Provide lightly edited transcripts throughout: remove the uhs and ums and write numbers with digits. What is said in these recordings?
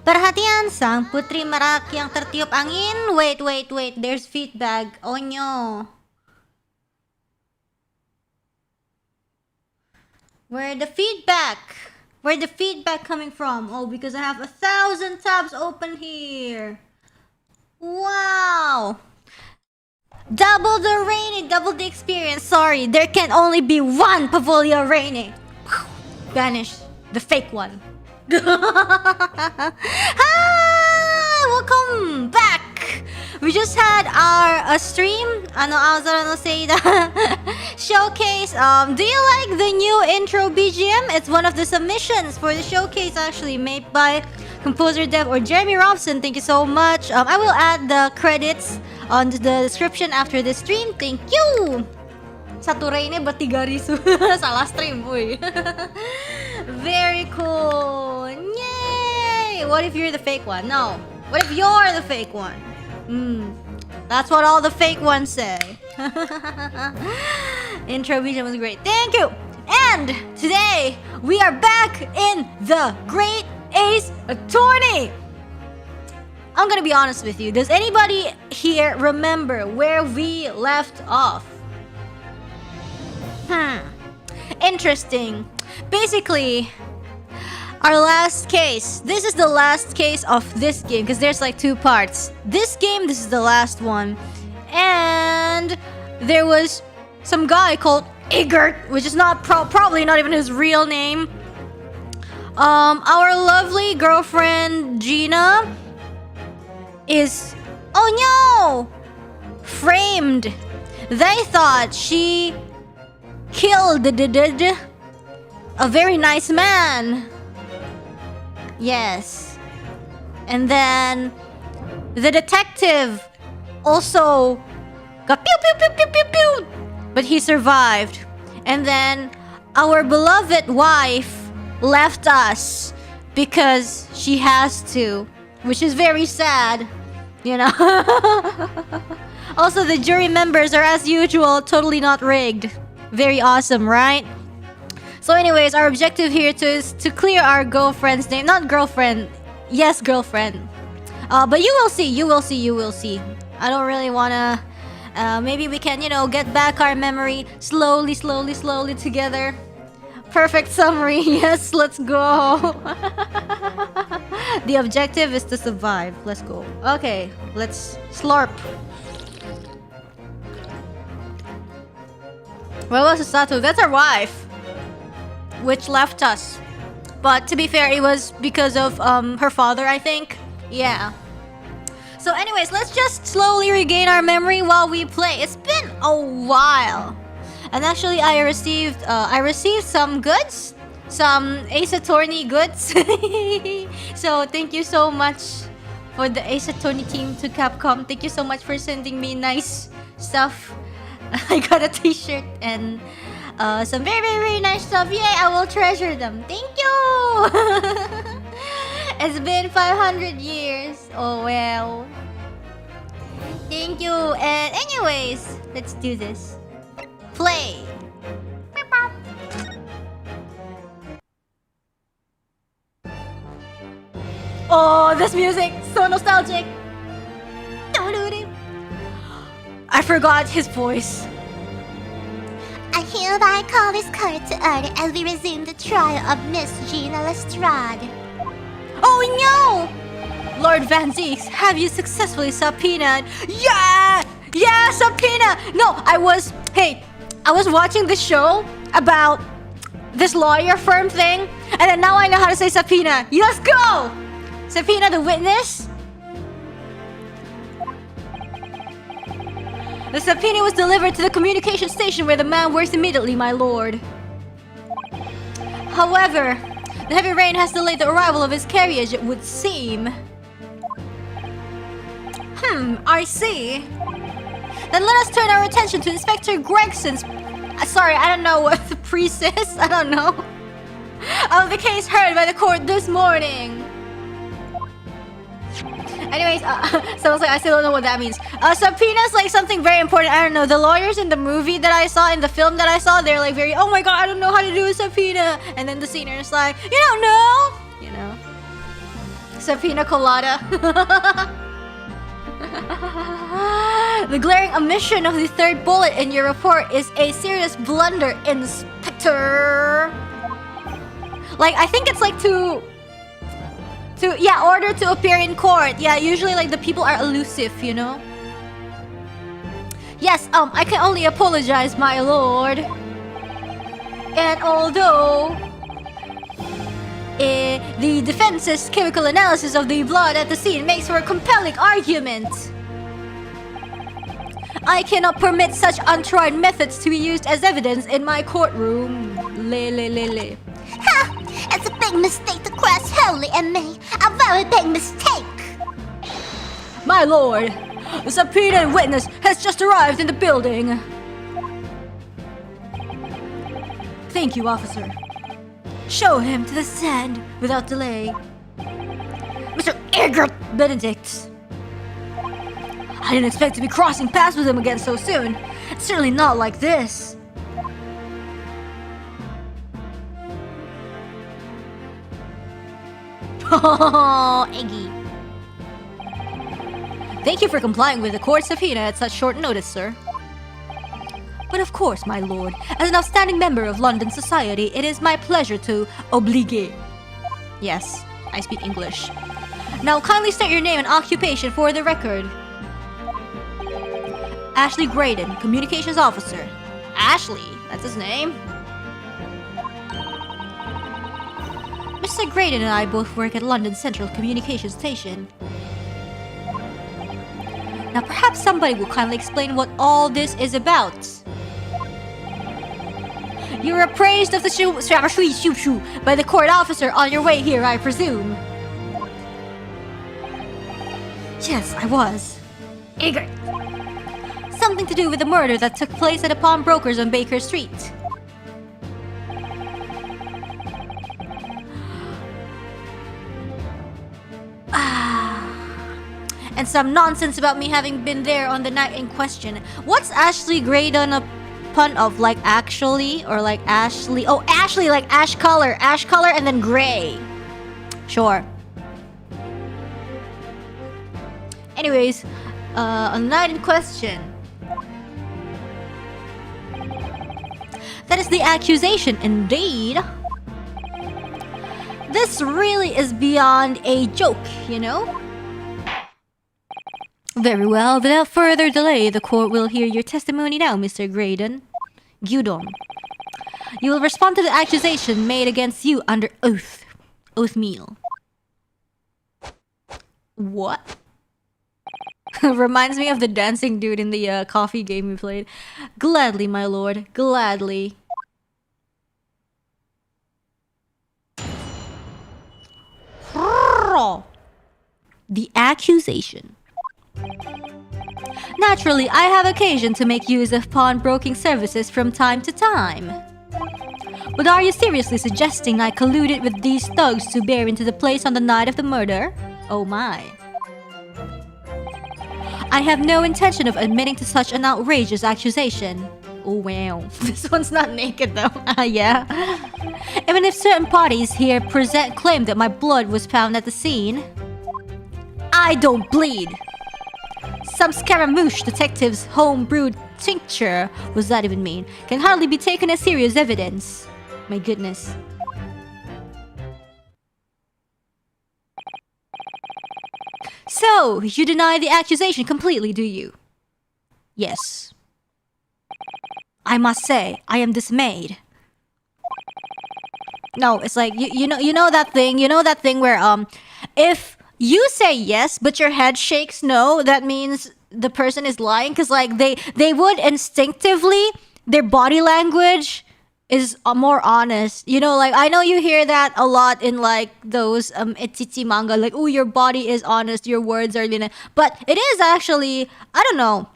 Perhatian, sang putri merak yang tertiup angin. Wait, there's feedback. Oh no. Where the feedback coming from? Oh, because I have 1,000 tabs open here. Wow. Double the rating, double the experience. Sorry, there can only be one Pavolia Reine. Banish the fake one. Hi, welcome back. We just had our stream, Aozora no Seida showcase. Do you like the new intro BGM? It's one of the submissions for the showcase, actually, made by composer Dev or Jeremy Robson. Thank you so much. I will add the credits on the description after the stream. Thank you. Satu Reine buat 3 risu. Salah stream, boy. Very cool. Yay! What if you're the fake one? No. What if you're the fake one? That's what all the fake ones say. Intro vision was great. Thank you. And today we are back in the Great Ace Attorney. I'm gonna be honest with you. Does anybody here remember where we left off? Interesting. Basically, our last case. This is the last case of this game because there's like 2 parts. This is the last one. And there was some guy called Igert, which is not probably not even his real name. Our lovely girlfriend Gina is, oh no, framed. They thought she killed a very nice man. Yes. And then the detective also got pew pew pew pew pew pew, but he survived. And then our beloved wife left us because she has to, which is very sad, you know. Also, the jury members are, as usual, totally not rigged. Very awesome, right? So anyways, our objective here is to clear our girlfriend's name. Not girlfriend. Yes, girlfriend. But you will see. I don't really wanna... maybe we can, get back our memory slowly together. Perfect summary. Yes, let's go. The objective is to survive. Let's go. Okay, let's slurp. Where was Satu? That's our wife, which left us. But to be fair, it was because of her father, I think. Yeah. So anyways, let's just slowly regain our memory while we play. It's been a while. And actually, I received some goods, some Ace Attorney goods. So thank you so much for the Ace Attorney team to Capcom. Thank you so much for sending me nice stuff. I got a t-shirt and some very nice stuff. Yay, I will treasure them. Thank you. It's been 500 years. Oh well. Thank you. And anyways, let's do this. Play. Oh, this music, so nostalgic. I forgot his voice. I hereby call this court to order as we resume the trial of Miss Gina Lestrade. Oh no! Lord Van Zeeks, have you successfully subpoenaed? Yeah, subpoena! No, I was watching this show about this lawyer firm thing, and then now I know how to say subpoena. Let's go! Subpoena the witness. The subpoena was delivered to the communication station where the man works immediately, my lord. However, the heavy rain has delayed the arrival of his carriage, it would seem. I see. Then let us turn our attention to Inspector Gregson's... sorry, I don't know what the priest is. I don't know. Of the case heard by the court this morning. Anyways, someone's like, I still don't know what that means. Subpoena's like something very important. I don't know. The lawyers in the movie that I saw, in the film that I saw, they're like very, oh my god, I don't know how to do a subpoena. And then the senior is like, you don't know. You know. Sa pina colada. The glaring omission of the third bullet in your report is a serious blunder, Inspector. Like, I think it's like order to appear in court. Yeah, usually like the people are elusive, you know? Yes, I can only apologize, my lord. And although the defense's chemical analysis of the blood at the scene makes for a compelling argument, I cannot permit such untried methods to be used as evidence in my courtroom. Ha! It's a big mistake to cross Holy and me. A very big mistake. My lord, the subpoenaed witness has just arrived in the building. Thank you, officer. Show him to the stand without delay. Mr. Egert Benedict. I didn't expect to be crossing paths with him again so soon. Certainly not like this. Oh, Eggy. Thank you for complying with the court subpoena at such short notice, sir. But of course, my lord, as an outstanding member of London society, it is my pleasure to oblige. Yes, I speak English. Now kindly state your name and occupation for the record. Ashley Graydon, Communications Officer. Ashley, that's his name. Mr. Graydon and I both work at London Central Communications Station. Now perhaps somebody will kindly explain what all this is about. You were appraised of the by the court officer on your way here, I presume. Yes, I was. Eager. Something to do with the murder that took place at the pawnbrokers on Baker Street. And some nonsense about me having been there on the night in question. What's Ashley Graydon a pun of? Like actually? Or like Ashley? Oh, Ashley, like ash color. Ash color and then gray. Sure. Anyways, on the night in question. That is the accusation, indeed. This really is beyond a joke, you know? Very well, without further delay, the court will hear your testimony now, Mr. Graydon. Gyudon. You will respond to the accusation made against you under oath. Oathmeal. What? Reminds me of the dancing dude in the coffee game we played. Gladly, my lord. Gladly. The accusation. Naturally, I have occasion to make use of pawnbroking services from time to time. But are you seriously suggesting I colluded with these thugs to bear into the place on the night of the murder? Oh my. I have no intention of admitting to such an outrageous accusation. Oh wow. This one's not naked though. Yeah. Even if certain parties here claim that my blood was found at the scene, I don't bleed. Some Scaramouche detective's home-brewed tincture, what does that even mean, can hardly be taken as serious evidence. My goodness. So, you deny the accusation completely, do you? Yes. I must say, I am dismayed. No, it's like, you know that thing where, if you say yes, but your head shakes no, that means the person is lying. Because, like, they would instinctively, their body language is more honest. You know, like, I know you hear that a lot in, like, those etsitsi manga. Like, oh, your body is honest, your words are... But it is actually, I don't know.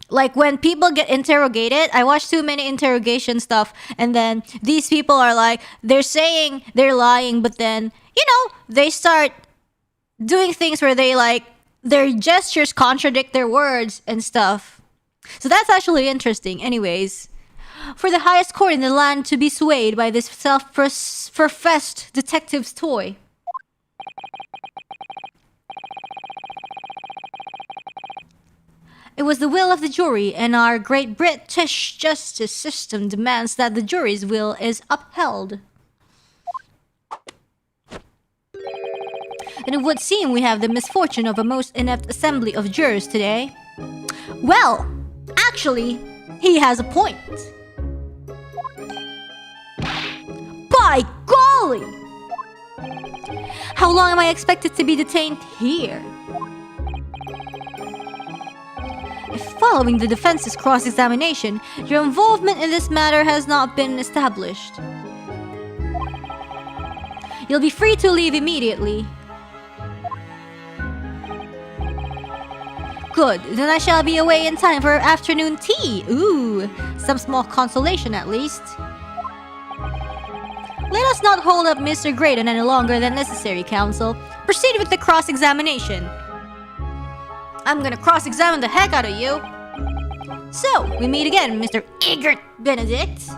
Like, when people get interrogated, I watch too many interrogation stuff. And then these people are like, they're saying they're lying. But then, you know, they start doing things where they like their gestures contradict their words and stuff. So that's actually interesting. Anyways, for the highest court in the land to be swayed by this self-professed detective's toy. It was the will of the jury, and our great British justice system demands that the jury's will is upheld. And it would seem we have the misfortune of a most inept assembly of jurors today. Well, actually, he has a point. By golly! How long am I expected to be detained here? If following the defense's cross-examination, your involvement in this matter has not been established, you'll be free to leave immediately. Good, then I shall be away in time for afternoon tea. Ooh, some small consolation at least. Let us not hold up Mr. Graydon any longer than necessary, counsel. Proceed with the cross-examination. I'm gonna cross-examine the heck out of you. So, we meet again, Mr. Egbert Benedict.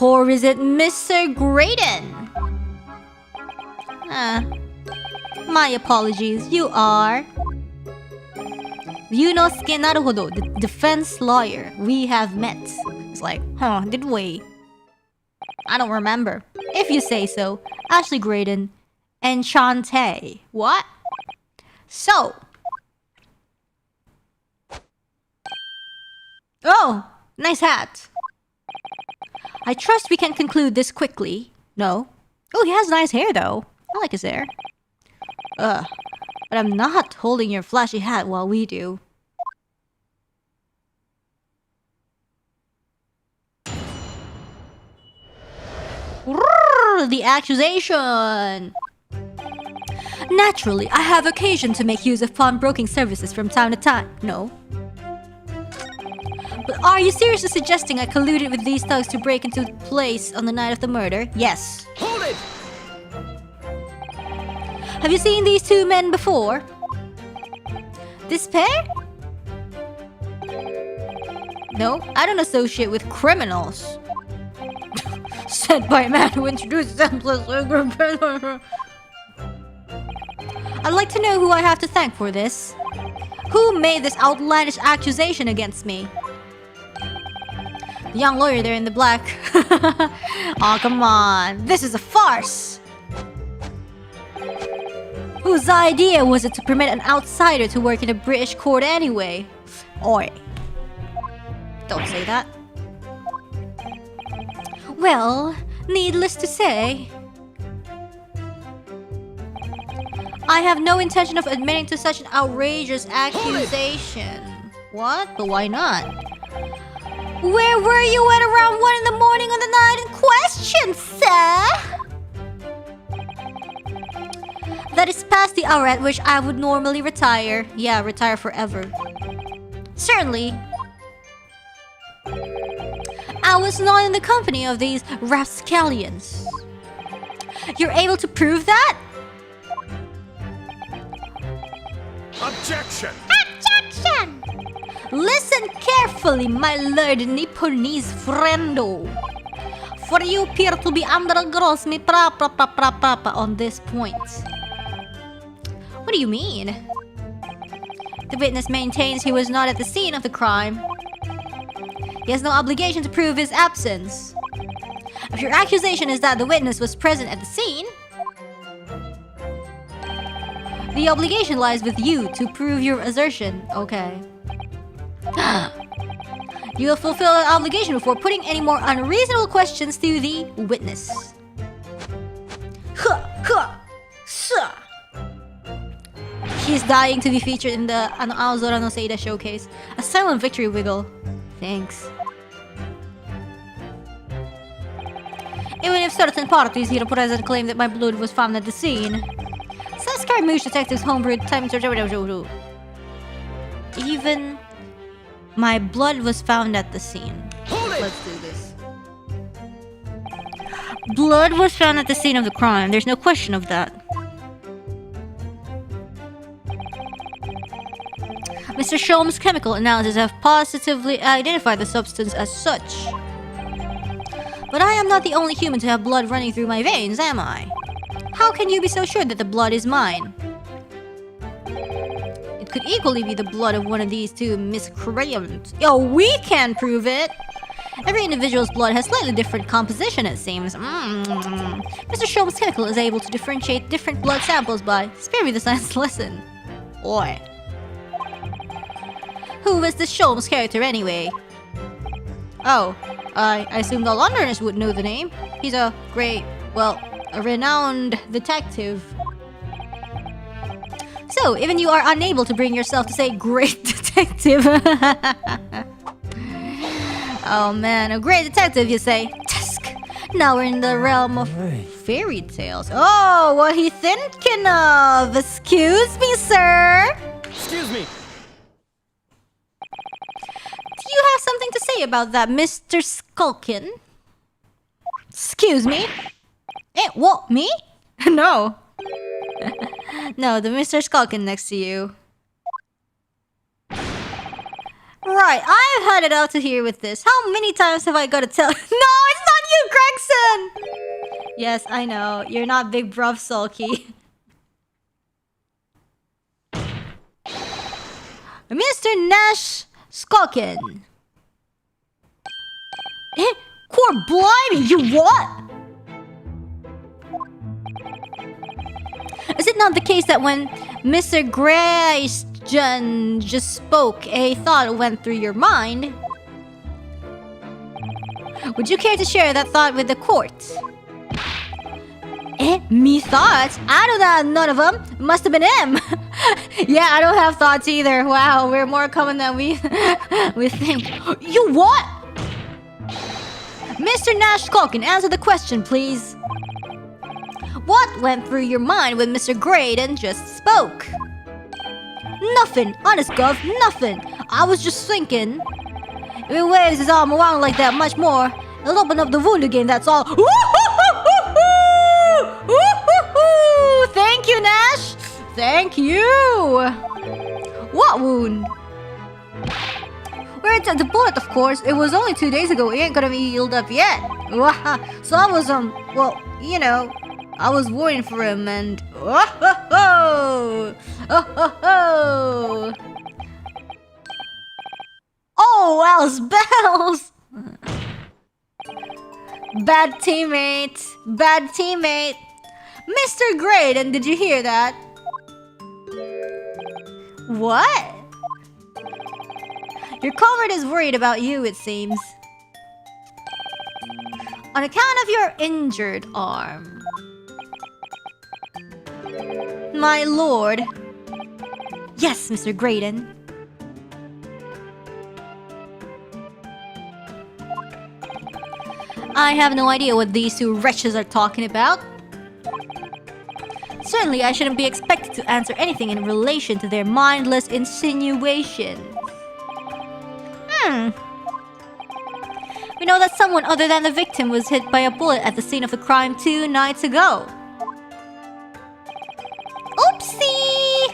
Or is it Mr. Graydon? My apologies, you are Ryunosuke Naruhodo, the defense lawyer. We have met. It's like, did we? I don't remember. If you say so. Ashley Graydon. Enchante. What? So. Oh, nice hat. I trust we can conclude this quickly. No. Oh, he has nice hair though. I like his hair. But I'm not holding your flashy hat while we do. The accusation! Naturally, I have occasion to make use of pawnbroking services from time to time. No. But are you seriously suggesting I colluded with these thugs to break into the place on the night of the murder? Yes. Hold it! Have you seen these two men before? This pair? No, I don't associate with criminals. Said by a man who introduced themselves. I'd like to know who I have to thank for this. Who made this outlandish accusation against me? The young lawyer there in the black. Aw, come on. This is a farce. Whose idea was it to permit an outsider to work in a British court anyway? Oi. Don't say that. Well, needless to say, I have no intention of admitting to such an outrageous accusation. What? But why not? Where were you at around 1 in the morning on the night in question, sir? That is past the hour at which I would normally retire. Yeah, retire forever. Certainly. I was not in the company of these rapscallions. You're able to prove that? Objection! Objection! Listen carefully, my lord Nipponese friendo. For you appear to be under gross me on this point. What do you mean? The witness maintains he was not at the scene of the crime. He has no obligation to prove his absence. If your accusation is that the witness was present at the scene, the obligation lies with you to prove your assertion. Okay. You will fulfill that obligation before putting any more unreasonable questions to the witness. She's dying to be featured in the Aozora no Seida showcase. A silent victory wiggle. Thanks. Even if certain parties here present claim that my blood was found at the scene, Scarmouche Detective's homebrewed time to... Even my blood was found at the scene. Let's do this. Blood was found at the scene of the crime. There's no question of that. Mr. Sholm's chemical analysis have positively identified the substance as such. But I am not the only human to have blood running through my veins, am I? How can you be so sure that the blood is mine? could equally be the blood of one of these two miscreants. Yo, we can prove it! Every individual's blood has slightly different composition, it seems. Mr. Sholmes' chemical is able to differentiate different blood samples by... Spare me the science lesson. Oi. Who is this Sholmes character anyway? Oh, I assumed all Londoners would know the name. He's a great, well, a renowned detective. So, even you are unable to bring yourself to say great detective. Oh man, a great detective, you say. Tusk. Now we're in the realm of fairy tales. Oh, what are you thinking of? Excuse me, sir. Excuse me. Do you have something to say about that, Mr. Skulkin? Excuse me? Eh, what, me? No. No, the Mr. Skulkin next to you. Right, I've had it out to here with this. How many times have I got to tell? No, it's not you, Gregson! Yes, I know. You're not big bruv sulky. Mr. Nash Skulkin. Eh? Core blimey, you what? Is it not the case that when Mr. Grayson just spoke, a thought went through your mind? Would you care to share that thought with the court? Eh? Me thoughts? I don't have none of them. It must have been him. Yeah, I don't have thoughts either. Wow, we're more common than we think. You what? Mr. Nash Skulkin, answer the question, please. What went through your mind when Mr. Graydon just spoke? Nothing, honest gov, nothing. I was just thinking. If he waves his arm around like that much more, it'll open up the wound again, that's all. Thank you, Nash. Thank you. What wound? We're at the bullet, of course. It was only 2 days ago. It ain't gonna be healed up yet. So I was, well, you know, I was worrying for him and... Oh, else bells! Bad teammate. Bad teammate. Mr. Graydon, did you hear that? What? Your comrade is worried about you, it seems. On account of your injured arm. My lord. Yes, Mr. Graydon. I have no idea what these two wretches are talking about. Certainly, I shouldn't be expected to answer anything in relation to their mindless insinuations. We know that someone other than the victim was hit by a bullet at the scene of the crime 2 nights ago. Oopsie!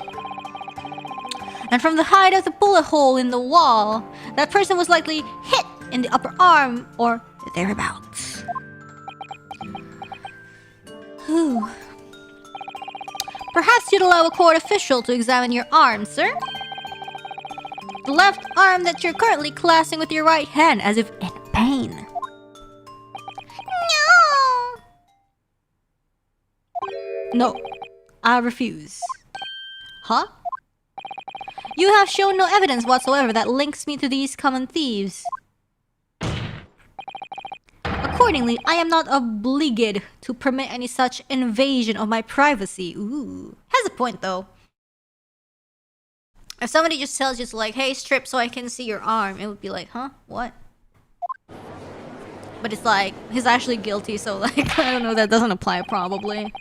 And from the height of the bullet hole in the wall, that person was likely hit in the upper arm or thereabouts. Whew. Perhaps you'd allow a court official to examine your arm, sir? The left arm that you're currently clasping with your right hand as if in pain. No. No, I refuse. Huh? You have shown no evidence whatsoever that links me to these common thieves. Accordingly, I am not obliged to permit any such invasion of my privacy. Ooh. Has a point though. If somebody just tells you to like, hey, strip so I can see your arm, it would be like, huh? What? But it's like, he's actually guilty, so like, I don't know, that doesn't apply probably.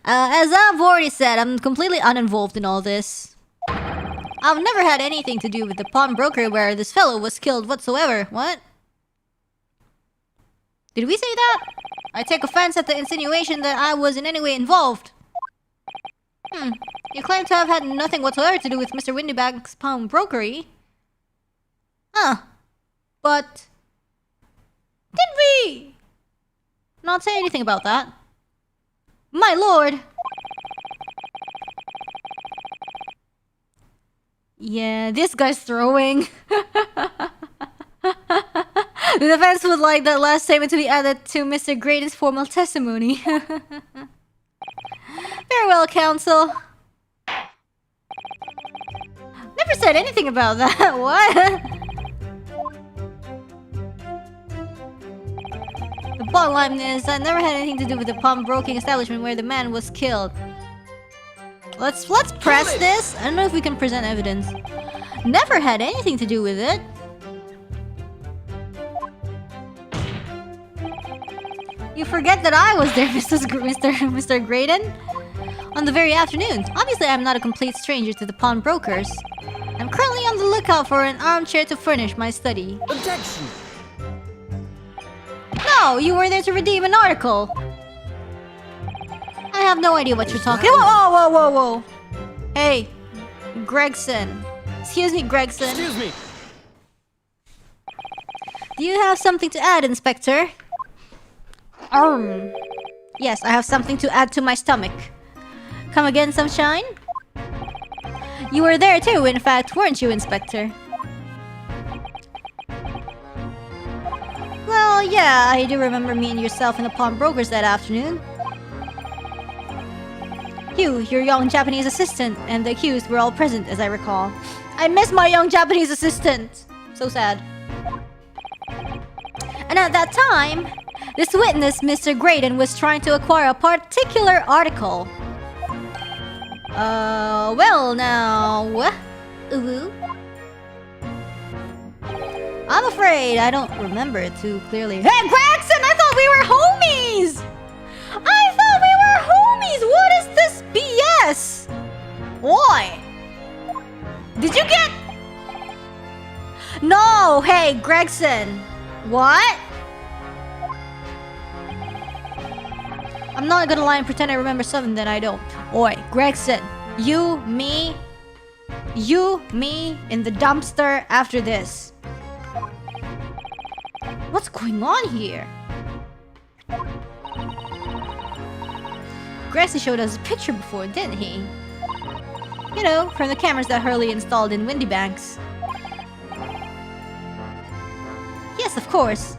As I've already said, I'm completely uninvolved in all this. I've never had anything to do with the pawnbroker where this fellow was killed whatsoever. What? Did we say that? I take offense at the insinuation that I was in any way involved. You claim to have had nothing whatsoever to do with Mr. Windybag's pawnbrokery. But... did we not say anything about that? My lord! Yeah, this guy's throwing. The defense would like that last statement to be added to Mr. Graydon's formal testimony. Very well, counsel. Never said anything about that. What? The bottom line is, I never had anything to do with the pawnbroking establishment where the man was killed. Let's press this. I don't know if we can present evidence. Never had anything to do with it. You forget that I was there, Mr. Graydon. On the very afternoon. Obviously, I'm not a complete stranger to the pawnbrokers. I'm currently on the lookout for an armchair to furnish my study. Objection! No, you were there to redeem an article. I have no idea what you're talking about. Whoa, whoa, whoa, whoa. Hey, Gregson. Excuse me, Gregson. Excuse me. Do you have something to add, Inspector? Yes, I have something to add to my stomach. Come again, Sunshine? You were there too, in fact, weren't you, Inspector? Well, yeah, I do remember meeting yourself and the pawnbrokers that afternoon. You, your young Japanese assistant, and the accused were all present, as I recall. I miss my young Japanese assistant! So sad. And at that time, this witness, Mr. Graydon, was trying to acquire a particular article. Well now... I'm afraid I don't remember it too clearly. Hey, Gregson! I thought we were homies! I thought we were homies! What is this BS? Why? Did you get... No! Hey, Gregson! What? I'm not gonna lie and pretend I remember something that I don't. Oi, Gregson, you, me, in the dumpster after this. What's going on here? Gregson showed us a picture before, didn't he? You know, from the cameras that Hurley installed in Windy Banks. Yes, of course.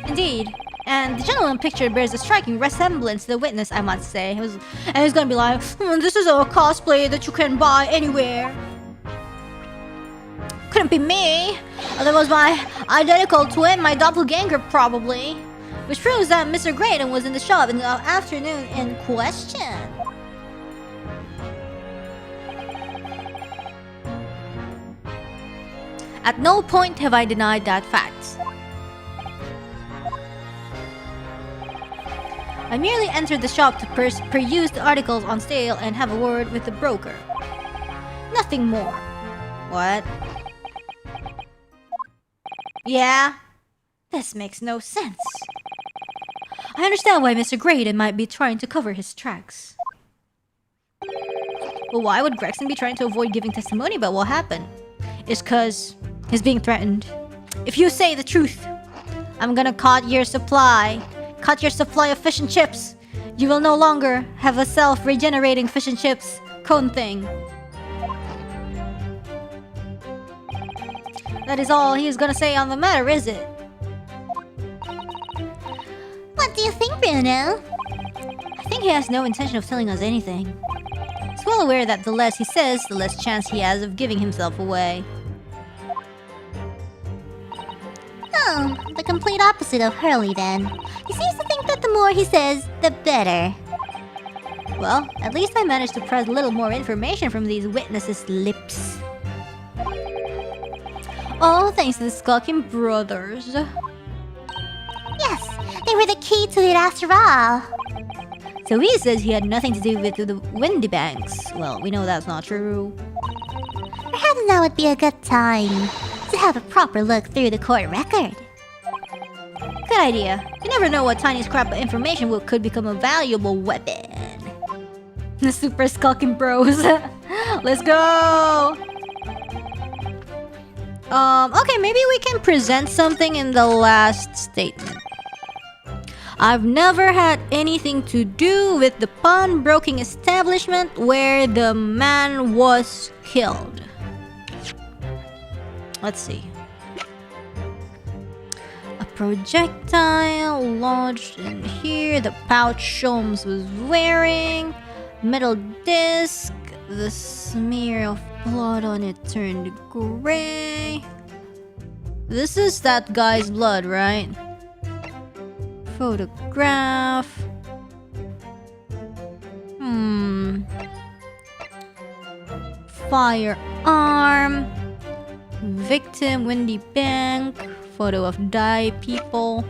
Indeed. And the gentleman pictured bears a striking resemblance to the witness, I must say. And he's gonna be like, this is a cosplay that you can buy anywhere. Couldn't be me. That was my identical twin, my doppelganger probably. Which proves that Mr. Graydon was in the shop in the afternoon in question. At no point have I denied that fact. I merely entered the shop to peruse the articles on sale and have a word with the broker. Nothing more. What? Yeah? This makes no sense. I understand why Mr. Graydon might be trying to cover his tracks. Well, why would Gregson be trying to avoid giving testimony about what happened? It's 'cause he's being threatened. If you say the truth, I'm gonna cut your supply of fish and chips. You will no longer have a self-regenerating fish and chips cone thing. That is all he is gonna say on the matter, is it? What do you think, Bruno? I think he has no intention of telling us anything. He's well aware that the less he says, the less chance he has of giving himself away. Oh, the complete opposite of Hurley then. He seems to think that the more he says, the better. Well, at least I managed to press a little more information from these witnesses' lips. All thanks to the Skulking brothers. Yes, they were the key to it after all. So he says he had nothing to do with the Windy Banks. Well, we know that's not true. Perhaps now would be a good time to have a proper look through the court record. Good idea. You never know what tiny scrap of information could become a valuable weapon. The super Skulking bros. Let's go! Okay, maybe we can present something in the last statement. I've never had anything to do with the pawnbroking establishment where the man was killed. Let's see. A projectile lodged in here. The pouch Sholmes was wearing. Metal disc. The smear of blood on it turned gray. This is that guy's blood, right? Photograph. Firearm. Victim, Windy Bank. Photo of die people.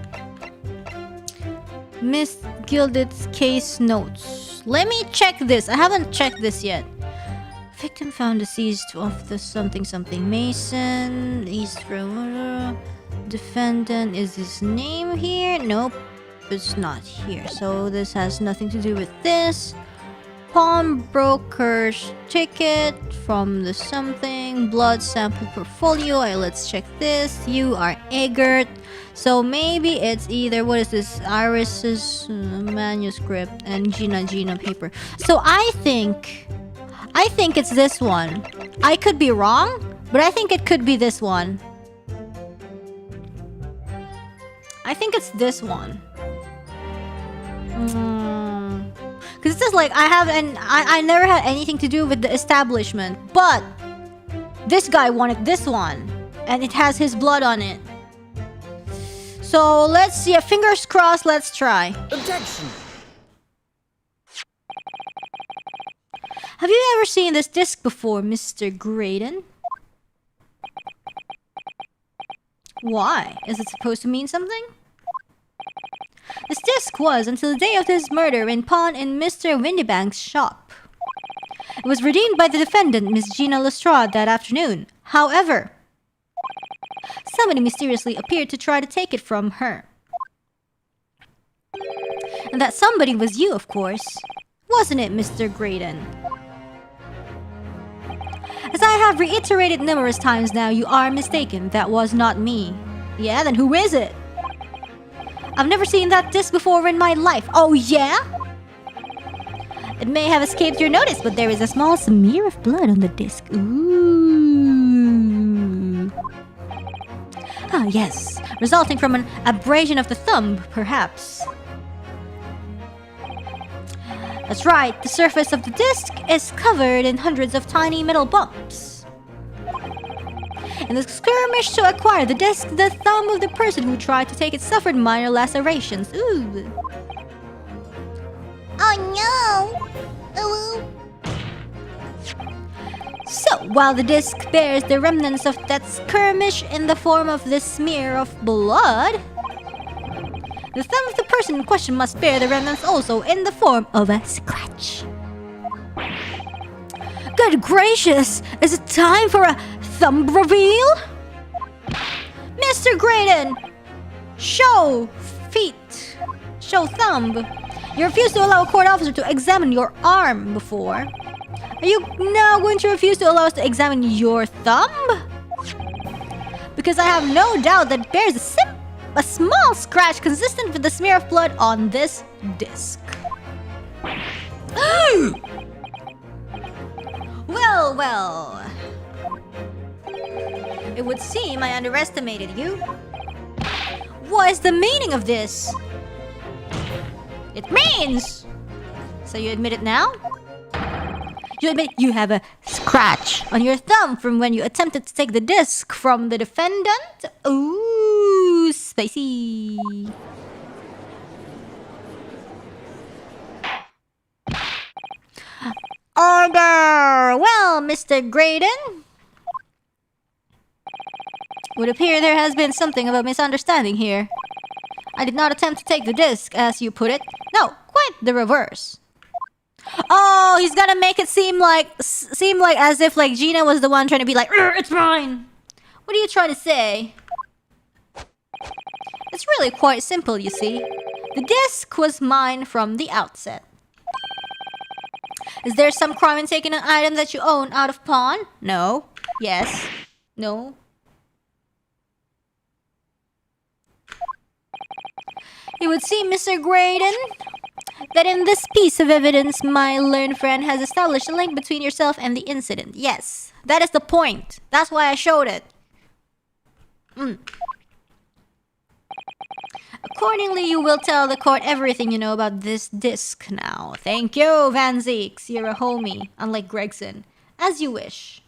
Miss Gilded's case notes. Let me check this. I haven't checked this yet. Victim found deceased of the something Mason. East Road. Defendant, is his name here? Nope, it's not here. So this has nothing to do with this. Pawnbroker's ticket from the something. Blood sample portfolio. Alright, let's check this. You are Eggert. So maybe it's either, what is this? Iris's manuscript and Gina paper. So I think it's this one. I could be wrong, but I think it could be this one. I think it's this one. Because it says like I never had anything to do with the establishment, but this guy wanted this one, and it has his blood on it. So let's see. Fingers crossed. Let's try. Objection. Have you ever seen this disc before, Mr. Graydon? Why? Is it supposed to mean something? This disc was, until the day of this murder, in pawn in Mr. Windybank's shop. It was redeemed by the defendant, Miss Gina Lestrade, that afternoon. However, somebody mysteriously appeared to try to take it from her. And that somebody was you, of course. Wasn't it, Mr. Graydon? As I have reiterated numerous times now, you are mistaken. That was not me. Yeah, then who is it? I've never seen that disc before in my life. Oh, yeah? It may have escaped your notice, but there is a small smear of blood on the disc. Ooh. Ah, yes. Resulting from an abrasion of the thumb, perhaps. That's right, the surface of the disc is covered in hundreds of tiny metal bumps. In the skirmish to acquire the disc, the thumb of the person who tried to take it suffered minor lacerations. Ooh. Oh no! Ooh. So, while the disc bears the remnants of that skirmish in the form of this smear of blood, the thumb of the person in question must bear the remnants also in the form of a scratch. Good gracious! Is it time for a thumb reveal? Mr. Graydon! Show feet. Show thumb. You refused to allow a court officer to examine your arm before. Are you now going to refuse to allow us to examine your thumb? Because I have no doubt that it bears a small scratch consistent with the smear of blood on this disc. Well, well. It would seem I underestimated you. What is the meaning of this? It means... So you admit it now? You admit you have a scratch on your thumb from when you attempted to take the disc from the defendant? Ooh, spicy. Order! Well, Mr. Graydon, would appear there has been something of a misunderstanding here. I did not attempt to take the disc, as you put it. No, quite the reverse. Oh, he's gonna make it seem like as if like Gina was the one trying to be like, it's mine. What are you trying to say? It's really quite simple, you see. The disc was mine from the outset. Is there some crime in taking an item that you own out of pawn? No. Yes. No. It would seem, Mr. Graydon, that in this piece of evidence, my learned friend has established a link between yourself and the incident. Yes, that is the point. That's why I showed it. Accordingly, you will tell the court everything you know about this disc now. Thank you, Van Zeeks. You're a homie, unlike Gregson. As you wish.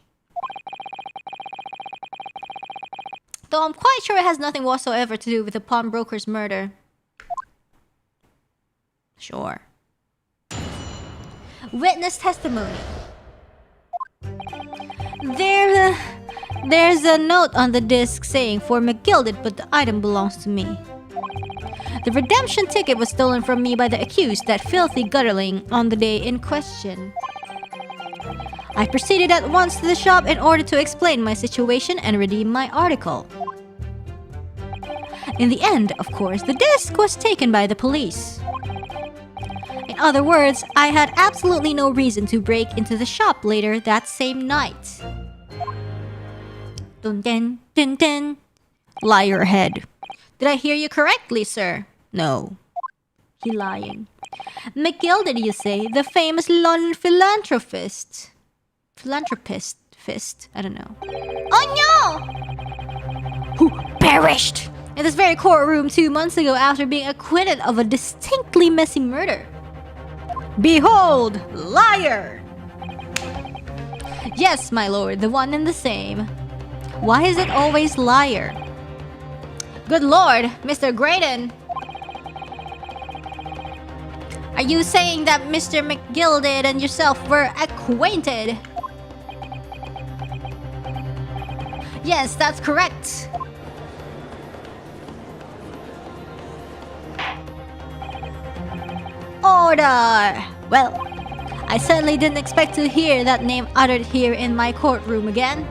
Though I'm quite sure it has nothing whatsoever to do with the pawnbroker's murder. Sure. Witness testimony. There's a note on the disc saying, "For McGilded, but the item belongs to me." The redemption ticket was stolen from me by the accused, that filthy gutterling, on the day in question. I proceeded at once to the shop in order to explain my situation and redeem my article. In the end, of course, the disc was taken by the police. In other words, I had absolutely no reason to break into the shop later that same night. Dun dun dun dun. Liar head. Did I hear you correctly, sir? No. He lying. McGilded, you say? The famous London philanthropist? Philanthropist? I don't know. Oh no! Who perished in this very courtroom 2 months ago after being acquitted of a distinctly messy murder. Behold, liar! Yes, my lord, the one and the same. Why is it always liar? Good lord, Mr. Graydon. Are you saying that Mr. McGilded and yourself were acquainted? Yes, that's correct. Order! Well, I certainly didn't expect to hear that name uttered here in my courtroom again.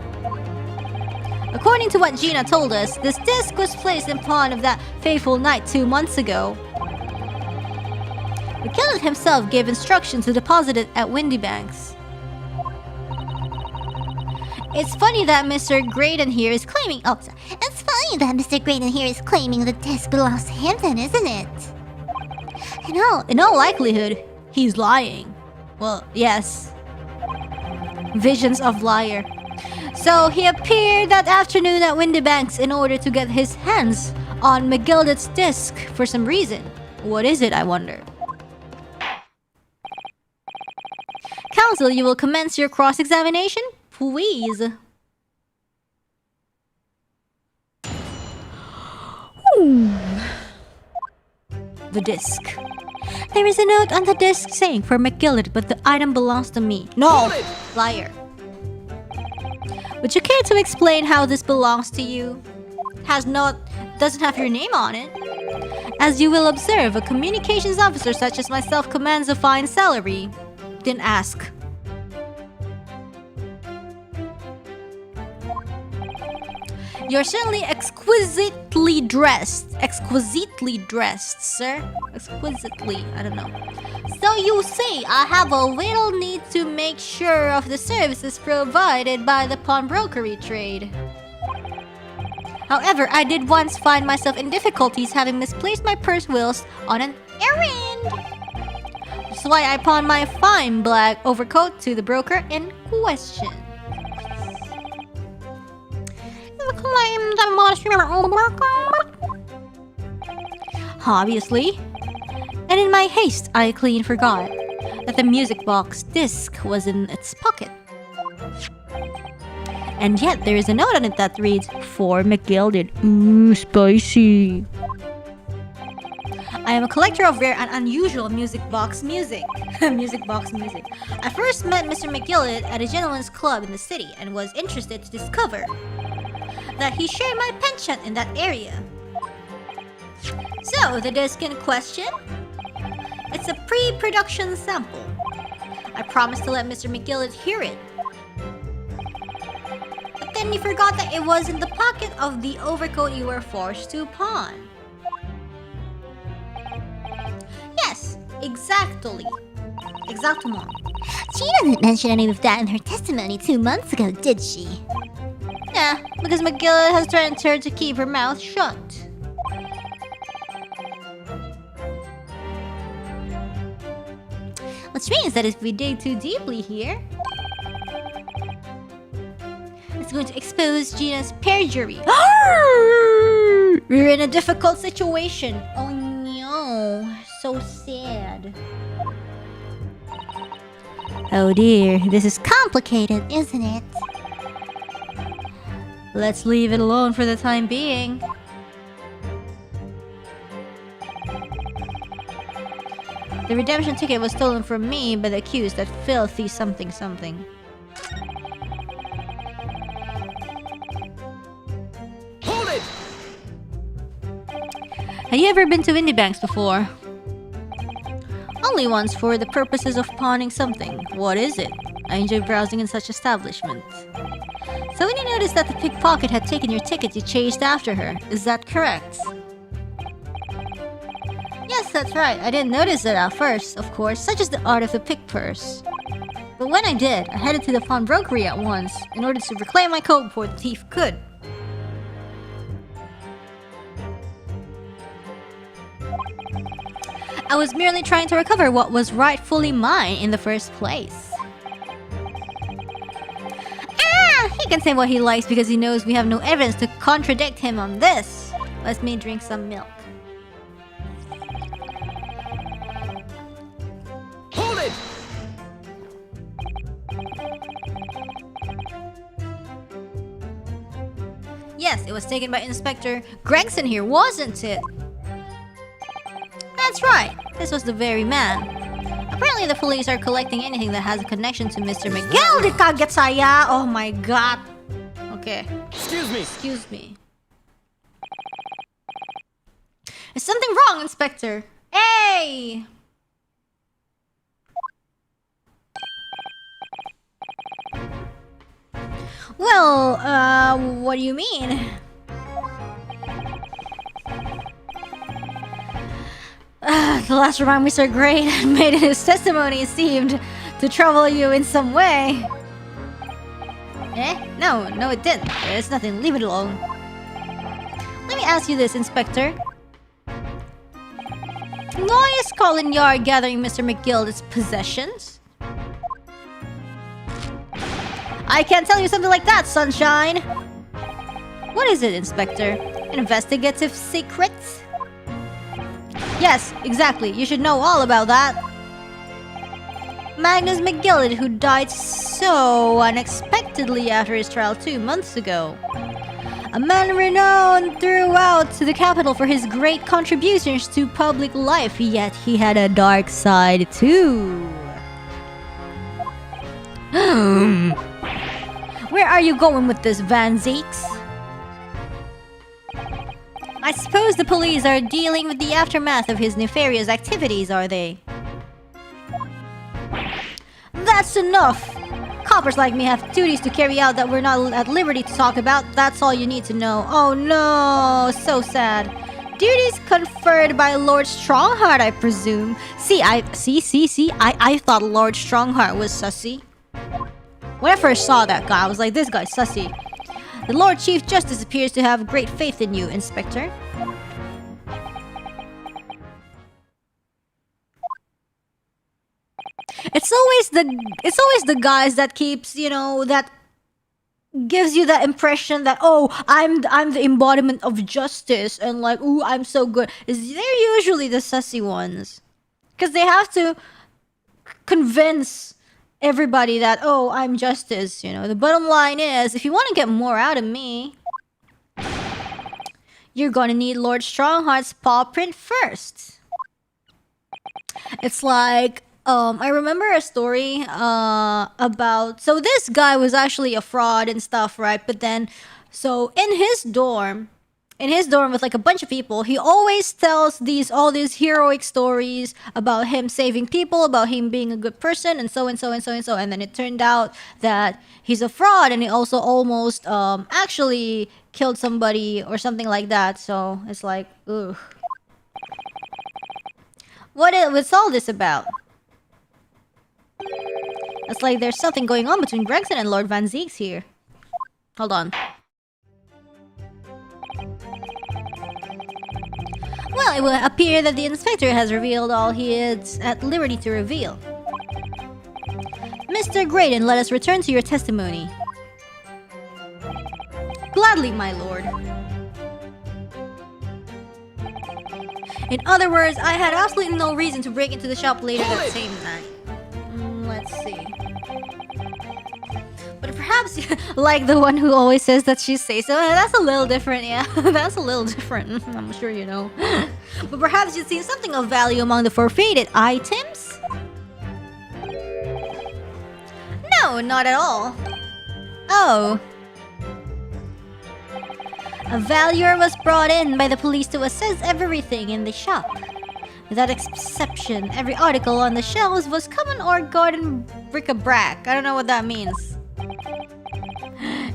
According to what Gina told us, this disc was placed in pawn of that fateful night 2 months ago. McGilded himself gave instructions to deposit it at Windybanks. It's funny that Mr. Graydon here is claiming... Oh, sorry. It's funny that Mr. Graydon here is claiming the disc belongs to him then, isn't it? In all likelihood, he's lying. Well, yes. Visions of liar. So he appeared that afternoon at Windybanks in order to get his hands on McGilded's disc for some reason. What is it, I wonder? Counsel, you will commence your cross-examination, please. The disc. There is a note on the disc saying, "For McGilded, but the item belongs to me." No! Liar. Would you care to explain how this belongs to you? Doesn't have your name on it. As you will observe, a communications officer such as myself commands a fine salary. Didn't ask. You're certainly exquisitely dressed. Exquisitely dressed, sir. Exquisitely, I don't know. So you see, I have a little need to make sure of the services provided by the pawnbrokery trade. However, I did once find myself in difficulties having misplaced my purse whilst on an errand. That's why I pawned my fine black overcoat to the broker in question. Obviously. And in my haste, I clean forgot that the music box disc was in its pocket. And yet, there is a note on it that reads, "For McGilded." Ooh, spicy. I am a collector of rare and unusual music box music. Music box music. I first met Mr. McGilded at a gentleman's club in the city and was interested to discover that he shared my penchant in that area. So, the disc in question? It's a pre-production sample. I promised to let Mr. McGilded hear it. But then you forgot that it was in the pocket of the overcoat you were forced to pawn. Yes, exactly. Exactement. She didn't mention any of that in her testimony 2 months ago, did she? Yeah, because McGilded has threatened her to keep her mouth shut. Which means that if we dig too deeply here, it's going to expose Gina's perjury. We're in a difficult situation. Oh no, so sad. Oh dear, this is complicated, isn't it? Let's leave it alone for the time being. The redemption ticket was stolen from me by the accused, that filthy something something. Hold it! Have you ever been to indie banks before? Only once, for the purposes of pawning something. What is it? I enjoy browsing in such establishments. So when you noticed that the pickpocket had taken your ticket, you chased after her. Is that correct? Yes, that's right. I didn't notice it at first, of course, such is the art of the pick purse. But when I did, I headed to the pawnbrokery at once, in order to reclaim my coat before the thief could. I was merely trying to recover what was rightfully mine in the first place. He can say what he likes because he knows we have no evidence to contradict him on this. Let me drink some milk. Hold it! Yes, it was taken by Inspector Gregson here, wasn't it? That's right. This was the very man. Apparently the police are collecting anything that has a connection to Mr. Miguel de Kaget saya. Oh my god. Okay. Excuse me. Excuse me. Is something wrong, Inspector? Hey! Well, what do you mean? The last remind Mr. Gray had made in his testimony seemed to trouble you in some way. Eh? No, it didn't. It's nothing. Leave it alone. Let me ask you this, Inspector. Why is Scotland Yard gathering Mr. McGilda's possessions? I can't tell you something like that, Sunshine! What is it, Inspector? An investigative secret? Yes, exactly. You should know all about that. Magnus McGillard, who died so unexpectedly after his trial 2 months ago. A man renowned throughout the capital for his great contributions to public life, yet he had a dark side too. Where are you going with this, Van Zeeks? I suppose the police are dealing with the aftermath of his nefarious activities, are they? That's enough! Coppers like me have duties to carry out that we're not at liberty to talk about. That's all you need to know. Oh no, so sad. Duties conferred by Lord Strongheart, I presume. I thought Lord Strongheart was sussy. When I first saw that guy, I was like, this guy's sussy. The Lord Chief Justice appears to have great faith in you, Inspector. It's always the guys that keeps, you know, that gives you that impression that, oh, I'm the embodiment of justice and like, ooh, I'm so good. They're usually the sussy ones. Because they have to convince everybody that, oh, I'm justice, you know. The bottom line is, if you want to get more out of me, you're gonna need Lord Strongheart's paw print first. It's like, I remember a story about, so this guy was actually a fraud and stuff, right? But then, so in his dorm with like a bunch of people, he always tells all these heroic stories about him saving people, about him being a good person, and so and so and so and so. And then it turned out that he's a fraud, and he also almost actually killed somebody or something like that. So it's like, ugh. What's all this about? It's like there's something going on between Gregson and Lord Van Zeeks here. Hold on. Well, it will appear that the inspector has revealed all he is at liberty to reveal. Mr. Graydon, let us return to your testimony. Gladly, my lord. In other words, I had absolutely no reason to break into the shop later that same night. Let's see. But perhaps, like the one who always says that she says so, that's a little different, yeah. That's a little different, I'm sure you know. But perhaps you've seen something of value among the forfeited items? No, not at all. Oh. A valuer was brought in by the police to assess everything in the shop. Without exception, every article on the shelves was common or garden bric-a-brac. I don't know what that means.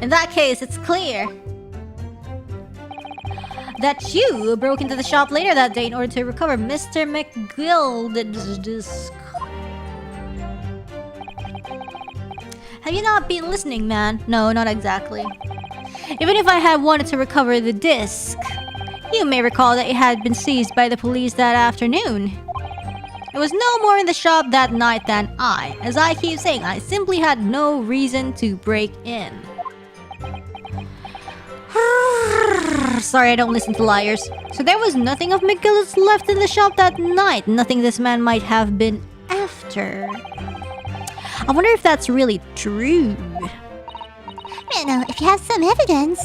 In that case, it's clear that you broke into the shop later that day in order to recover Mr. McGild's disc. Have you not been listening, man? No, not exactly. Even if I had wanted to recover the disc, you may recall that it had been seized by the police that afternoon. It was no more in the shop that night than I. As I keep saying, I simply had no reason to break in. Sorry, I don't listen to liars. So there was nothing of McGillis left in the shop that night. Nothing this man might have been after. I wonder if that's really true. You know, if you have some evidence,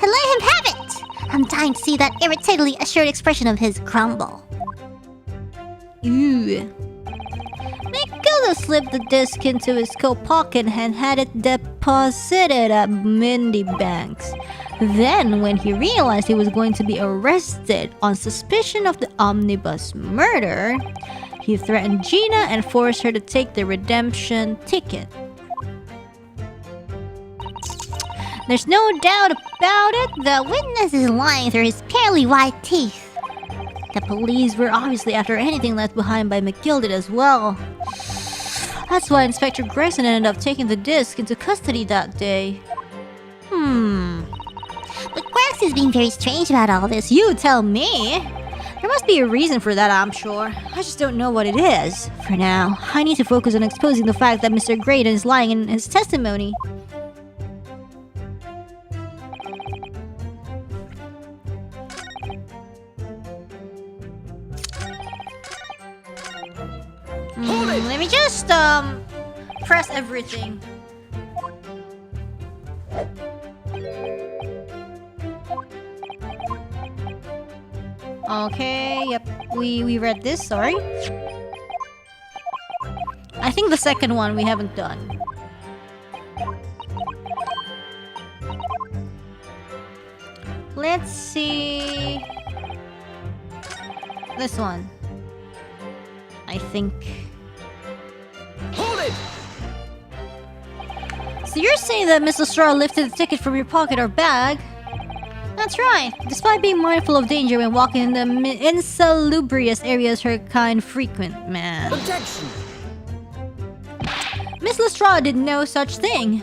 let him have it. I'm dying to see that irritatedly assured expression of his crumble. Ooh. McGillis slipped the disc into his coat pocket and had it deposited at Mindy Bank's. Then, when he realized he was going to be arrested on suspicion of the omnibus murder, he threatened Gina and forced her to take the redemption ticket. There's no doubt about it, the witness is lying through his pearly white teeth. The police were obviously after anything left behind by McGilded as well. That's why Inspector Gregson ended up taking the disc into custody that day. But Grex is being very strange about all this. You tell me! There must be a reason for that, I'm sure. I just don't know what it is. For now, I need to focus on exposing the fact that Mr. Graydon is lying in his testimony. Let me just, press everything. Okay, yep, we read this, sorry. I think the second one we haven't done. Let's see... this one. I think... Hold it! So you're saying that Miss Aozora lifted the ticket from your pocket or bag? That's right. Despite being mindful of danger when walking in the insalubrious areas her kind frequent, man. Objection! Miss Lestrade did no such thing.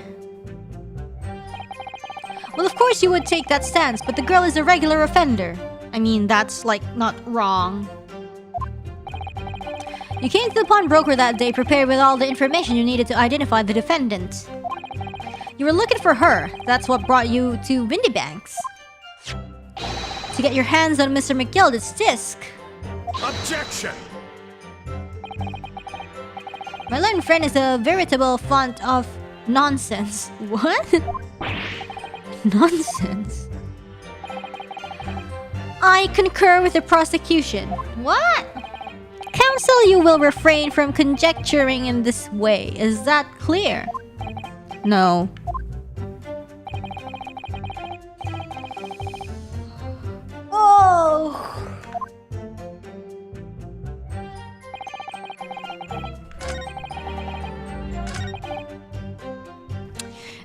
Well, of course you would take that stance, but the girl is a regular offender. I mean, that's, like, not wrong. You came to the pawnbroker that day prepared with all the information you needed to identify the defendant. You were looking for her. That's what brought you to Windy Banks. To get your hands on Mr. McGild's disc. Objection! My learned friend is a veritable font of nonsense. What? Nonsense. I concur with the prosecution. What? Counsel, you will refrain from conjecturing in this way. Is that clear? No. Oh!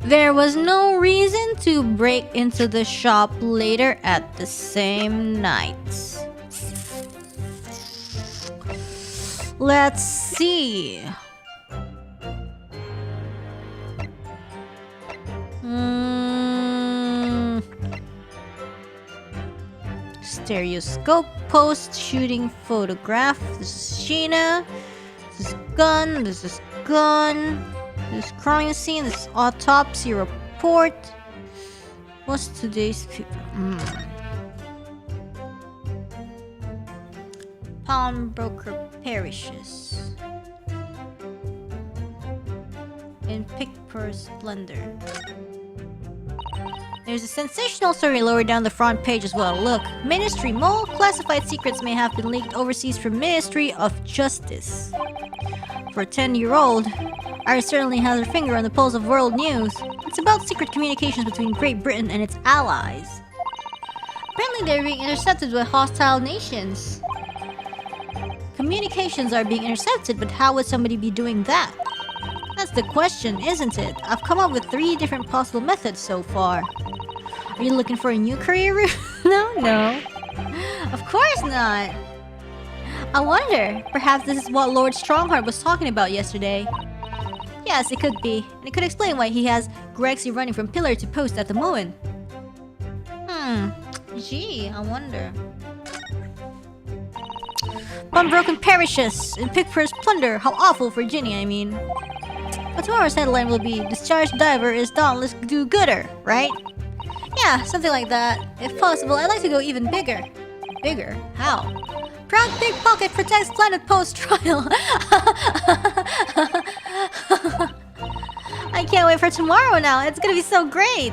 There was no reason to break into the shop later at the same night. Let's see. Stereoscope post shooting photograph. This is Sheena. This is gun. This is gun. This crime scene, this autopsy report. What's today's pawnbroker perishes in Pickper's splendor. There's a sensational story lower down the front page as well. Look, Ministry Mole, classified secrets may have been leaked overseas from Ministry of Justice. For a 10-year-old, Iris certainly has her finger on the pulse of world news. It's about secret communications between Great Britain and its allies. Apparently they're being intercepted by hostile nations. Communications are being intercepted, but how would somebody be doing that? That's the question, isn't it? I've come up with 3 different possible methods so far. Are you looking for a new career route? No. Of course not. I wonder, perhaps this is what Lord Strongheart was talking about yesterday. Yes, it could be. And it could explain why he has Grexy running from pillar to post at the moment. Gee, I wonder. Unbroken perishes in Pickford's plunder. How awful for Ginny, I mean. But tomorrow's headline will be Discharged Diver is Dauntless Do-Gooder, right? Yeah, something like that. If possible, I'd like to go even bigger. Bigger? How? Proud Pickpocket protects Planet Post trial. I can't wait for tomorrow now. It's gonna be so great.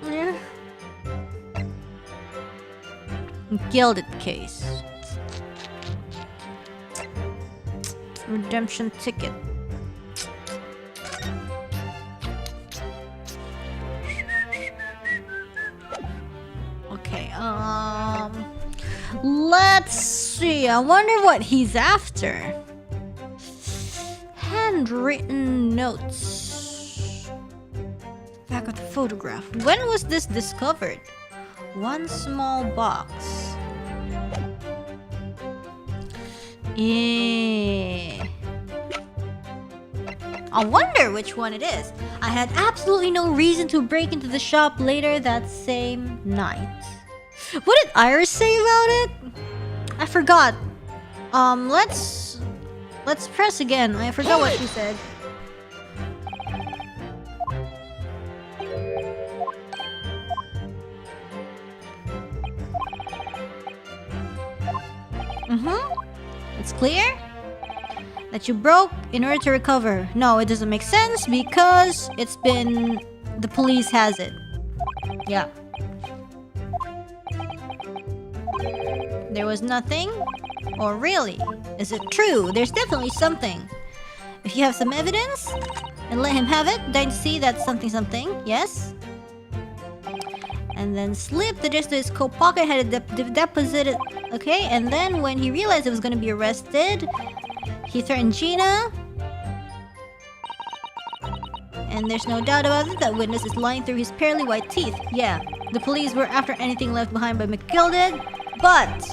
Yeah. Gilded case. Redemption ticket. Okay, let's see. I wonder what he's after. Handwritten notes. Back of the photograph. When was this discovered? One small box. Yeah. I wonder which one it is. I had absolutely no reason to break into the shop later that same night. What did Iris say about it? I forgot. Let's press again. I forgot what she said. It's clear that you broke in order to recover. No, it doesn't make sense because it's been... the police has it. Yeah. There was nothing? Or really? Is it true? There's definitely something. If you have some evidence, and let him have it, then see that's something, yes? And then slip the just his coat pocket had deposited. Okay, and then when he realized it was gonna be arrested, he threatened Gina. And there's no doubt about it, that witness is lying through his pearly white teeth. Yeah, the police were after anything left behind by McGilded, but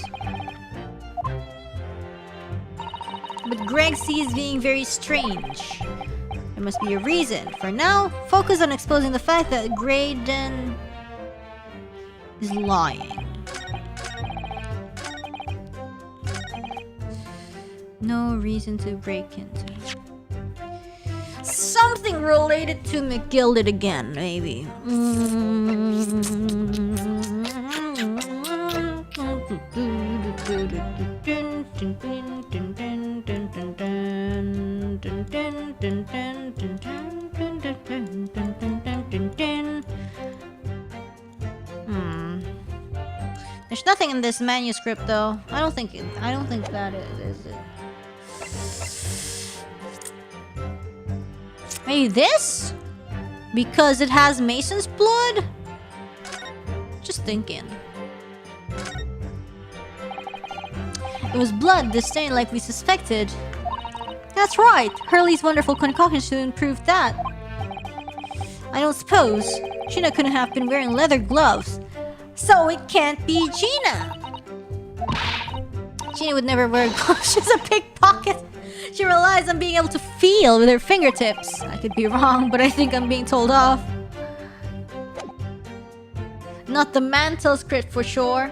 Greg sees being very strange. There must be a reason. For now, focus on exposing the fact that Graydon is lying. No reason to break into. Something related to McGilded again, maybe. There's nothing in this manuscript though. I don't think that is it. Maybe this? Because it has Mason's blood? Just thinking. It was blood, the stain like we suspected. That's right. Hurley's wonderful concoction soon proved that. I don't suppose Gina couldn't have been wearing leather gloves. So it can't be Gina. Gina would never wear gloves. She's a pickpocket. She relies on being able to feel with her fingertips. I could be wrong, but I think I'm being told off. Not the mantle script for sure.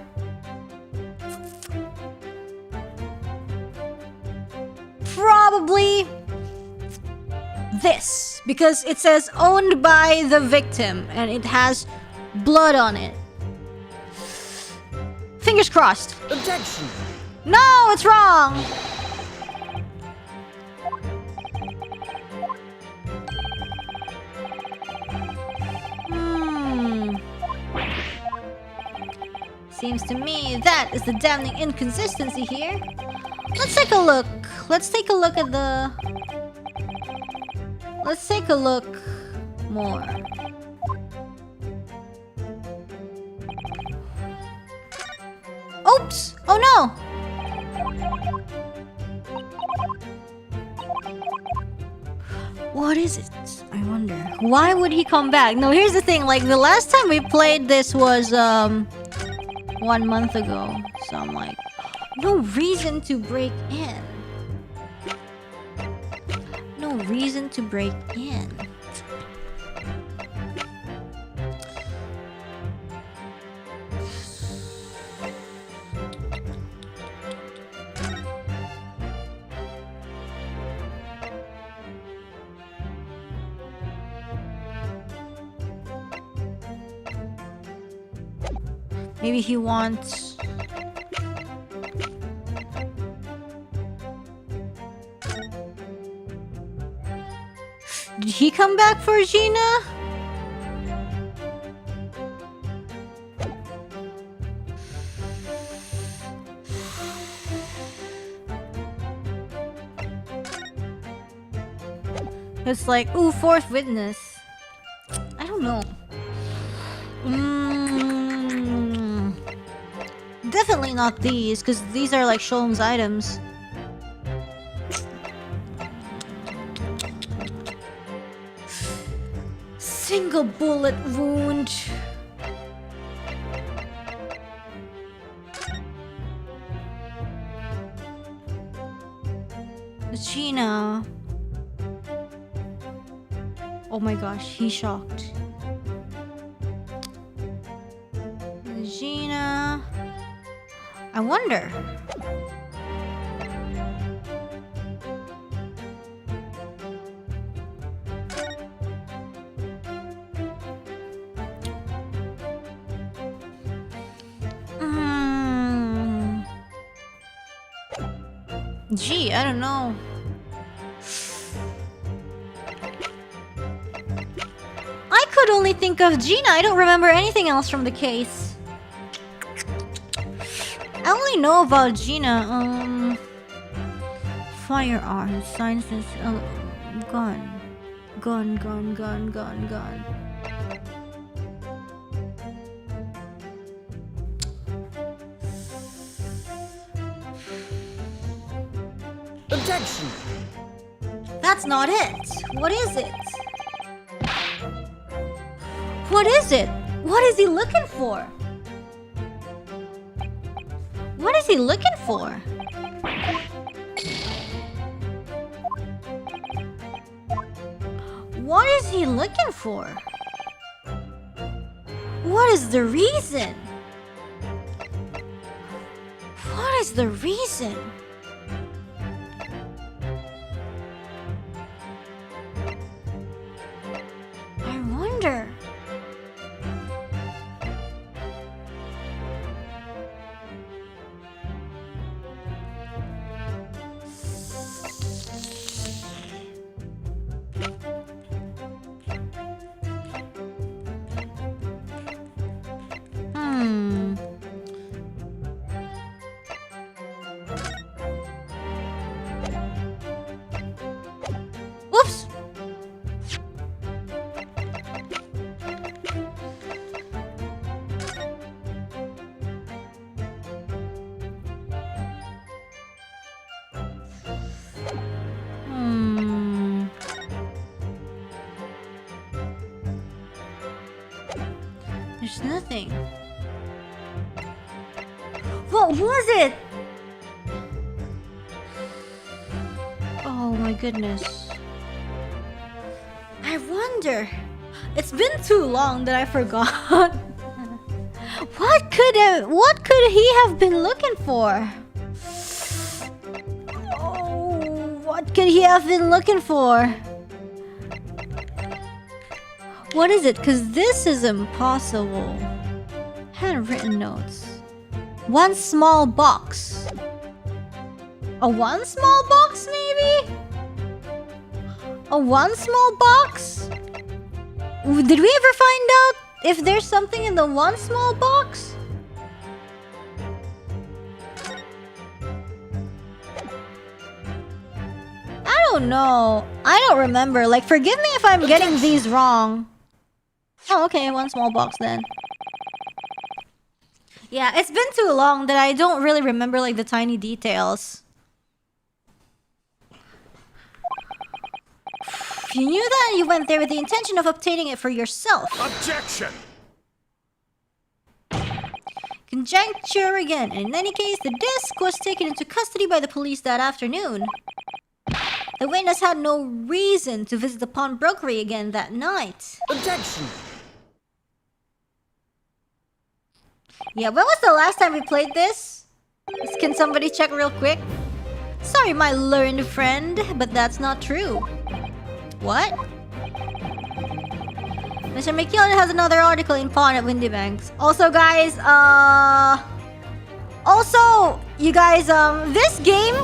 Probably this because it says owned by the victim and it has blood on it. Fingers crossed. Objection! No, it's wrong. Seems to me that is the damning inconsistency here. Let's take a look. Let's take a look at the... Let's take a look more. Oops! Oh no! What is it? I wonder. Why would he come back? No, here's the thing. Like, the last time we played this was, 1 month ago. So I'm like, no reason to break in. No reason to break in. Maybe he wants... Did he come back for Gina? It's like, ooh, fourth witness. I don't know. Definitely not these, because these are like Sholm's items. Single bullet wound. Gina. Oh my gosh, he's shocked. Gina. I wonder. Gee, I don't know. I could only think of Gina. I don't remember anything else from the case. I only know about Gina. Firearms, sciences, gun. Objection! That's not it. What is it? What is it? What is he looking for? What is he looking for? What is he looking for? What is the reason? What is the reason? I wonder. Whoops! There's nothing. What was it? Oh my goodness. I wonder. It's been too long that I forgot. What could he have been looking for? Oh, what could he have been looking for? What is it? Because this is impossible. Handwritten notes. One small box. A one small box, maybe? A one small box? Did we ever find out if there's something in the one small box? I don't know. I don't remember. Like, forgive me if I'm getting these wrong. Oh, okay, one small box then. Yeah, it's been too long that I don't really remember, like, the tiny details. You knew that, you went there with the intention of obtaining it for yourself. Objection! Conjecture again. In any case, the disc was taken into custody by the police that afternoon. The witness had no reason to visit the pawnbrokery again that night. Objection! Yeah, when was the last time we played this? Can somebody check real quick? Sorry, my learned friend, but that's not true. What? Mr. McKeown has another article in Pawn at Windybanks. Also, guys, you guys, this game,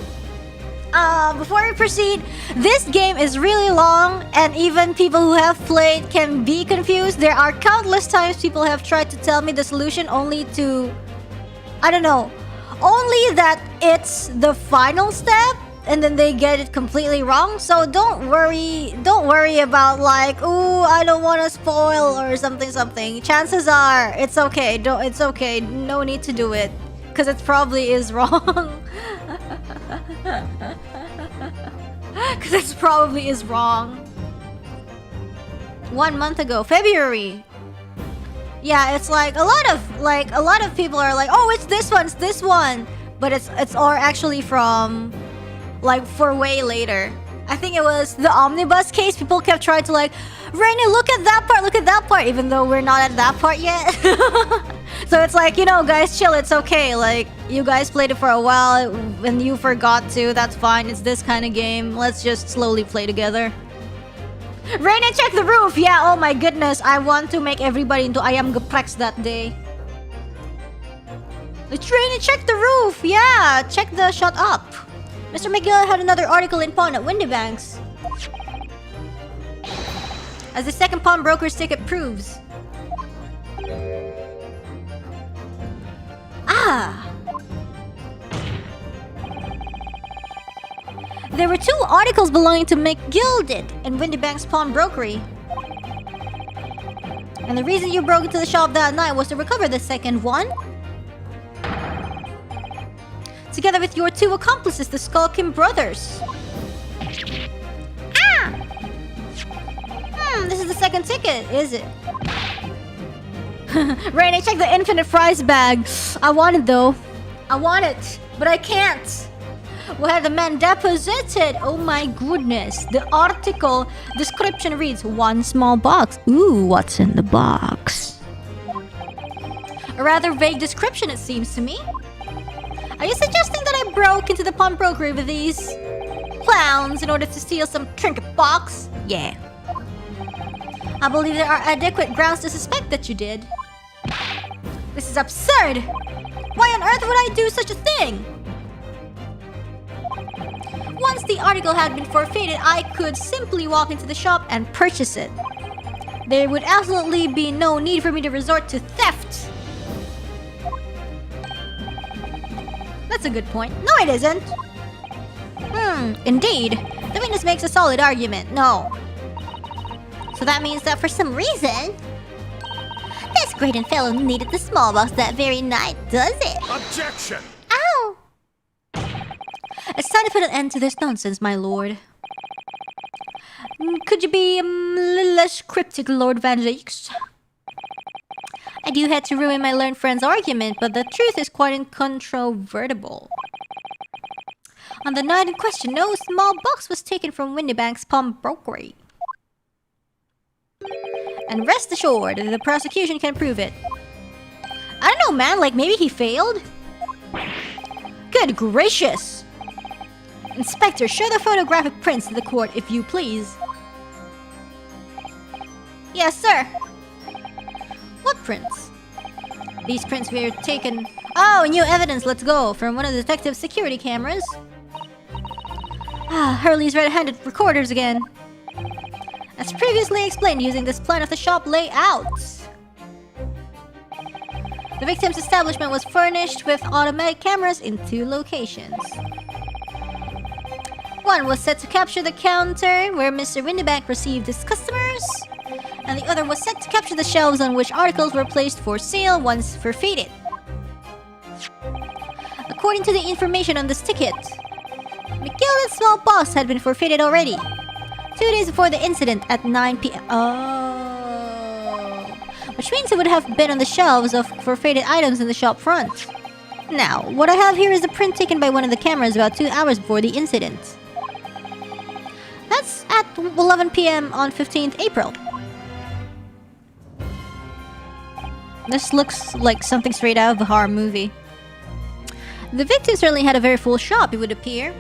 before we proceed, this game is really long, and even people who have played can be confused. There are countless times people have tried to tell me the solution only to, I don't know, only that it's the final step, and then they get it completely wrong. So don't worry about like, ooh, I don't want to spoil or something. Chances are it's okay. It's okay. No need to do it, because it probably is wrong. Because it probably is wrong. 1 month ago, February. Yeah, it's like a lot of people are like, oh, it's this one, but it's all actually from like for way later. I think it was the omnibus case. People kept trying to like, Rainy, look at that part, even though we're not at that part yet. So it's like, you know, guys, chill, it's okay. Like, you guys played it for a while and you forgot to, that's fine. It's this kind of game. Let's just slowly play together. Rainy, check the roof! Yeah, oh my goodness, I want to make everybody into Ayam Gepreks that day. Rainy, check the roof! Yeah, check the shut up. Mr. McGill had another article in Pawn at Windybanks. As the second pawnbroker's ticket proves. There were 2 articles belonging to McGilded and Windybanks Pawnbrokery. And the reason you broke into the shop that night was to recover the second one. Together with your 2 accomplices, the Skulkin brothers. This is the second ticket, is it? Rainy, check the infinite fries bag. I want it though. I want it, but I can't. Where the man deposited. Oh my goodness. The article description reads, 1 small box. Ooh, what's in the box? A rather vague description, it seems to me. Are you suggesting that I broke into the pawnbrokery with these clowns in order to steal some trinket box? Yeah. I believe there are adequate grounds to suspect that you did. This is absurd! Why on earth would I do such a thing? Once the article had been forfeited, I could simply walk into the shop and purchase it. There would absolutely be no need for me to resort to theft. That's a good point. No, it isn't. Indeed. The witness makes a solid argument. No. So that means that for some reason, this great fellow needed the small box that very night, does it? Objection! Ow! It's time to put an end to this nonsense, my lord. Could you be a little less cryptic, Lord Van Jakes? I do hate to ruin my learned friend's argument, but the truth is quite incontrovertible. On the night in question, no small box was taken from Windybank's pawnbrokery. And rest assured, the prosecution can prove it. I don't know, man, like maybe he failed? Good gracious! Inspector, show the photographic prints to the court, if you please. Yes, sir. What prints? These prints were taken... Oh, new evidence, let's go! From one of the detective's security cameras. Ah, Hurley's red-handed recorders again. As previously explained using this plan of the shop layout. The victim's establishment was furnished with automatic cameras in 2 locations. One was set to capture the counter where Mr. Windybank received his customers, and the other was set to capture the shelves on which articles were placed for sale once forfeited. According to the information on this ticket, McGilden's small box had been forfeited already, 2 days before the incident at 9 p.m. Oh, which means it would have been on the shelves of forfeited items in the shop front. Now, what I have here is the print taken by one of the cameras about 2 hours before the incident. That's at 11 p.m. on 15th April. This looks like something straight out of a horror movie. The victim certainly had a very full shop, it would appear.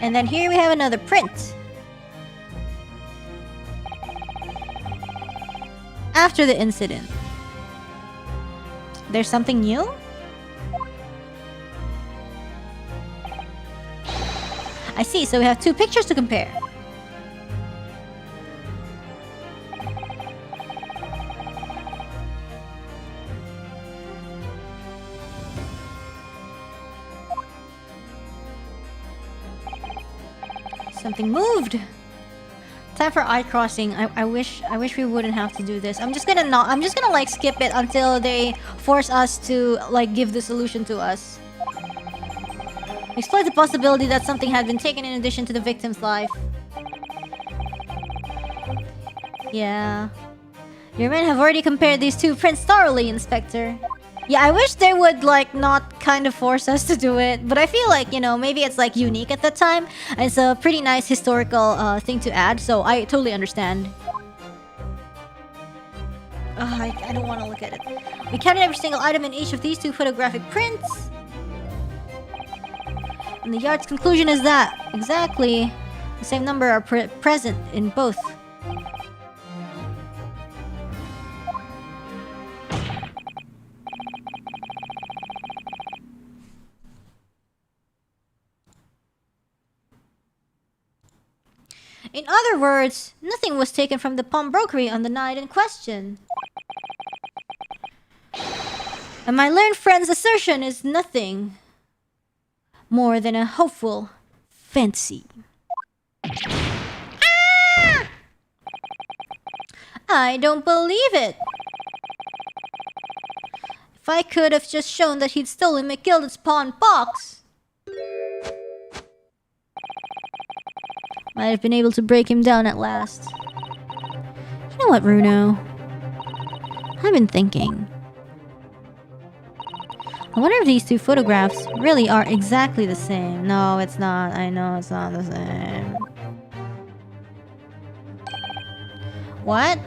And then here we have another print. After the incident. There's something new? I see, so we have 2 pictures to compare. Something moved. Time for eye crossing. I wish we wouldn't have to do this. I'm just gonna like skip it until they force us to like give the solution to us. Explore the possibility that something had been taken in addition to the victim's life. Yeah. Your men have already compared these 2 prints thoroughly, Inspector. Yeah, I wish they would like not kind of force us to do it, but I feel like, you know, maybe it's like unique at that time. It's a pretty nice historical thing to add, so I totally understand. I don't want to look at it. We counted every single item in each of these 2 photographic prints. And the yard's conclusion is that exactly the same number are present in both. In other words, nothing was taken from the pawnbrokery on the night in question. And my learned friend's assertion is nothing more than a hopeful fancy. Ah! I don't believe it. If I could have just shown that he'd stolen McGilden's pawn box, might have been able to break him down at last. You know what, Bruno? I've been thinking. I wonder if these 2 photographs really are exactly the same. No, it's not. I know it's not the same. What?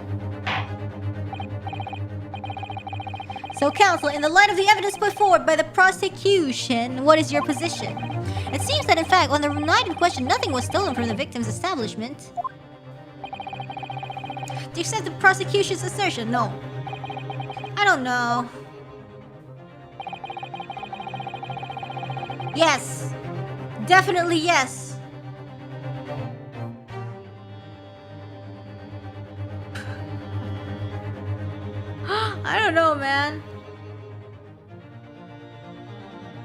So, counsel, in the light of the evidence put forward by the prosecution, what is your position? It seems that, in fact, on the night in question, nothing was stolen from the victim's establishment. Do you accept the prosecution's assertion? No. I don't know. Yes. Definitely yes. I don't know, man.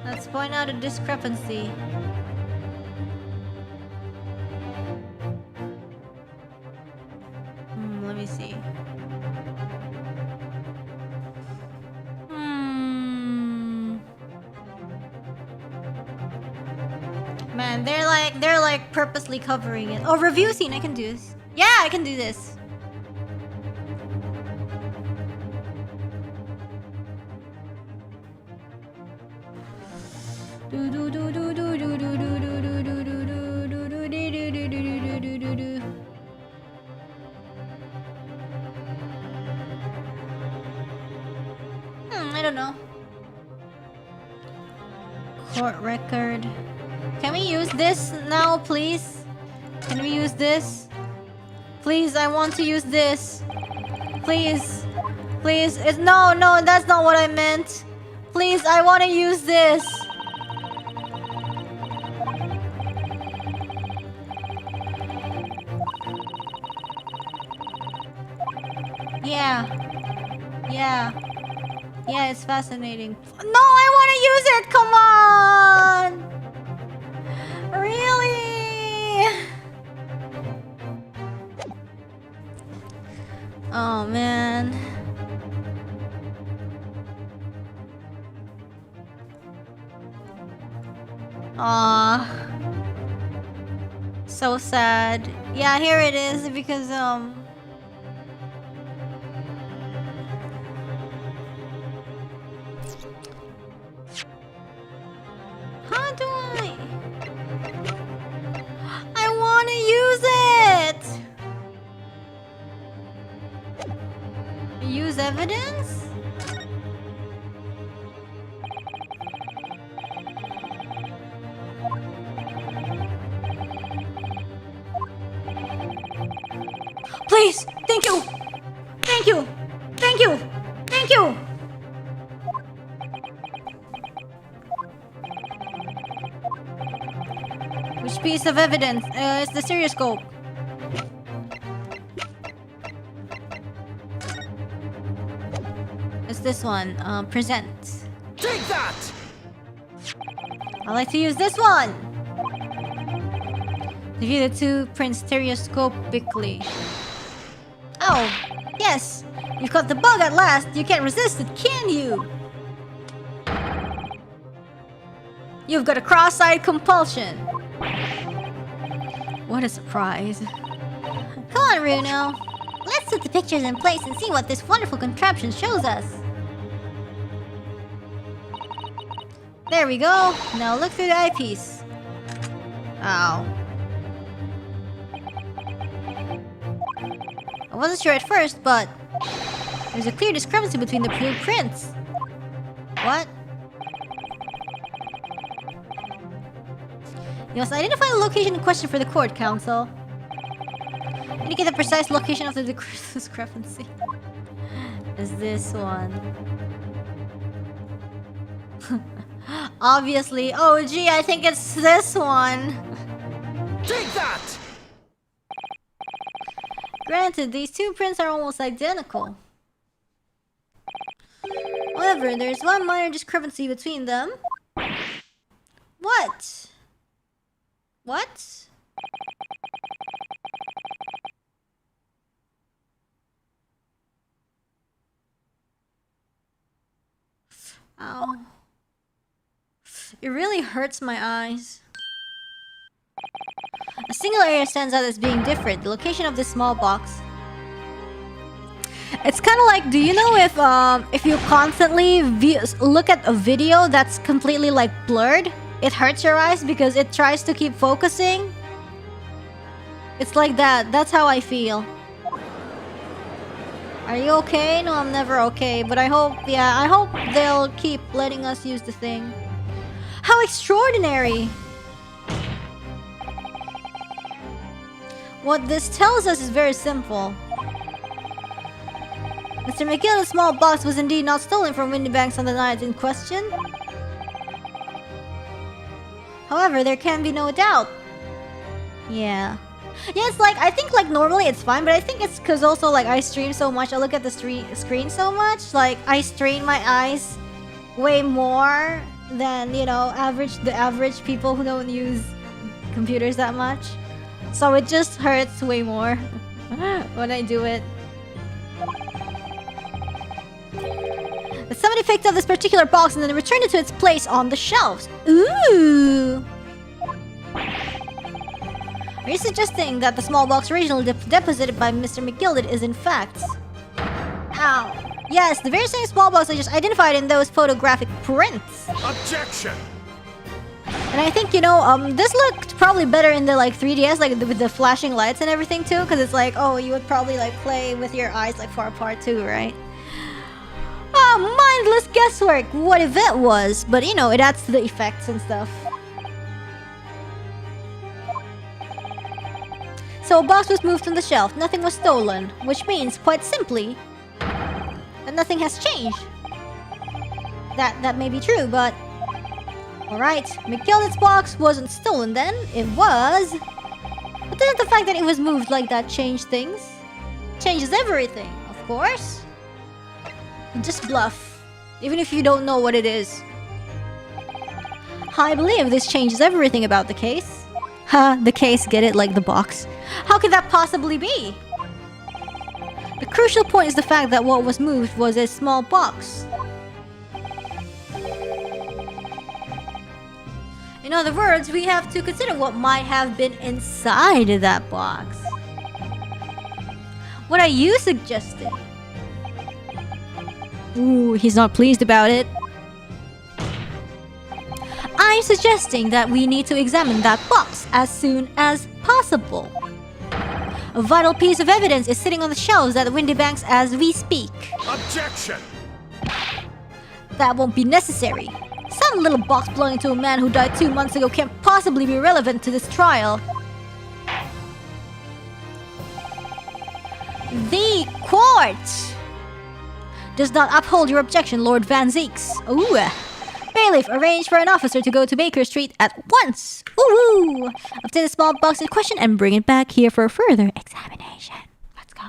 Let's point out a discrepancy. Let me see. Man, they're like purposely covering it. Oh, review scene, I can do this. Yeah, I can do this. I don't know. Court record. Can we use this now, please? Can we use this? Please, I want to use this. Please. Please. No, that's not what I meant. Please, I want to use this. Yeah, it's fascinating. No, I want to use it. Come on. Really? Oh, man. Aw. So sad. Yeah, here it is because, how do I want to use it! Use evidence? Please! Thank you! Thank you! Thank you! Thank you! Which piece of evidence? It's the stereoscope. It's this one. Present. Take that! I like to use this one! To view the two prints stereoscopically. Oh, yes! You caught the bug at last! You can't resist it, can you? You've got a cross-eyed compulsion. What a surprise. Come on, Bruno. Let's put the pictures in place and see what this wonderful contraption shows us. There we go. Now look through the eyepiece. Ow. I wasn't sure at first, but there's a clear discrepancy between the two prints. What? You must identify the location in question for the court, counsel. Indicate the precise location of the discrepancy. Is this one? Obviously. Oh, gee, I think it's this one. Take that! Granted, these two prints are almost identical. However, there's one minor discrepancy between them. What? What? Ow. It really hurts my eyes. A single area stands out as being different. The location of this small box. It's kind of like, do you know if you constantly look at a video that's completely like blurred, it hurts your eyes because it tries to keep focusing? It's like that. That's how I feel. Are you okay? No, I'm never okay. But I hope, yeah, I hope they'll keep letting us use the thing. How extraordinary! What this tells us is very simple. Mr. McGill's small box was indeed not stolen from Windybanks on the night in question. However, there can be no doubt. Yeah. Yeah, it's like, I think like normally it's fine, but I think it's because also like I stream so much, I look at the screen so much, like I strain my eyes way more than, you know, the average people who don't use computers that much. So it just hurts way more when I do it. But somebody picked up this particular box and then returned it to its place on the shelves. Ooh! Are you suggesting that the small box originally deposited by Mr. McGilded is in fact... Ow. Yes, the very same small box I just identified in those photographic prints. Objection! And I think, you know, this looked probably better in the, like, 3DS, like, with the flashing lights and everything, too. Because it's like, oh, you would probably, like, play with your eyes, like, far apart, too, right? Oh, mindless guesswork! What if it was? But, you know, it adds to the effects and stuff. So a box was moved on the shelf, nothing was stolen, which means, quite simply, that nothing has changed. That may be true, but... Alright, McGillet's box wasn't stolen then, it was... But doesn't the fact that it was moved like that change things? Changes everything, of course. Just bluff, even if you don't know what it is. I believe this changes everything about the case. Ha, the case, get it, like the box. How could that possibly be? The crucial point is the fact that what was moved was a small box. In other words, we have to consider what might have been inside that box. What are you suggesting? Ooh, he's not pleased about it. I'm suggesting that we need to examine that box as soon as possible. A vital piece of evidence is sitting on the shelves at the Windy Banks as we speak. Objection! That won't be necessary. Some little box belonging to a man who died 2 months ago can't possibly be relevant to this trial. The court does not uphold your objection, Lord Van Zeeks. Ooh. Bailiff, arrange for an officer to go to Baker Street at once. Ooh. Obtain the small box in question and bring it back here for further examination. Let's go.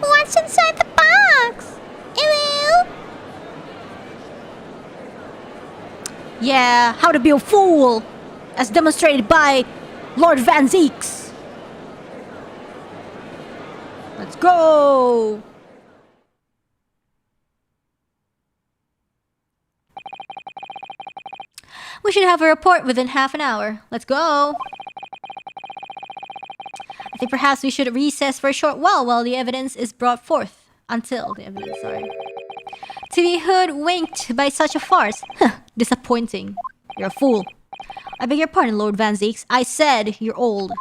What's inside the box? Ew. Yeah, how to be a fool, as demonstrated by Lord Van Zeeks. Let's go! We should have a report within half an hour. Let's go! I think perhaps we should recess for a short while the evidence is brought forth. Until the evidence, sorry. To be hoodwinked by such a farce. Disappointing. You're a fool. I beg your pardon, Lord Van Zeeks. I said you're old.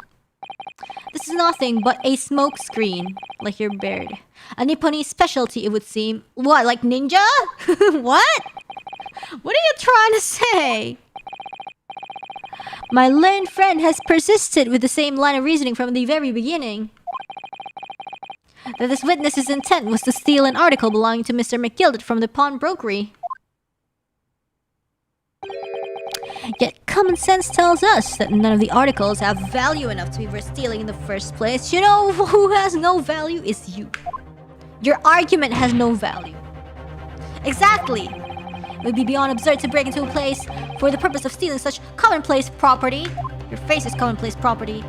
This is nothing but a smoke screen, like your beard. A Nipponese specialty, it would seem. What, like ninja? What? What are you trying to say? My learned friend has persisted with the same line of reasoning from the very beginning. That this witness's intent was to steal an article belonging to Mr. McGildet from the pawnbrokery. Yet common sense tells us that none of the articles have value enough to be worth stealing in the first place. You know who has no value is you. Your argument has no value. Exactly. It would be beyond absurd to break into a place for the purpose of stealing such commonplace property. Your face is commonplace property.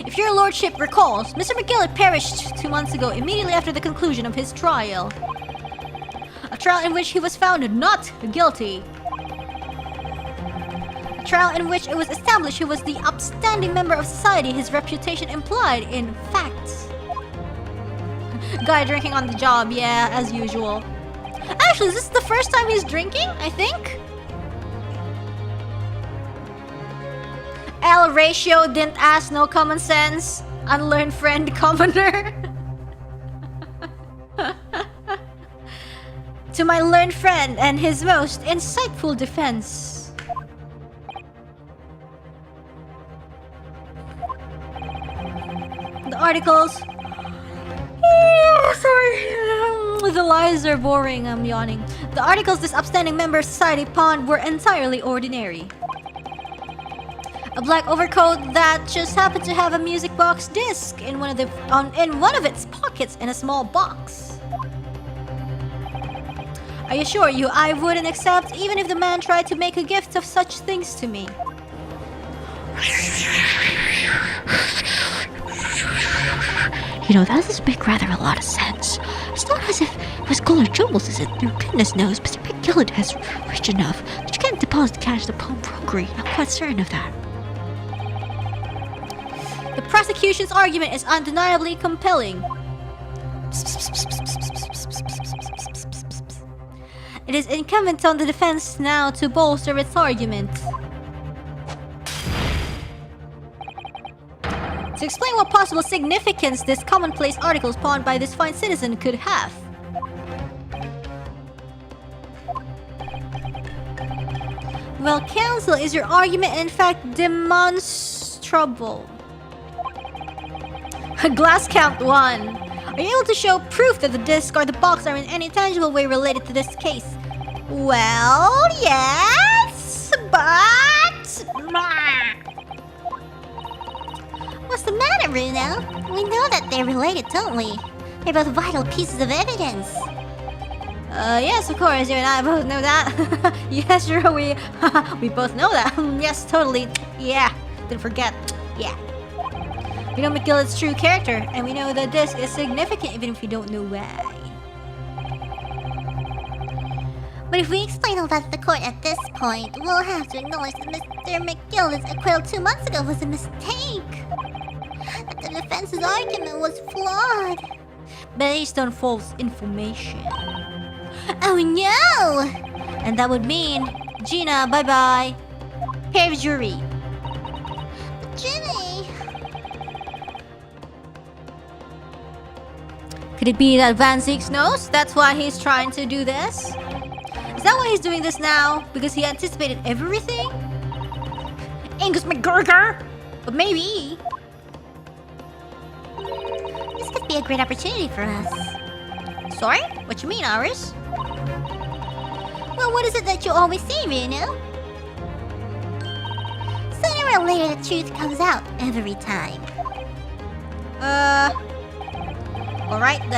If your lordship recalls, Mr. McGillet perished 2 months ago immediately after the conclusion of his trial. A trial in which he was found not guilty. A trial in which it was established he was the upstanding member of society his reputation implied in fact. Guy drinking on the job, yeah, as usual. Actually, is this the first time he's drinking? I think? L ratio didn't ask, no common sense. Unlearned friend commoner. To my learned friend and his most insightful defense. The articles. Oh, sorry. The lies are boring. I'm yawning. The articles this upstanding member of society pawned were entirely ordinary. A black overcoat that just happened to have a music box disc in one of its pockets in a small box. I assure you, I wouldn't accept even if the man tried to make a gift of such things to me. You know, that does make rather a lot of sense. It's not as if it was gold or jewels, is it? Goodness knows, Mr. McGillet has rich enough that you can't deposit cash at the pawnbrokery. I'm quite certain of that. The prosecution's argument is undeniably compelling. It is incumbent on the defense now to bolster its argument. to explain what possible significance this commonplace article pawned by this fine citizen could have. Well, counsel, is your argument in fact demonstrable? Glass count 1. Are you able to show proof that the disc or the box are in any tangible way related to this case? Well, yes, but... What's the matter, Bruno? We know that they're related, don't we? They're both vital pieces of evidence. Yes, of course, you and I both know that. Yes, sure, we both know that. Yes, totally. Yeah, didn't forget. Yeah. We know McGillet's true character, and we know the disc is significant even if we don't know why. But if we explain all that to the court at this point, we'll have to acknowledge that Mr. McGillet's acquittal 2 months ago was a mistake. That the defense's argument was flawed. Based on false information. Oh no! And that would mean, Gina, bye-bye. Perjury. But Jimmy... Could it be that Van Zieks knows? That's why he's trying to do this? Is that why he's doing this now? Because he anticipated everything? Angus McGurger? But maybe. This could be a great opportunity for us. Sorry? What you mean, Iris? Well, what is it that you always say, Bruno? Sooner or later, the truth comes out every time. Alright, the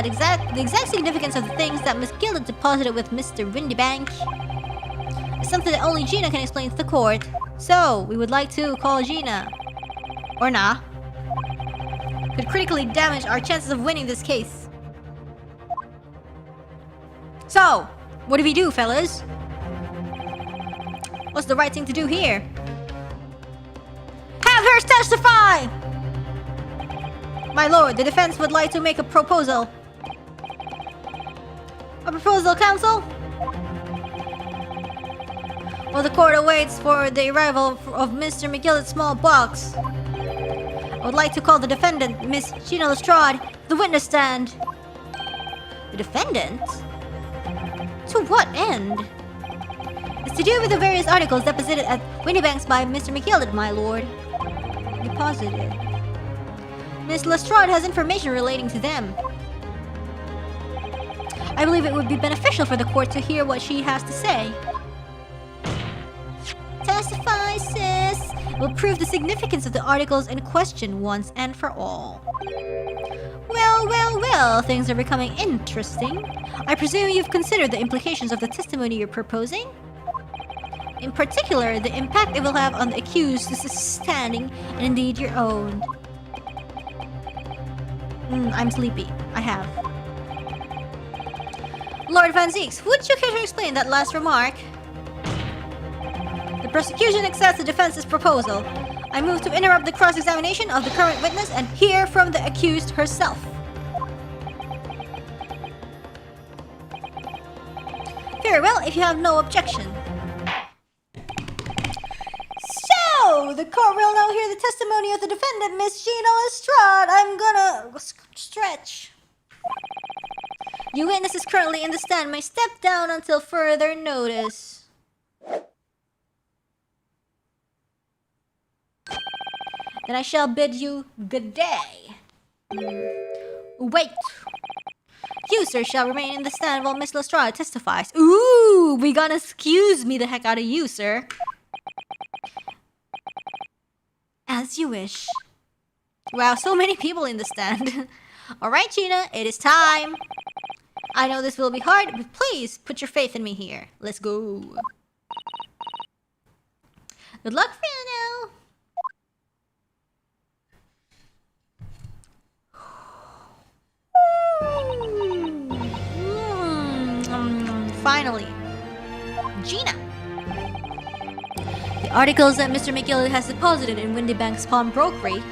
exact significance of the things that Miss Gilda deposited with Mr. Windybank is something that only Gina can explain to the court. So, we would like to call Gina. Or nah. Could critically damage our chances of winning this case. So, what do we do, fellas? What's the right thing to do here? Have her testify! My lord, the defense would like to make a proposal. A proposal, counsel? While the court awaits for the arrival of Mr. McGillet's small box, I would like to call the defendant, Miss Gina Lestrade, to the witness stand. The defendant? To what end? It's to do with the various articles deposited at Windybanks by Mr. McGillet, my lord. Deposited. Miss Lestrade has information relating to them. I believe it would be beneficial for the court to hear what she has to say. Testify, sis! It will prove the significance of the articles in question once and for all. Well, things are becoming interesting. I presume you've considered the implications of the testimony you're proposing? In particular, the impact it will have on the accused's standing, and indeed your own. I'm sleepy. I have. Lord Van Zieks, would you care to explain that last remark? The prosecution accepts the defense's proposal. I move to interrupt the cross-examination of the current witness and hear from the accused herself. Very well, if you have no objection. So, the court will now hear the testimony of the defendant, Miss Gina Lestrade. I'm gonna stretch. You witnesses currently in the stand may step down until further notice. Then I shall bid you good day. Wait. You, sir, shall remain in the stand while Miss Lestrade testifies. Ooh, we gonna excuse me the heck out of you, sir. As you wish. Wow, so many people in the stand. Alright, Gina, it is time. I know this will be hard, but please put your faith in me here. Let's go. Good luck for you now. Finally. Gina. The articles that Mr. McGillet has deposited in Windybank's pawnbrokery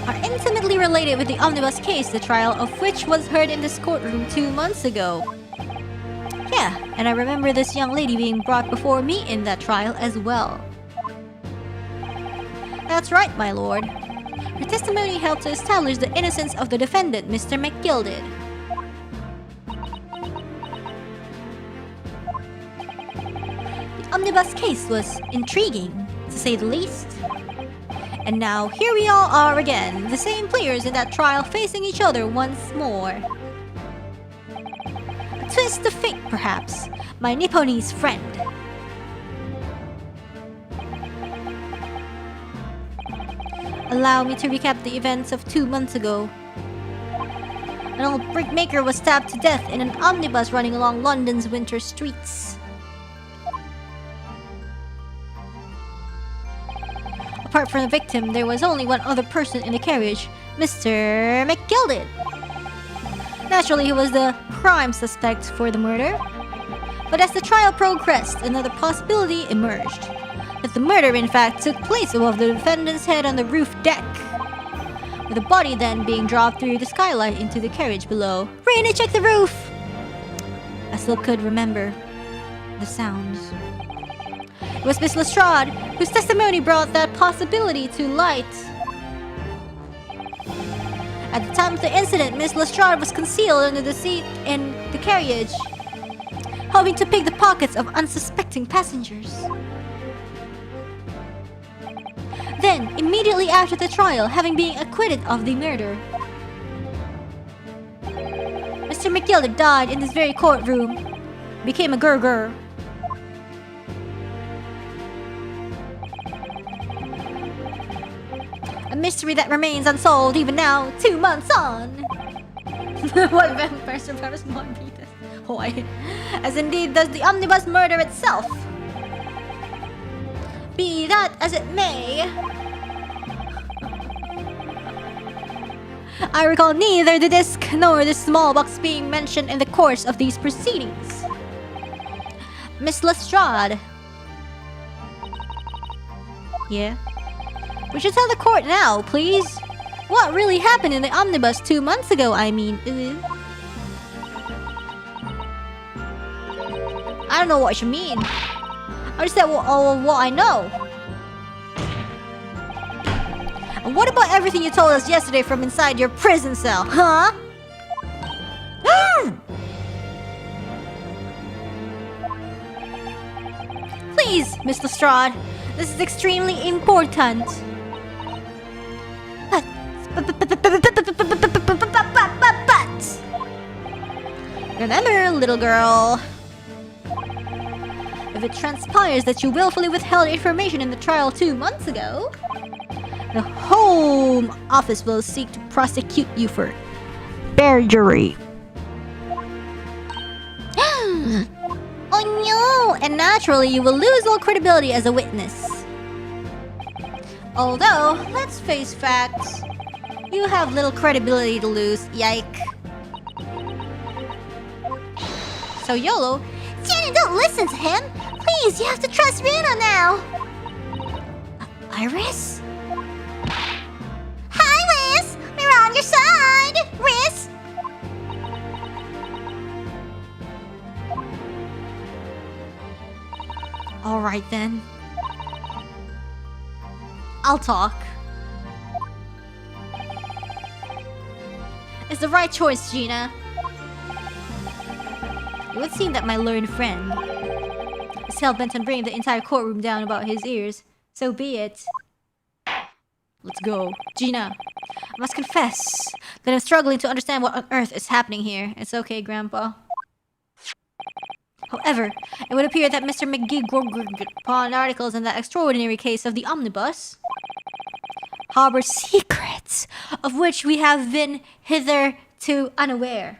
are intimately related with the omnibus case, the trial of which was heard in this courtroom 2 months ago. Yeah, and I remember this young lady being brought before me in that trial as well. That's right, my lord. Her testimony helped to establish the innocence of the defendant, Mr. McGilded. The omnibus case was intriguing, to say the least. And now, here we all are again, the same players in that trial facing each other once more. A twist of fate, perhaps, my Nipponese friend. Allow me to recap the events of 2 months ago. An old brickmaker was stabbed to death in an omnibus running along London's winter streets. Apart from the victim, there was only one other person in the carriage, Mr. McGilded. Naturally, he was the prime suspect for the murder. But as the trial progressed, another possibility emerged. That the murder in fact took place above the defendant's head on the roof deck, with the body then being dropped through the skylight into the carriage below. Reine, check the roof! I still could remember the sounds. It was Miss Lestrade whose testimony brought that possibility to light. At the time of the incident, Miss Lestrade was concealed under the seat in the carriage, hoping to pick the pockets of unsuspecting passengers. Then, immediately after the trial, having been acquitted of the murder, Mr. McGilded died in this very courtroom, became a gurgur. A mystery that remains unsolved even now, 2 months on. What vampire survivors might be this? Why? As indeed does the omnibus murder itself. Be that as it may, I recall neither the disc nor the small box being mentioned in the course of these proceedings. Miss Lestrade. Yeah? We should tell the court now, please. What really happened in the omnibus 2 months ago, I mean? I don't know what you mean. I just said what I know. And what about everything you told us yesterday from inside your prison cell, huh? Please, Miss Lestrade, this is extremely important. But remember, little girl, if it transpires that you willfully withheld information in the trial 2 months ago, the Home Office will seek to prosecute you for perjury. Oh no! And naturally, you will lose all credibility as a witness. Although, let's face facts, you have little credibility to lose, yike. So YOLO, Jenny, don't listen to him! Please, you have to trust Rina now! Iris? Hi, Riz! We're on your side! Riz! Alright then. I'll talk. It's the right choice, Gina. It would seem that my learned friend is hell-bent on bringing the entire courtroom down about his ears. So be it. Let's go. Gina, I must confess that I'm struggling to understand what on earth is happening here. It's okay, Grandpa. However, it would appear that Mr. McGee pawned articles in that extraordinary case of the omnibus harbor secrets of which we have been hitherto unaware.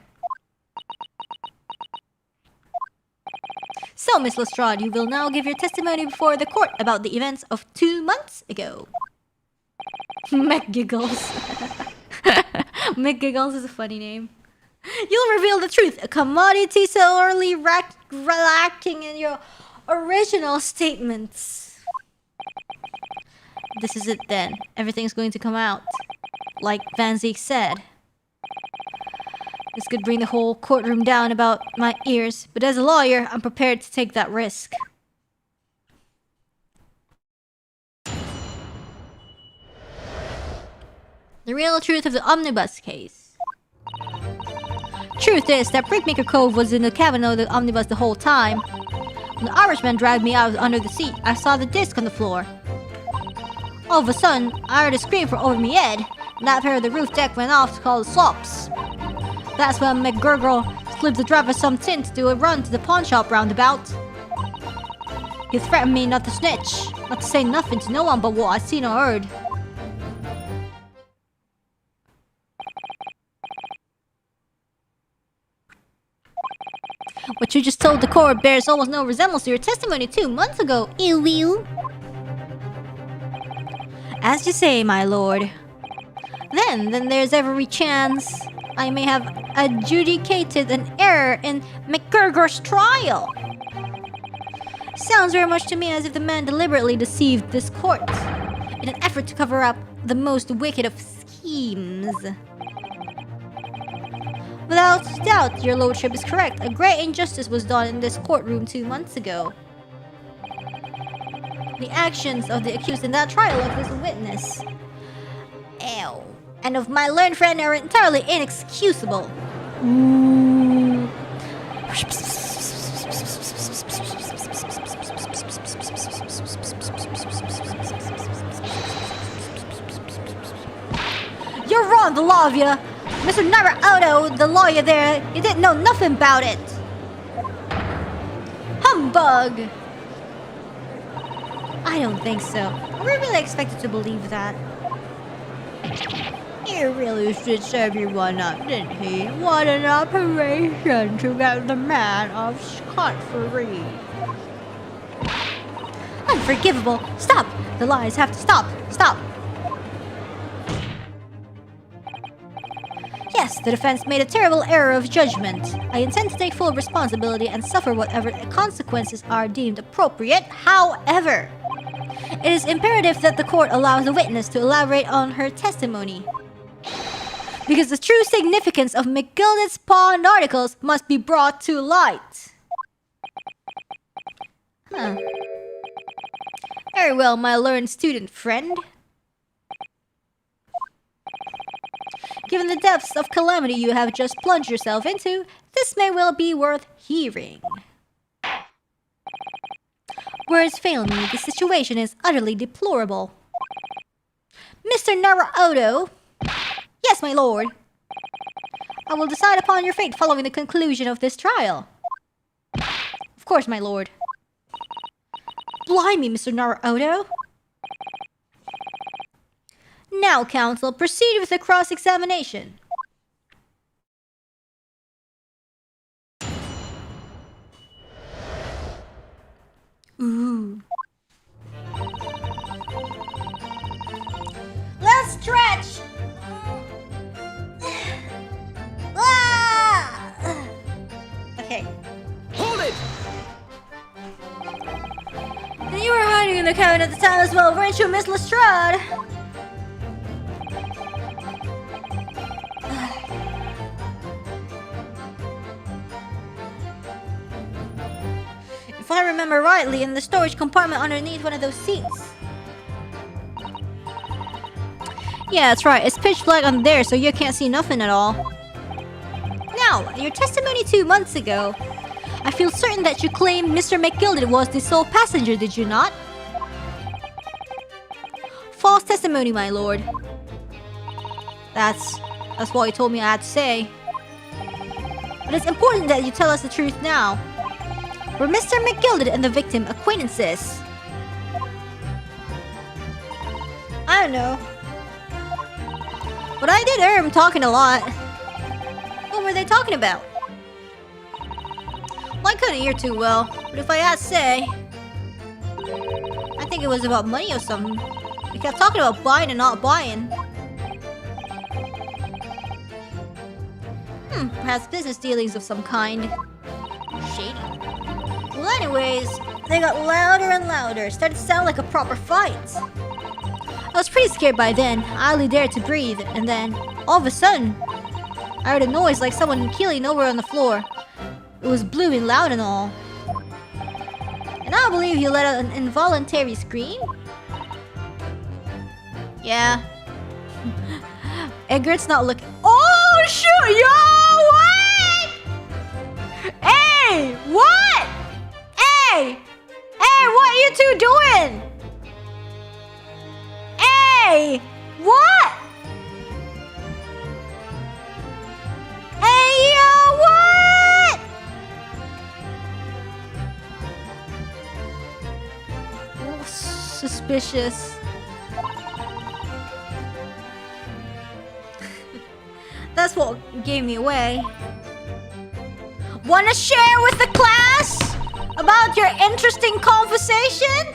So, Miss Lestrade, you will now give your testimony before the court about the events of 2 months ago. McGiggles. McGiggles is a funny name. You'll reveal the truth, a commodity sorely lacking in your original statements. This is it then. Everything's going to come out. Like Van Zeek said. This could bring the whole courtroom down about my ears, but as a lawyer, I'm prepared to take that risk. The real truth of the omnibus case. Truth is that Brickmaker Cove was in the cabin of the omnibus the whole time. When the Irishman dragged me out under the seat, I saw the disc on the floor. All of a sudden, I heard a scream from over my head, and that pair of the roof deck went off to call the slops. That's when McGurgle slipped the driver some tin to do a run to the pawn shop roundabout. He threatened me not to snitch, not to say nothing to no one but what I seen or heard. What you just told the court bears almost no resemblance to your testimony 2 months ago, ew. As you say, my lord. Then there's every chance I may have adjudicated an error in McGurger's trial. Sounds very much to me as if the man deliberately deceived this court in an effort to cover up the most wicked of schemes. Without doubt, your lordship is correct. A great injustice was done in this courtroom 2 months ago. The actions of the accused in that trial of this witness, and of my learned friend are entirely inexcusable. You're wrong, the law of you. Mr. Naruto, the lawyer there, he didn't know nothing about it. Humbug! I don't think so. Are we really expected to believe that? He really stitched everyone up, didn't he? What an operation to get the man off scot-free. Unforgivable! Stop! The lies have to stop! Stop! Yes, the defense made a terrible error of judgment. I intend to take full responsibility and suffer whatever consequences are deemed appropriate. However, it is imperative that the court allows the witness to elaborate on her testimony, because the true significance of McGilded's pawned articles must be brought to light. Very well, my learned student friend. Given the depths of calamity you have just plunged yourself into, this may well be worth hearing. Words fail me, the situation is utterly deplorable. Mr. Naruto! Yes, my lord! I will decide upon your fate following the conclusion of this trial. Of course, my lord. Blimey, Mr. Naruto! Now, counsel, proceed with the cross-examination. Ooh. Let's stretch! Okay. Hold it! And you were hiding in the cabin at the time as well, weren't you, Miss Lestrade? If I remember rightly, in the storage compartment underneath one of those seats. Yeah, that's right. It's pitch black on there, so you can't see nothing at all. Now, in your testimony 2 months ago, I feel certain that you claimed Mr. McGilded was the sole passenger, did you not? False testimony, my lord. That's what you told me I had to say. But it's important that you tell us the truth now. Were Mr. McGilded and the victim acquaintances? I don't know. But I did hear him talking a lot. What were they talking about? Well, I couldn't hear too well, but if I had to say, I think it was about money or something. They kept talking about buying and not buying. Perhaps business dealings of some kind. Shady. Well, anyways, they got louder and louder. Started to sound like a proper fight. I was pretty scared by then. I hardly dared to breathe, and then, all of a sudden, I heard a noise like someone keeling over on the floor. It was blue and loud and all. And I believe he let out an involuntary scream. Yeah. Eggert's not looking. Oh shoot! Yo, what? Hey, what? Hey, what are you two doing? Hey, what? Hey, yo, what? Oh, suspicious. That's what gave me away. Wanna share with the class about your interesting conversation?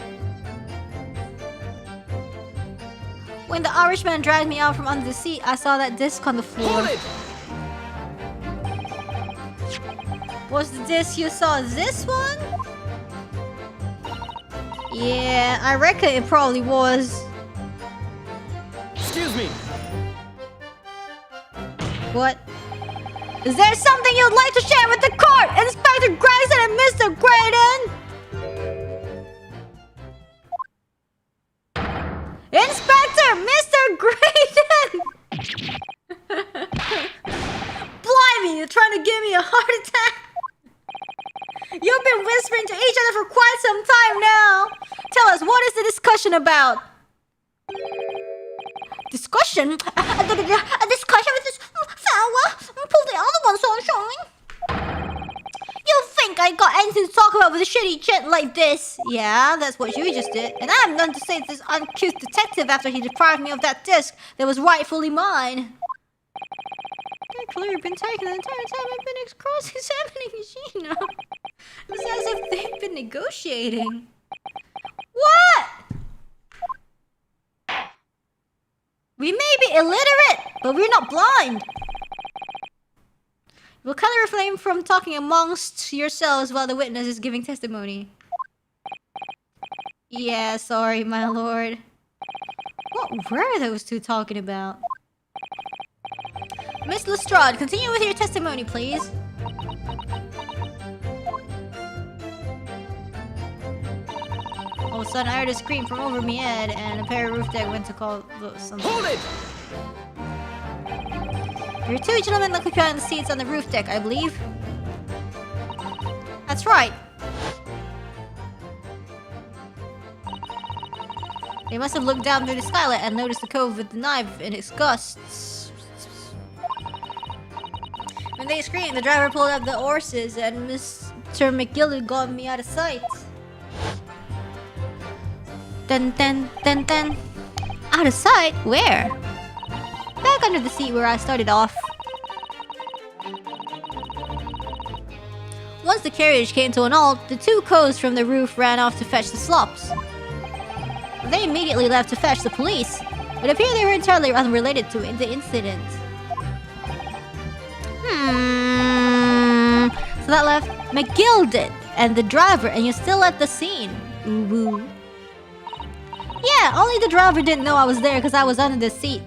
When the Irishman dragged me out from under the seat, I saw that disc on the floor. Was the disc you saw this one? Yeah, I reckon it probably was. Excuse me. What? Is there something you'd like to share with the court, Inspector Grayson and Mr. Graydon? Inspector, Mr. Graydon! Blimey, you're trying to give me a heart attack? You've been whispering to each other for quite some time now. Tell us, what is the discussion about? Discussion? A discussion with this fella? Pull the other one, sunshine. You think I got anything to talk about with a shitty gent like this? Yeah, that's what you just did. And I'm going to say to this uncouth detective after he deprived me of that disc that was rightfully mine. They've clearly been taken the entire time I've been cross-examining Gina. It's as if they've been negotiating. What? We may be illiterate, but we're not blind. We'll kind of refrain from talking amongst yourselves while the witness is giving testimony. Yeah, sorry, my lord. What were those two talking about? Miss Lestrade, continue with your testimony, please. All of a sudden, I heard a scream from over me head, and a pair of roof deck went to call something. Hold it! There are two gentlemen occupying the seats on the roof deck, I believe. That's right. They must have looked down through the skylight and noticed the cove with the knife in its gusts. When they screamed, the driver pulled up the horses, and Mr. McGill got me out of sight. Dun dun dun dun. Out of sight? Where? Back under the seat where I started off. Once the carriage came to an halt, the two cows from the roof ran off to fetch the slops. They immediately left to fetch the police. It appeared they were entirely unrelated to the incident. So that left McGill did, and the driver, and you're still at the scene. Ooh woo. Yeah, only the driver didn't know I was there because I was under the seat.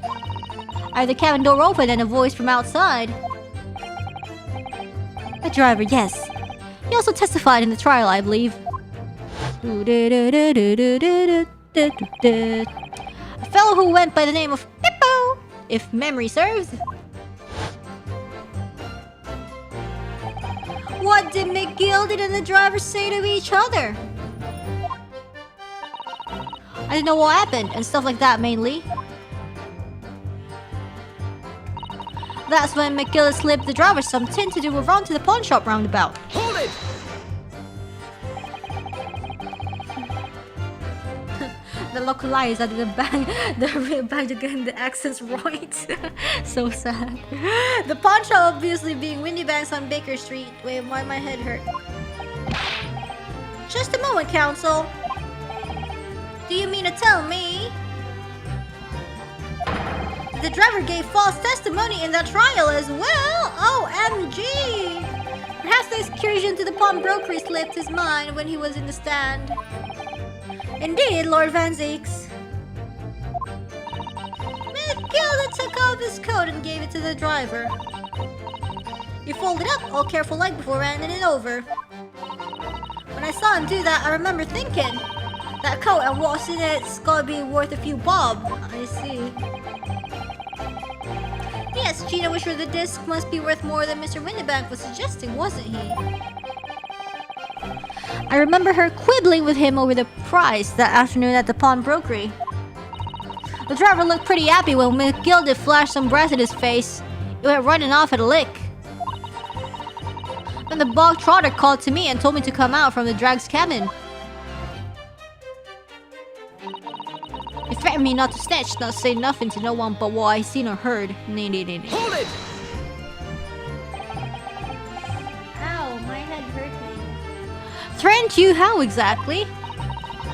I heard the cabin door open and a voice from outside. The driver, yes. He also testified in the trial, I believe. A fellow who went by the name of Pippo, if memory serves. What did McGilded and the driver say to each other? I didn't know what happened and stuff like that mainly. That's when McGill slipped the driver some tin to do a run to the pawn shop roundabout. Hold it! The localizer didn't bang to get the accents right. So sad. The pawn shop obviously being Windy Banks on Baker Street. Wait, why my head hurt? Just a moment, counsel. Do you mean to tell me the driver gave false testimony in that trial as well? OMG! Perhaps the excursion to the pawnbrokery slipped his mind when he was in the stand. Indeed, Lord Van Zeeks. McGilda took off his coat and gave it to the driver. He folded up, all careful like before handing it over. When I saw him do that, I remember thinking, that coat and what's in it's gotta be worth a few bob. I see. Yes, Gina was sure the disc must be worth more than Mr. Windibank was suggesting, wasn't he? I remember her quibbling with him over the price that afternoon at the pawnbrokery. The driver looked pretty happy when McGilda flashed some brass in his face. It went running off at a lick. Then the bog trotter called to me and told me to come out from the drag's cabin. He threatened me not to snitch, not say nothing to no one but what I seen or heard. Nay. Hold it! Ow, my head hurt me. Threatened you how exactly?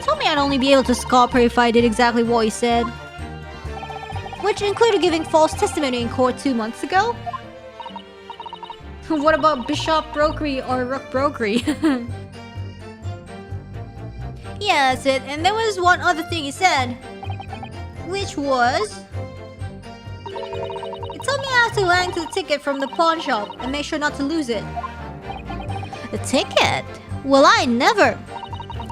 Told me I'd only be able to scalp her if I did exactly what he said. Which included giving false testimony in court 2 months ago? What about Bishop Brokery or Rook Brokery? Yeah, that's it. And there was one other thing he said. Which was... He told me I have to hang to the ticket from the pawn shop and make sure not to lose it. The ticket? Well, I never.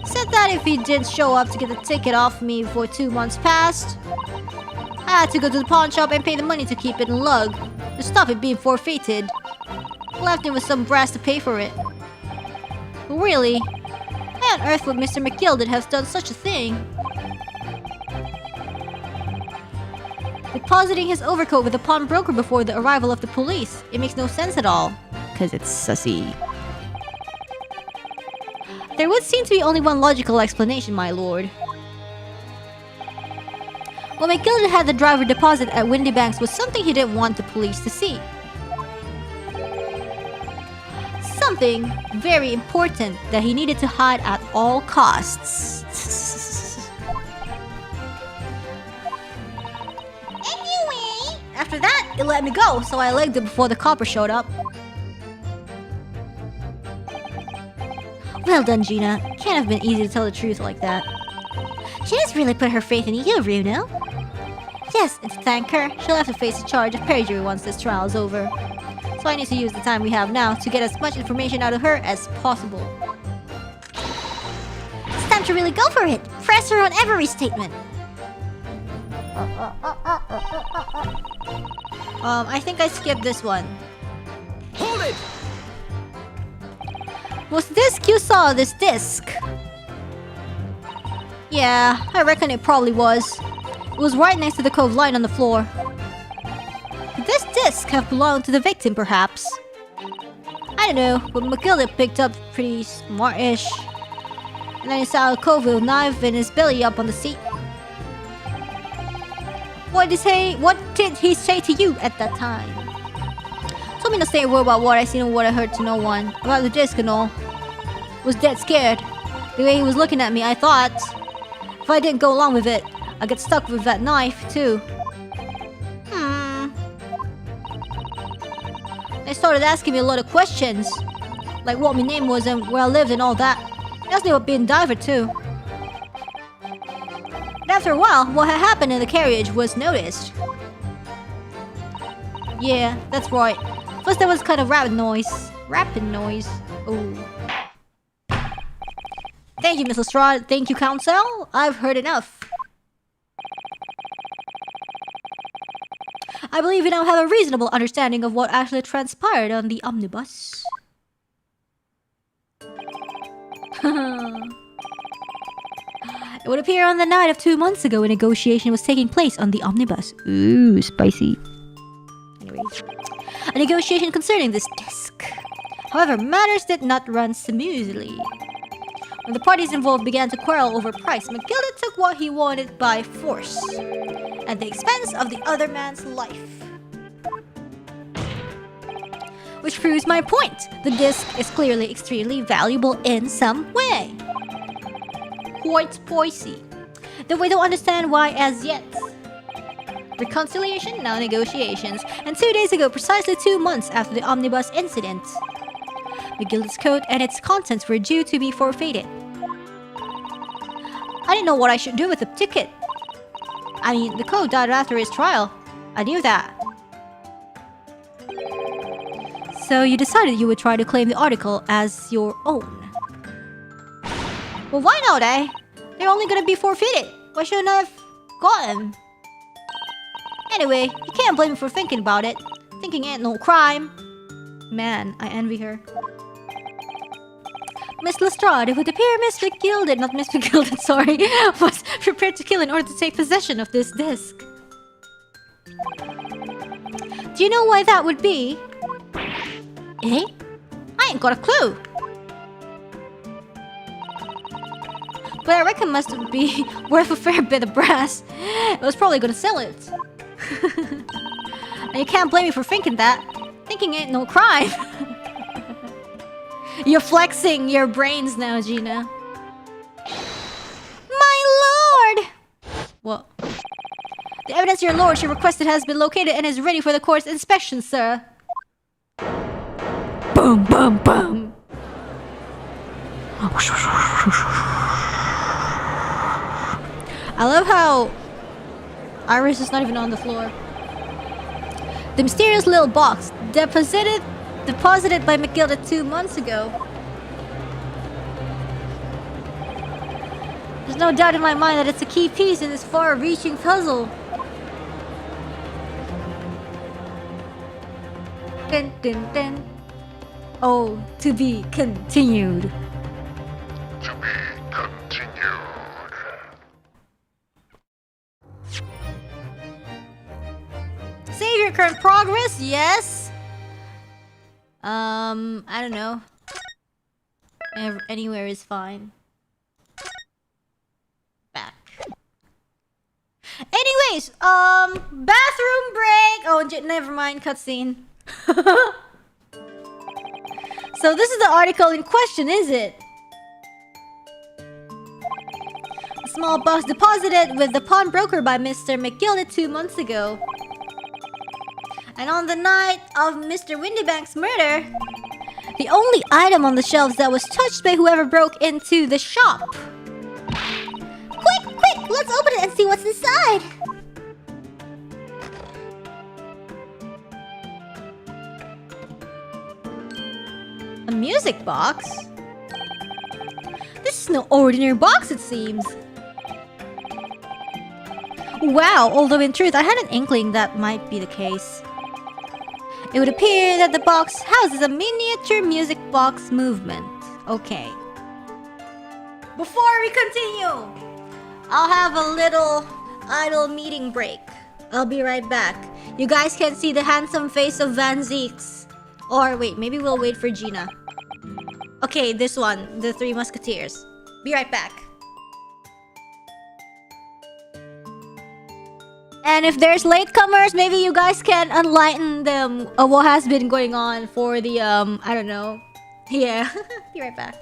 Said that if he didn't show up to get the ticket off me before 2 months passed, I had to go to the pawn shop and pay the money to keep it in lug, to stop it being forfeited. Left him with some brass to pay for it. But really, why on earth would Mr. McGilden have done such a thing? Depositing his overcoat with the pawnbroker before the arrival of the police. It makes no sense at all. 'Cause it's sussy. There would seem to be only one logical explanation, my lord. What McGilden had the driver deposit at Windybanks was something he didn't want the police to see. Something very important that he needed to hide at all costs. Anyway, after that, it let me go, so I legged it before the copper showed up. Well done, Gina. Can't have been easy to tell the truth like that. She has really put her faith in you, Bruno. Yes, and to thank her, she'll have to face a charge of perjury once this trial is over. So I need to use the time we have now to get as much information out of her as possible. It's time to really go for it! Press her on every statement! I think I skipped this one. Hold it! Was the disc you saw this disc? Yeah, I reckon it probably was. It was right next to the cove line on the floor. Could this disc have belonged to the victim, perhaps? I don't know, but McGilda picked up pretty smart-ish. And then he saw a cove with a knife in his belly up on the seat. What did he say to you at that time? Told me to say a word about what I seen and what I heard to no one. About the disc and all. Was dead scared. The way he was looking at me, I thought... If I didn't go along with it, I'd get stuck with that knife, too. They started asking me a lot of questions. Like what my name was and where I lived and all that. They asked me about being a diver, too. But after a while, what had happened in the carriage was noticed. Yeah, that's right. First there was kind of rapping noise. Oh. Thank you, Miss Lestrade. Thank you, Counsel. I've heard enough. I believe we now have a reasonable understanding of what actually transpired on the omnibus. It would appear on the night of 2 months ago a negotiation was taking place on the omnibus. Ooh, spicy. Anyways. A negotiation concerning this disc. However, matters did not run smoothly. When the parties involved began to quarrel over price, McGilda took what he wanted by force, at the expense of the other man's life. Which proves my point. The disc is clearly extremely valuable in some way. Quite poisey. Though we don't understand why as yet. Reconciliation, now negotiations. And 2 days ago, precisely 2 months after the omnibus incident, McGilda's coat and its contents were due to be forfeited. I didn't know what I should do with the ticket. I mean, the coat died after his trial. I knew that. So you decided you would try to claim the article as your own. Well, why not, eh? They're only gonna be forfeited. Why shouldn't I have got them? Anyway, you can't blame me for thinking about it. Thinking ain't no crime. Man, I envy her. Miss Lestrade, it would appear Miss McGilded, not Miss McGilded, sorry, was prepared to kill in order to take possession of this disc. Do you know why that would be? Eh? I ain't got a clue. But I reckon must be worth a fair bit of brass. It was probably gonna sell it. And you can't blame me for thinking that. Thinking ain't no crime. You're flexing your brains now, Gina. My lord! What? The evidence your lordship requested has been located and is ready for the court's inspection, sir. Boom, boom, boom. I love how Iris is not even on the floor. The mysterious little box deposited by McGilda 2 months ago. There's no doubt in my mind that it's a key piece in this far-reaching puzzle. Dun, dun, dun. Oh, to be continued. To be continued. Save your current progress, yes. I don't know. Anywhere is fine. Back. Anyways, bathroom break. Oh, never mind, cutscene. So this is the article in question, is it? A small box deposited with the pawnbroker by Mr. McGilda 2 months ago. And on the night of Mr. Windybank's murder, the only item on the shelves that was touched by whoever broke into the shop. Quick, quick, let's open it and see what's inside. A music box? This is no ordinary box, it seems. Wow, although in truth I had an inkling that might be the case. It would appear that the box houses a miniature music box movement. Okay. Before we continue, I'll have a little idle meeting break. I'll be right back. You guys can see the handsome face of Van Zeeks. Or wait, maybe we'll wait for Gina. Okay, this one, the Three Musketeers. Be right back. And if there's latecomers, maybe you guys can enlighten them of what has been going on for the, I don't know. Yeah, be right back.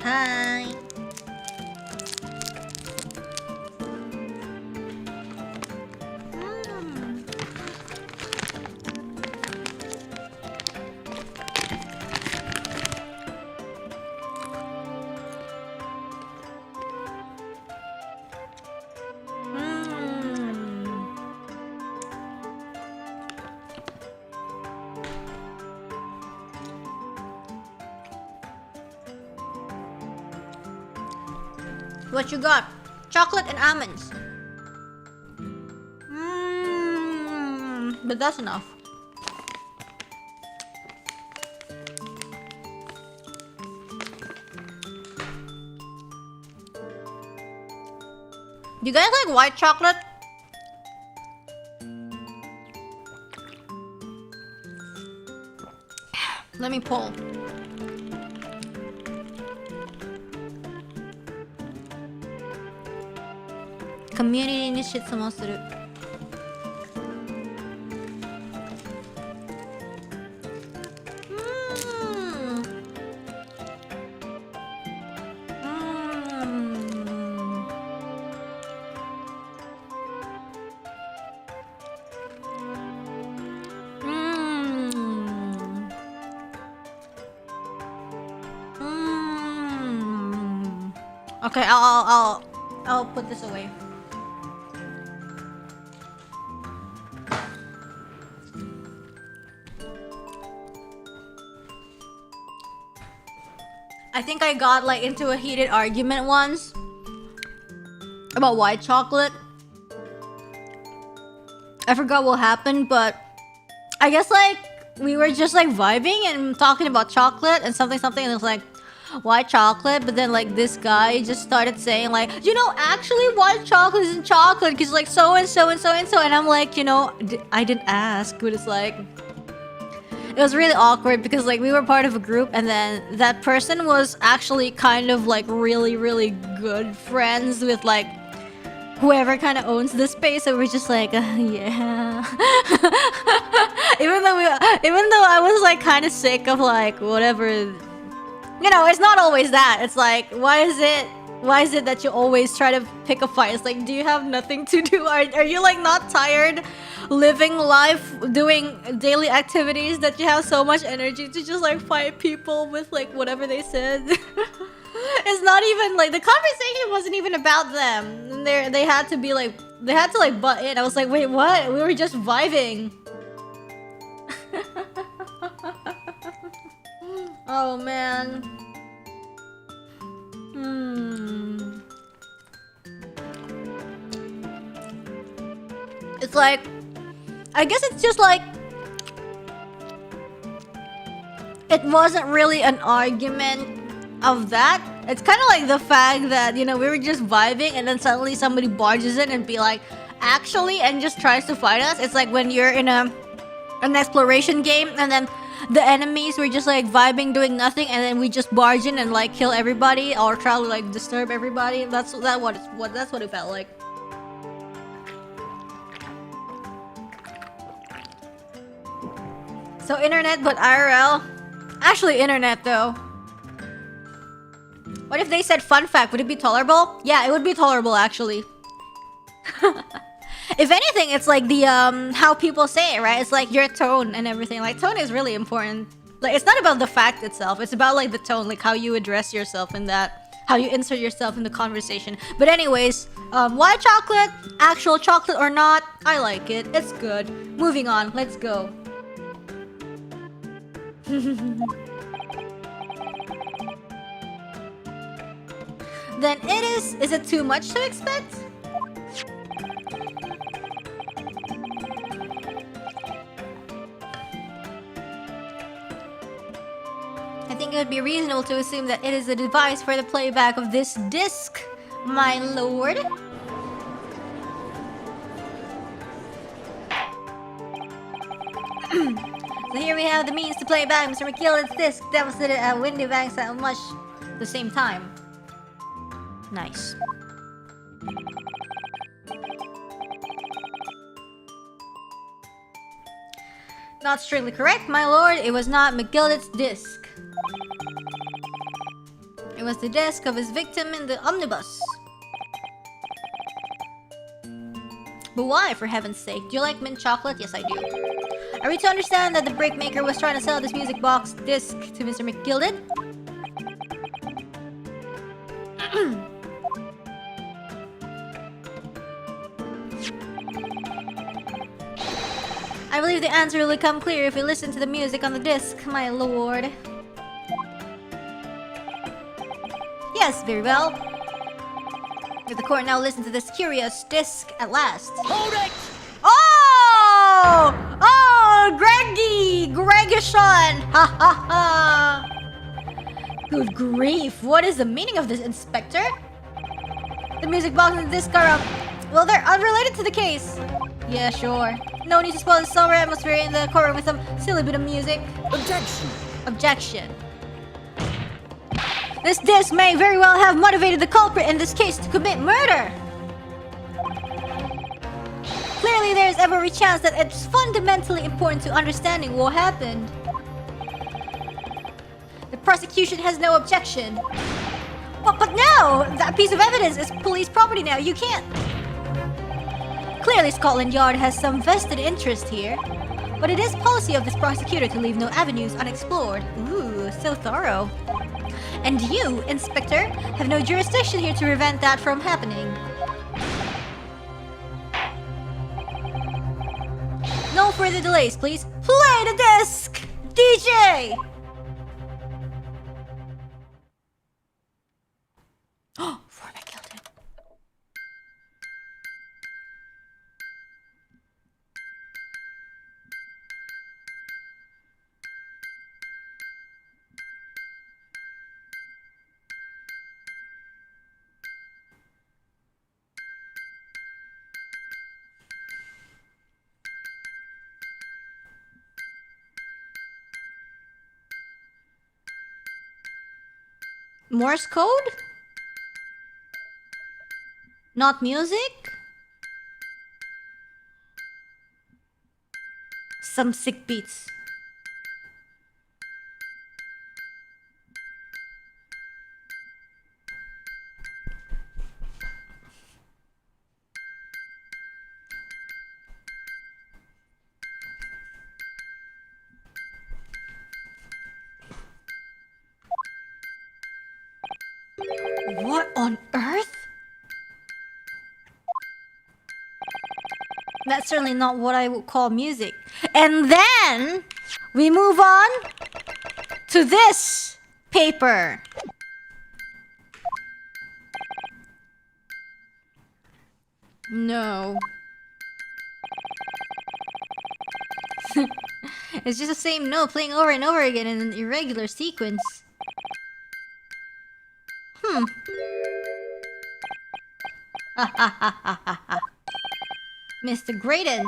Hi. What you got? Chocolate and almonds. But that's enough. Do you guys like white chocolate? Let me pull. Community に質問する。Okay, I'll put this away. I think I got like into a heated argument once about white chocolate. I forgot what happened, but I guess like we were just like vibing and talking about chocolate and something and it was like white chocolate, but then like this guy just started saying like, you know, actually white chocolate isn't chocolate because like so and so and so and so, and I'm like, you know, I didn't ask, but it's like it was really awkward because like we were part of a group and then that person was actually kind of like really good friends with like whoever kind of owns the space, so we're just like yeah. even though I was like kind of sick of like whatever, you know, it's not always that. It's like why is it that you always try to pick a fight? It's like, do you have nothing to do? Are you like not tired living life, doing daily activities that you have so much energy to just like fight people with like whatever they said? It's not even like the conversation wasn't even about them. They had to like butt in. I was like, wait, what? We were just vibing. Oh man. It's like, I guess it's just like it wasn't really an argument of that. It's kind of like the fact that, you know, we were just vibing and then suddenly somebody barges in and be like, actually, and just tries to fight us. It's like when you're in an exploration game and then the enemies were just like vibing, doing nothing, and then we just barge in and like kill everybody or try to like disturb everybody. That's what it felt like. So internet, but IRL. Actually, internet though. What if they said fun fact? Would it be tolerable? Yeah, it would be tolerable actually. If anything, it's like the how people say it, right? It's like your tone and everything. Like tone is really important. Like it's not about the fact itself. It's about like the tone, like how you address yourself in that, how you insert yourself in the conversation. But anyways, white chocolate, actual chocolate or not, I like it. It's good. Moving on. Let's go. Then it is it too much to expect? I think it would be reasonable to assume that it is a device for the playback of this disc, my lord. So here we have the means to play back Mr. McKillen's disc deposited at Windy Banks at much the same time. Nice. Not strictly correct, my lord. It was not McGillet's disc. It was the desk of his victim in the omnibus. But why, for heaven's sake? Do you like mint chocolate? Yes, I do. Are we to understand that the brick maker was trying to sell this music box disc to Mr. McGilded? I believe the answer will become clear if we listen to the music on the disc, my lord. Yes, very well. Let the court now listen to this curious disc at last. Hold it! Oh! Oh, Gregishon! Ha ha ha! Good grief, what is the meaning of this, Inspector? The music box and the disc are well, they're unrelated to the case. Yeah, sure. No need to spoil the summer atmosphere in the courtroom with some silly bit of music. Objection! Objection. This disc may very well have motivated the culprit in this case to commit murder. Clearly, there is every chance that it's fundamentally important to understanding what happened. The prosecution has no objection. But no! That piece of evidence is police property now. You can't... Clearly, Scotland Yard has some vested interest here. But it is policy of this prosecutor to leave no avenues unexplored. Ooh, so thorough. And you, Inspector, have no jurisdiction here to prevent that from happening. No further delays, please. Play the disc! DJ! Oh, before I killed him. Morse code? Not music? Some sick beats. What on earth? That's certainly not what I would call music. And then we move on to this paper. No. It's just the same note playing over and over again in an irregular sequence. Mr. Graydon.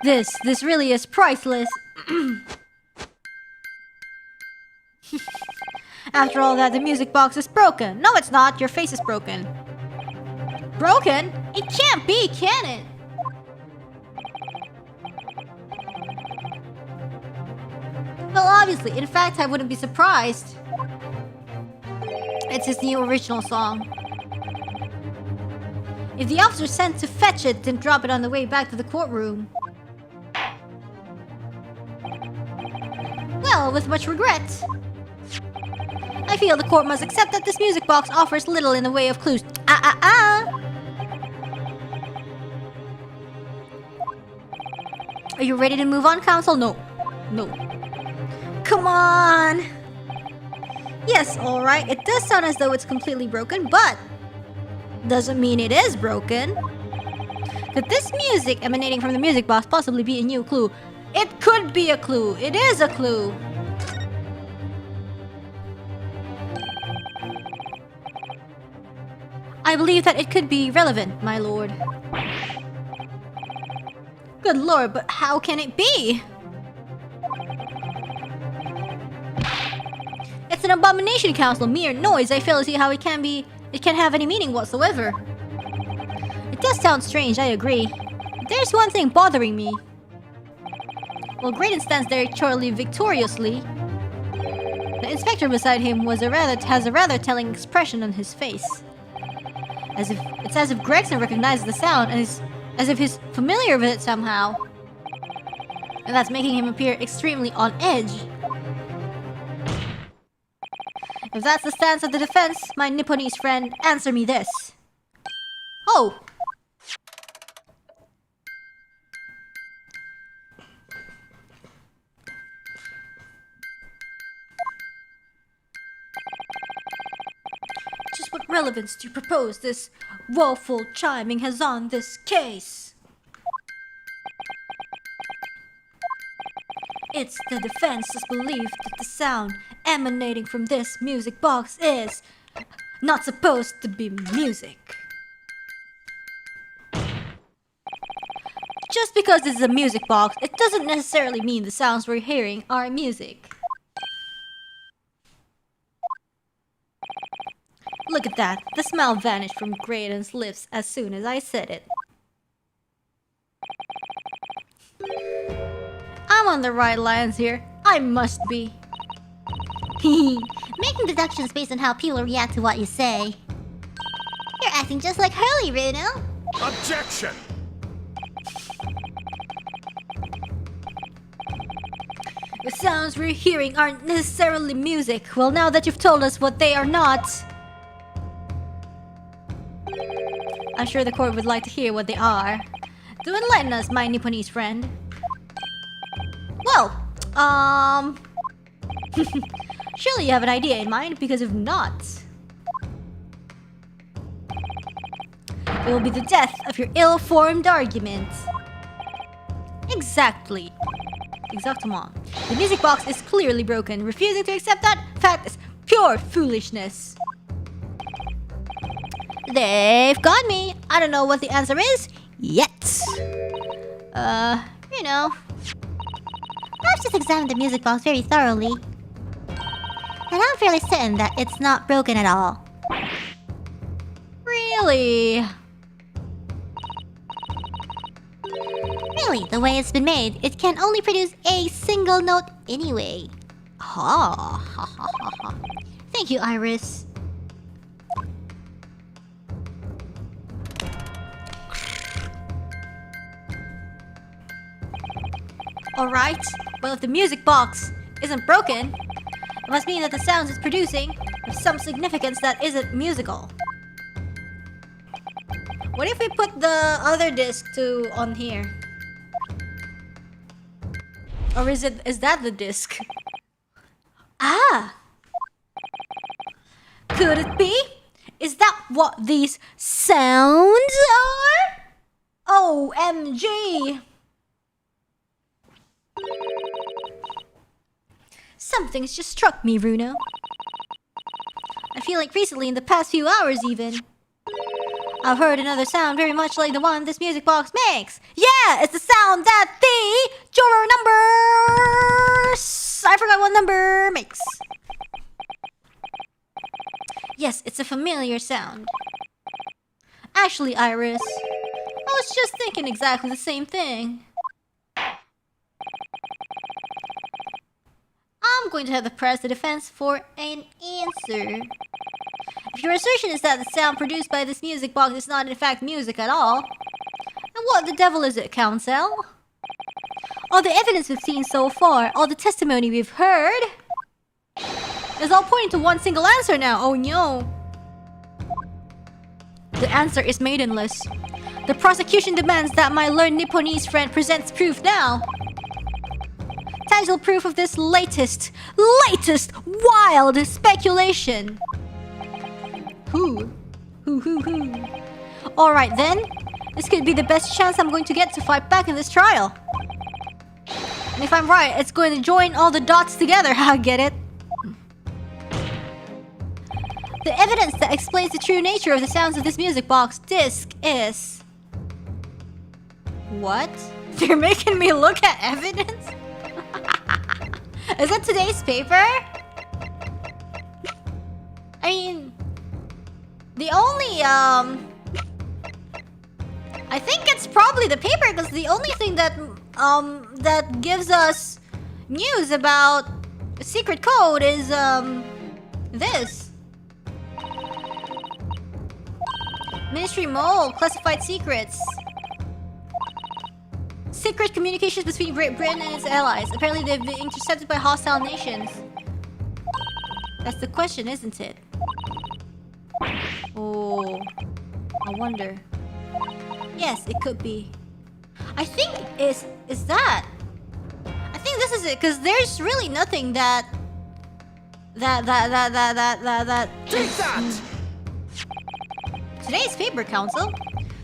This really is priceless. After all that, the music box is broken. No, it's not. Your face is broken. Broken? It can't be, can it? Well, obviously. In fact, I wouldn't be surprised. It's his new original song. If the officer sent to fetch it didn't drop it on the way back to the courtroom. Well, with much regret, I feel the court must accept that this music box offers little in the way of clues. Are you ready to move on, counsel? No. No. Come on! Yes, alright, it does sound as though it's completely broken, but doesn't mean it is broken. Could this music emanating from the music box possibly be a new clue? It could be a clue. It is a clue. I believe that it could be relevant, my lord. Good lord, but how can it be? It's an abomination, counsel. Mere noise. I fail to see how it can have any meaning whatsoever. It does sound strange, I agree. But there's one thing bothering me. While Graydon stands there charily victoriously, the inspector beside him has a rather telling expression on his face. As if Gregson recognizes the sound and as if he's familiar with it somehow. And that's making him appear extremely on edge. If that's the stance of the defense, my Nipponese friend, answer me this. Oh! Just what relevance do you propose this woeful chiming has on this case? It's the defense's belief that the sound emanating from this music box is not supposed to be music. Just because it's a music box, it doesn't necessarily mean the sounds we're hearing are music. Look at that. The smile vanished from Graydon's lips as soon as I said it. I'm on the right lines here. I must be. Making deductions based on how people react to what you say. You're acting just like Hurley, Bruno. Objection! The sounds we're hearing aren't necessarily music. Well, now that you've told us what they are not, I'm sure the court would like to hear what they are. Do enlighten us, my Nipponese friend. Well, surely you have an idea in mind, because if not, it will be the death of your ill-formed argument. Exactly. Exactement. The music box is clearly broken. Refusing to accept that fact is pure foolishness. They've got me. I don't know what the answer is yet. You know. Perhaps just examine the music box very thoroughly. And I'm fairly certain that it's not broken at all. Really? Really, the way it's been made, it can only produce a single note anyway. Ha ha ha ha ha. Thank you, Iris. Alright, well if the music box isn't broken, it must mean that the sounds it's producing have some significance that isn't musical. What if we put the other disc on here? Or is that the disc? Ah! Could it be? Is that what these sounds are? OMG! Something's just struck me, Bruno. I feel like recently, in the past few hours even, I've heard another sound very much like the one this music box makes. Yeah, it's the sound that the juror number... I forgot what number makes. Yes, it's a familiar sound. Actually, Iris, I was just thinking exactly the same thing. I'm going to have to press the defense for an answer. If your assertion is that the sound produced by this music box is not in fact music at all, then what the devil is it, counsel? All the evidence we've seen so far, all the testimony we've heard, is all pointing to one single answer now. Oh no. The answer is maidenless. The prosecution demands that my learned Nipponese friend presents proof now. Tangible proof of this latest wild speculation. Who? Alright then. This could be the best chance I'm going to get to fight back in this trial. And if I'm right, it's going to join all the dots together. I get it. The evidence that explains the true nature of the sounds of this music box disc is... What? You're making me look at evidence? Is that today's paper? I mean... The only, I think it's probably the paper, because the only thing that, that gives us news about The secret code is, this. Ministry Mole, classified secrets. Secret communications between Great Britain and its allies. Apparently they've been intercepted by hostile nations. That's the question, isn't it? Oh, I wonder. Yes, it could be. I think is that. I think this is it, because there's really nothing that. Take that! Today's paper, Council.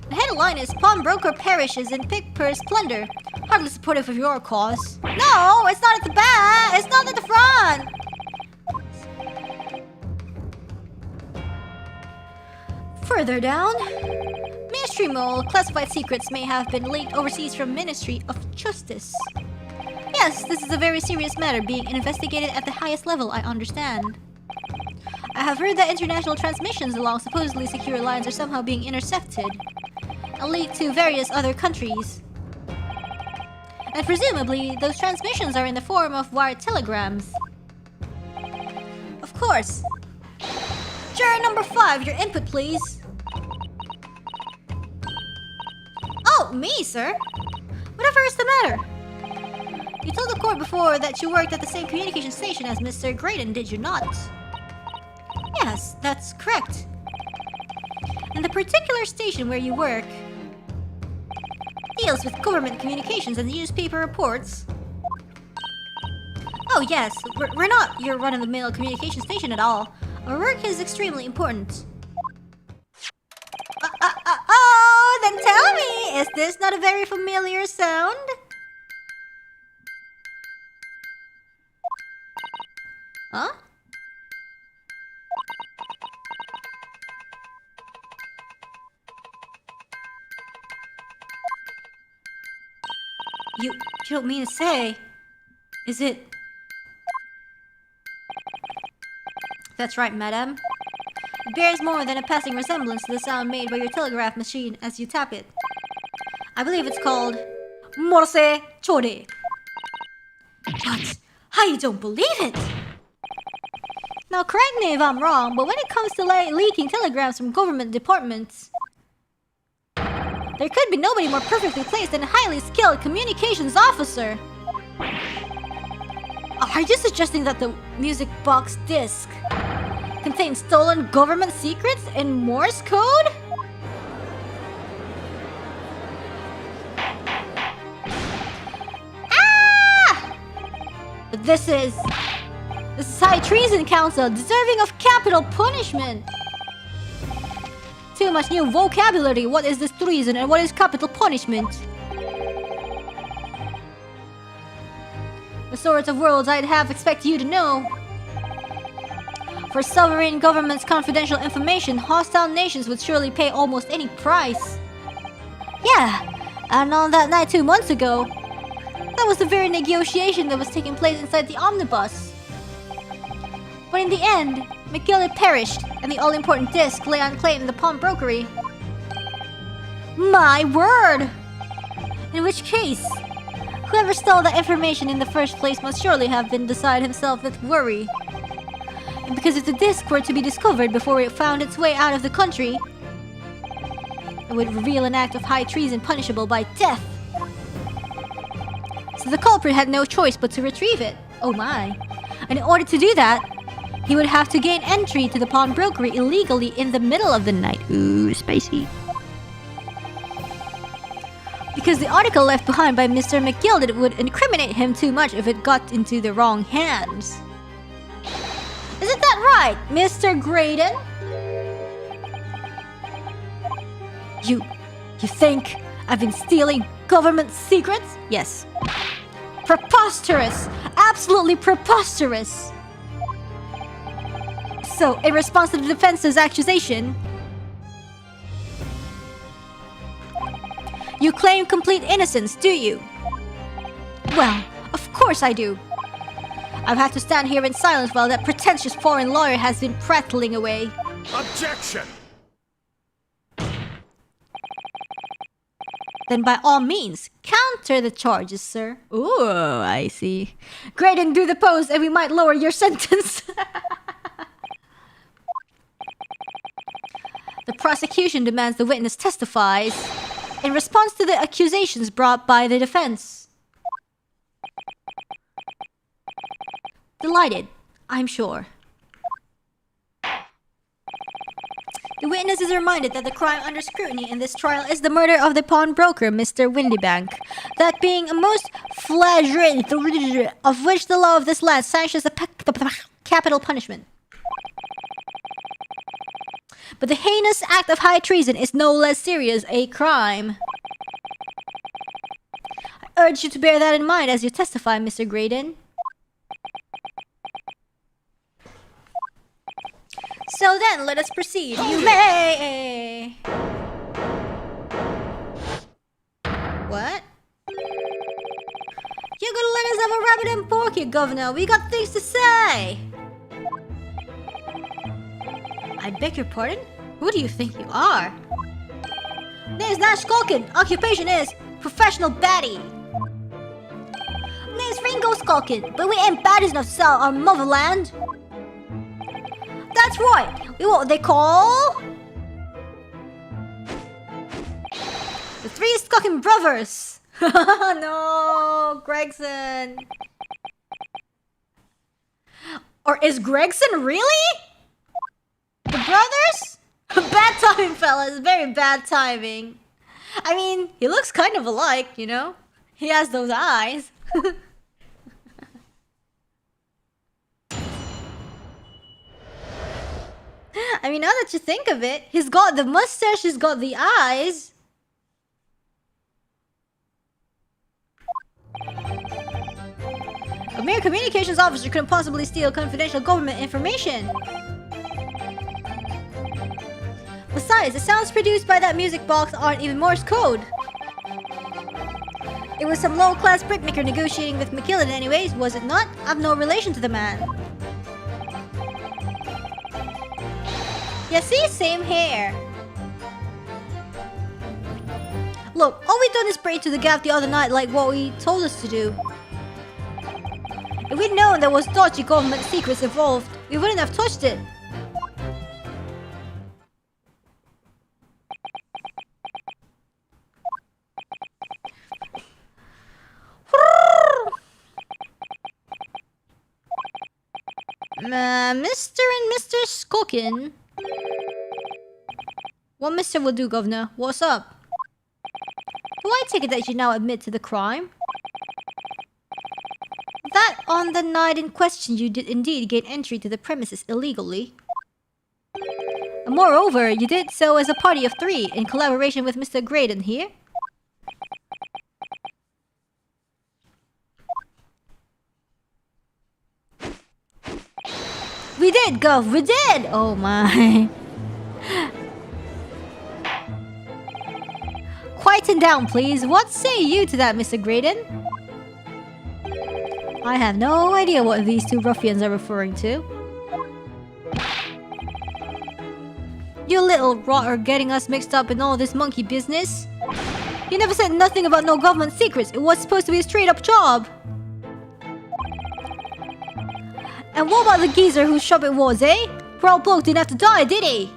The headline is Pawnbroker Perishes in Pickpurse Plunder. Hardly supportive of your cause. No, it's not at the back. It's not at the front. Further down, Ministry Mole, classified secrets may have been leaked overseas from Ministry of Justice. Yes, this is a very serious matter being investigated at the highest level, I understand. I have heard that international transmissions along supposedly secure lines are somehow being intercepted and leaked to various other countries. And presumably, those transmissions are in the form of wired telegrams. Of course. Juror number 5, your input, please. Oh, me, sir? Whatever is the matter? You told the court before that you worked at the same communication station as Mr. Graydon, did you not? Yes, that's correct. And the particular station where you work deals with government communications and newspaper reports. Oh yes, we're not your run-of-the-mill communication station at all. Our work is extremely important. Oh, then tell me, is this not a very familiar sound? Huh? You don't mean to say, is it? That's right, madam. It bears more than a passing resemblance to the sound made by your telegraph machine as you tap it. I believe it's called Morse Chode. What? I don't believe it! Now correct me if I'm wrong, but when it comes to leaking telegrams from government departments, there could be nobody more perfectly placed than a highly skilled communications officer. Are you suggesting that the music box disc contains stolen government secrets in Morse code? Ah! But this is high treason, Council, deserving of capital punishment. Too much new vocabulary. What is this treason and what is capital punishment? The sorts of worlds I'd have expected you to know. For sovereign government's confidential information, hostile nations would surely pay almost any price. Yeah, and on that night 2 months ago, that was the very negotiation that was taking place inside the omnibus. But in the end, McGill perished, and the all-important disc lay unclaimed in the pawnbrokery. My word! In which case, whoever stole that information in the first place must surely have been beside himself with worry. And because if the disc were to be discovered before it found its way out of the country, it would reveal an act of high treason punishable by death. So the culprit had no choice but to retrieve it. Oh my. And in order to do that, he would have to gain entry to the pawnbrokery illegally in the middle of the night. Ooh, spicy. Because the article left behind by Mr. McGilded would incriminate him too much if it got into the wrong hands. Isn't that right, Mr. Graydon? You think I've been stealing government secrets? Yes. Preposterous! Absolutely preposterous! So, in response to the defense's accusation, you claim complete innocence, do you? Well, of course I do. I've had to stand here in silence while that pretentious foreign lawyer has been prattling away. Objection! then by all means, counter the charges, sir. Ooh, I see. Graydon, do the pose and we might lower your sentence. The prosecution demands the witness testifies in response to the accusations brought by the defense. Delighted, I'm sure. The witness is reminded that the crime under scrutiny in this trial is the murder of the pawnbroker, Mr. Windybank. That being a most flagrant of which the law of this land sanctions the capital punishment. But the heinous act of high treason is no less serious a crime. I urge you to bear that in mind as you testify, Mr. Graydon. So then, let us proceed. You may... What? You're gonna let us have a rabbit and pork here, Governor. We got things to say. I beg your pardon? Who do you think you are? Name's Nash Skulkin. Occupation is professional baddie. Name's Ringo Skulkin, but we ain't bad enough to sell our motherland. That's right. We what they call the Three Skulkin Brothers. No, Gregson. Or is Gregson really? The brothers? Bad timing, fellas. Very bad timing. I mean, he looks kind of alike, you know? He has those eyes. I mean, now that you think of it, he's got the mustache, he's got the eyes. A mere communications officer couldn't possibly steal confidential government information. Besides, the sounds produced by that music box aren't even Morse code. It was some low-class brickmaker negotiating with McKillen anyways, was it not? I've no relation to the man. Yeah, see? Same hair. Look, all we done is break to the gap the other night like what we told us to do. If we'd known there was dodgy government secrets involved, we wouldn't have touched it. Mr. and Mr. Skulkin. What Mr. will do, Governor? What's up? Do I take it that you now admit to the crime? That on the night in question you did indeed gain entry to the premises illegally. And moreover, you did so as a party of three in collaboration with Mr. Graydon here. We did, Gov, we did! Oh my. Quieten down, please. What say you to that, Mr. Graydon? I have no idea what these two ruffians are referring to. You little rotter getting us mixed up in all this monkey business. You never said nothing about no government secrets. It was supposed to be a straight-up job. And what about the geezer whose shop it was, eh? Poor old bloke didn't have to die, did he?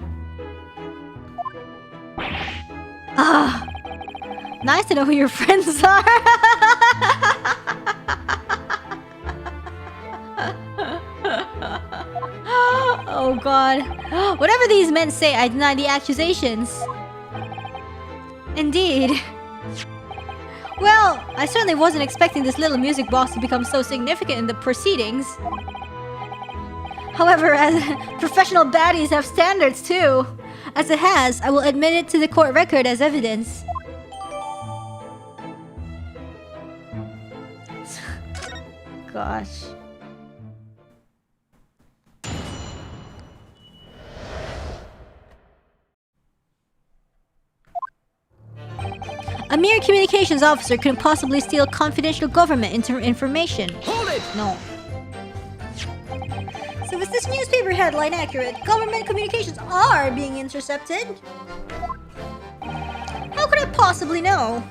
Ah, nice to know who your friends are. Oh god. Whatever these men say, I deny the accusations. Indeed. Well, I certainly wasn't expecting this little music box to become so significant in the proceedings. However, as professional baddies have standards too. As it has, I will admit it to the court record as evidence. Gosh. A mere communications officer couldn't possibly steal confidential government information. Hold it! No. So is this newspaper headline accurate? Government communications are being intercepted? How could I possibly know?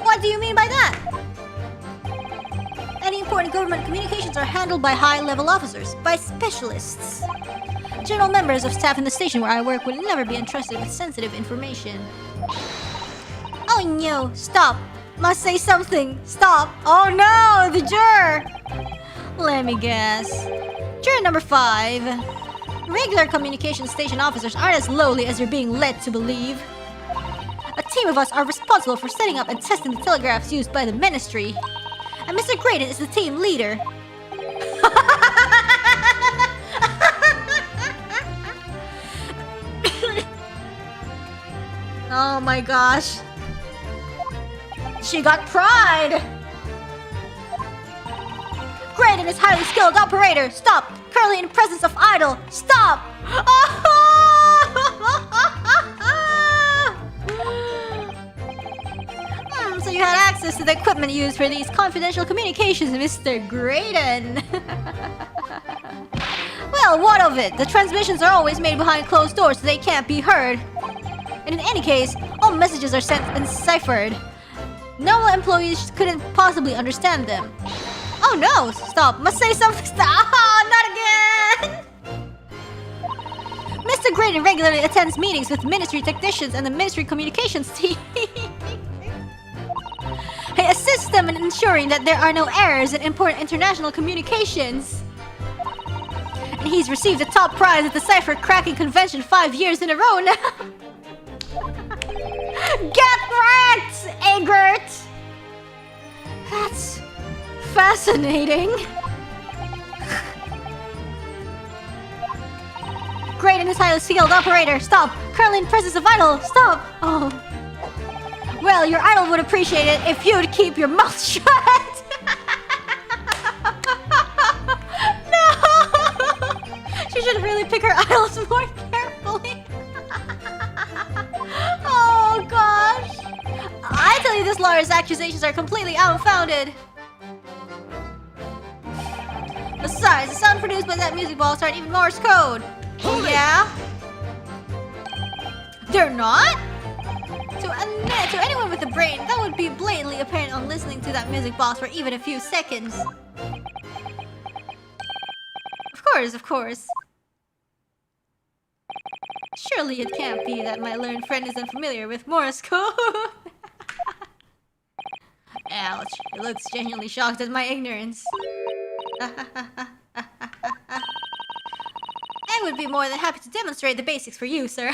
What do you mean by that? Any important government communications are handled by high-level officers, by specialists. General members of staff in the station where I work would never be entrusted with sensitive information. Oh no, stop. Must say something. Stop. Oh no, the juror. Let me guess. Juror number 5. Regular communication station officers aren't as lowly as you're being led to believe. A team of us are responsible for setting up and testing the telegraphs used by the ministry. And Mr. Graydon is the team leader. Oh my gosh. She got pride! Graydon is highly skilled operator. Stop! Currently in the presence of idol. Stop! So you had access to the equipment used for these confidential communications, Mr. Graydon. Well, what of it? The transmissions are always made behind closed doors so they can't be heard. And in any case, all messages are sent and ciphered. Normal employees couldn't possibly understand them. Oh no! Stop! Must say something. Stop! Not again! Mr. Graydon regularly attends meetings with ministry technicians and the ministry communications team. He assists them in ensuring that there are no errors in important international communications. And he's received the top prize at the cipher cracking convention 5 years in a row now. Get wrecked, Egbert! That's fascinating. Graydon is highly skilled operator. Stop! Currently in presence of idol. Stop! Oh. Well, your idol would appreciate it if you'd keep your mouth shut. No! She should really pick her idols more carefully. Oh gosh! I tell you, this lawyer's accusations are completely unfounded. Besides, the sound produced by that music box aren't even Morse code. Yeah? They're not? To anyone with a brain, that would be blatantly apparent on listening to that music box for even a few seconds. Of course. Surely it can't be that my learned friend is unfamiliar with Morse code. Ouch, he looks genuinely shocked at my ignorance. I would be more than happy to demonstrate the basics for you, sir.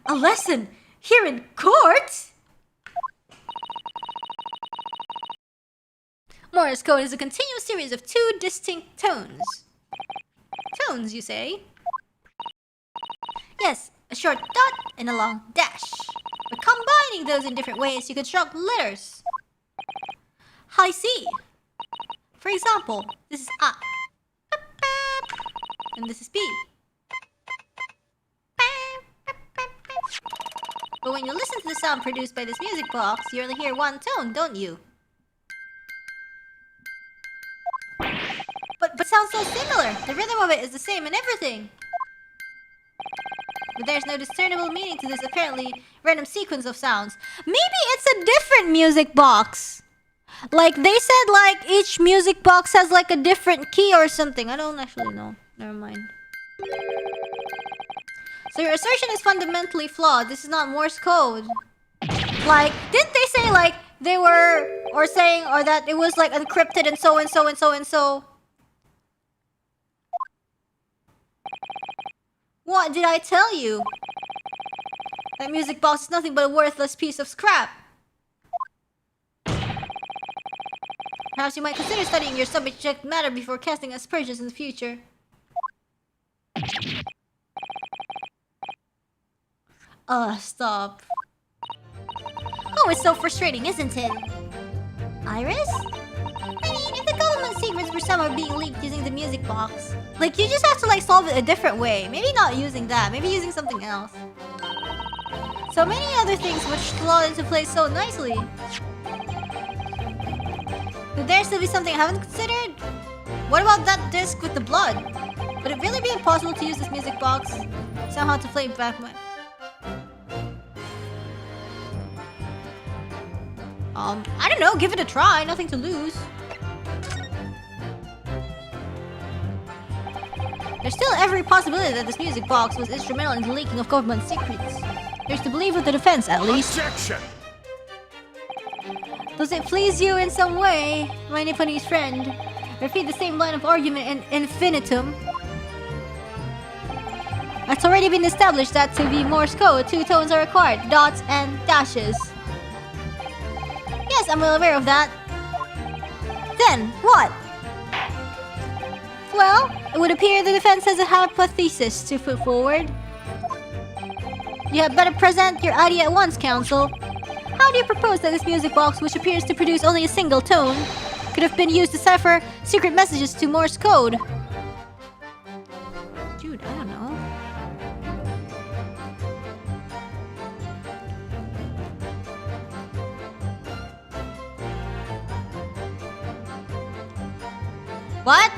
A lesson here in court? Morse code is a continuous series of 2 distinct tones. Tones, you say? Yes, a short dot and a long dash. But combining those in different ways, you construct letters. High C. For example, this is A. And this is B. But when you listen to the sound produced by this music box, you only hear one tone, don't you? But sounds so similar. The rhythm of it is the same in everything. But there's no discernible meaning to this apparently random sequence of sounds. Maybe it's a different music box. Like, they said, like, each music box has, like, a different key or something. I don't actually know. Never mind. So your assertion is fundamentally flawed. This is not Morse code. Like, didn't they say, like, they were, or saying, or that it was, like, encrypted and so and so and so and so? What did I tell you? That music box is nothing but a worthless piece of scrap. Perhaps you might consider studying your subject matter before casting aspersions in the future. Stop. Oh, it's so frustrating, isn't it? Iris? I mean, if the government secrets were somehow being leaked using the music box, like, you just have to, like, solve it a different way. Maybe not using that, maybe using something else. So many other things which slot into place so nicely. Could there still be something I haven't considered? What about that disc with the blood? Would it really be impossible to use this music box somehow to play back my... I don't know, give it a try, nothing to lose. There's still every possibility that this music box was instrumental in the leaking of government secrets. There's the belief of the defense, at least. Objection! Does it please you in some way, my Nipponese friend? Repeat the same line of argument in infinitum. It's already been established that to be Morse code, 2 tones are required, dots and dashes. Yes, I'm well aware of that. Then, what? Well, it would appear the defense has a hypothesis to put forward. You had better present your idea at once, counsel. How do you propose that this music box, which appears to produce only a single tone, could have been used to cipher secret messages to Morse code? Dude, I don't know. What?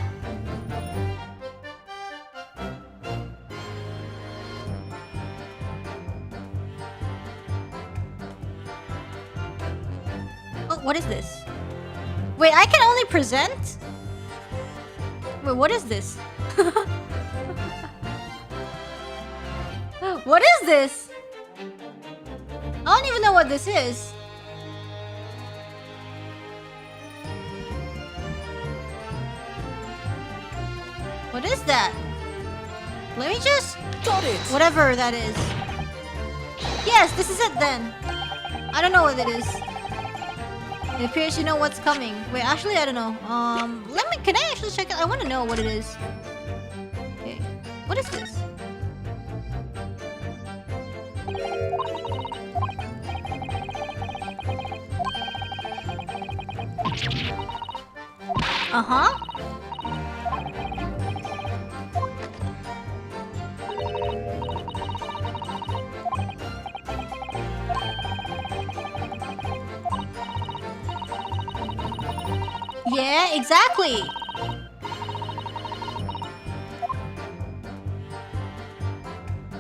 Oh, what is this? Wait, I can only present? Wait, what is this? What is this? I don't even know what this is. What is that? Let me just... Got it! Whatever that is. Yes, this is it then. I don't know what it is. It appears you know what's coming. Wait, actually, I don't know. Can I actually check it? I want to know what it is. Okay. What is this? Uh-huh. Yeah, exactly.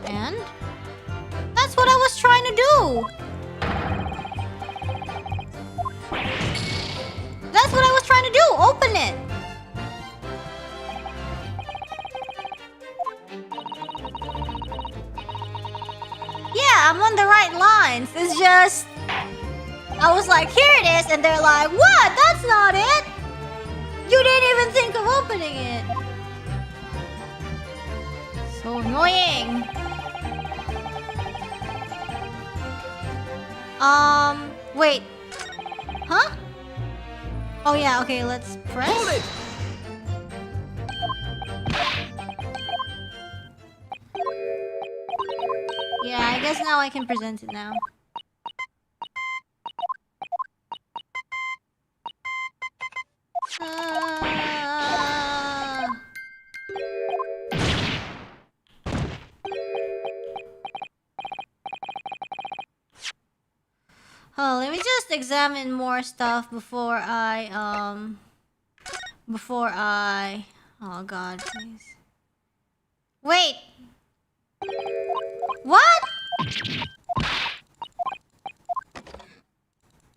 And that's what I was trying to do. That's what I was trying to do. Open it. Yeah, I'm on the right lines. It's just I was like, here it is, and they're like, what? That's not it. You didn't even think of opening it. So annoying. Wait. Huh? Oh yeah, okay, let's press. Hold it! Yeah, I guess now I can present it now. Oh, let me just examine more stuff before I oh god, please. Wait. What?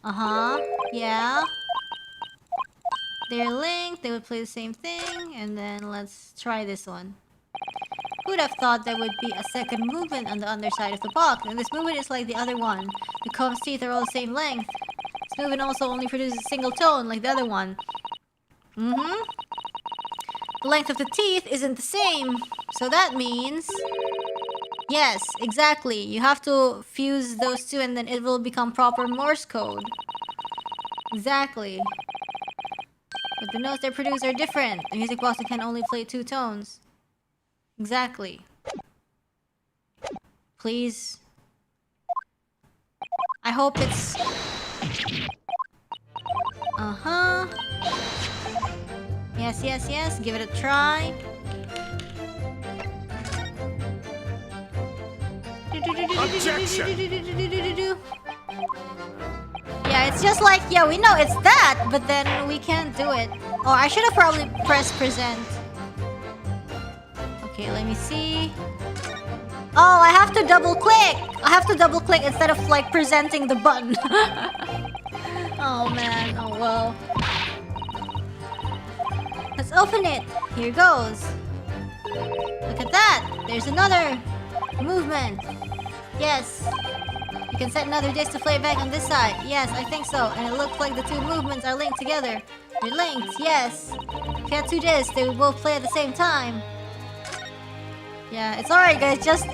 Uh-huh. Yeah. They're linked, they would play the same thing, and then let's try this one. Who would have thought there would be a second movement on the underside of the box? And this movement is like the other one. The comb's teeth are all the same length. This movement also only produces a single tone like the other one. The length of the teeth isn't the same. So that means... Yes, exactly. You have to fuse those two and then it will become proper Morse code. Exactly. But the notes they produce are different. The music box can only play 2 tones. Exactly. Please. I hope it's... Uh-huh. Yes, yes, yes. Give it a try. Objection! Yeah, it's just like, yeah, we know it's that, but then we can't do it. Oh, I should have probably pressed present. Okay, let me see. Oh, I have to double click. I have to double click instead of like presenting the button. Oh man, oh well. Let's open it. Here goes. Look at that. There's another movement. Yes. You can set another disc to play back on this side. Yes, I think so. And it looks like the two movements are linked together. They're linked, yes. If you had two discs, they would both play at the same time. Yeah, it's alright guys, just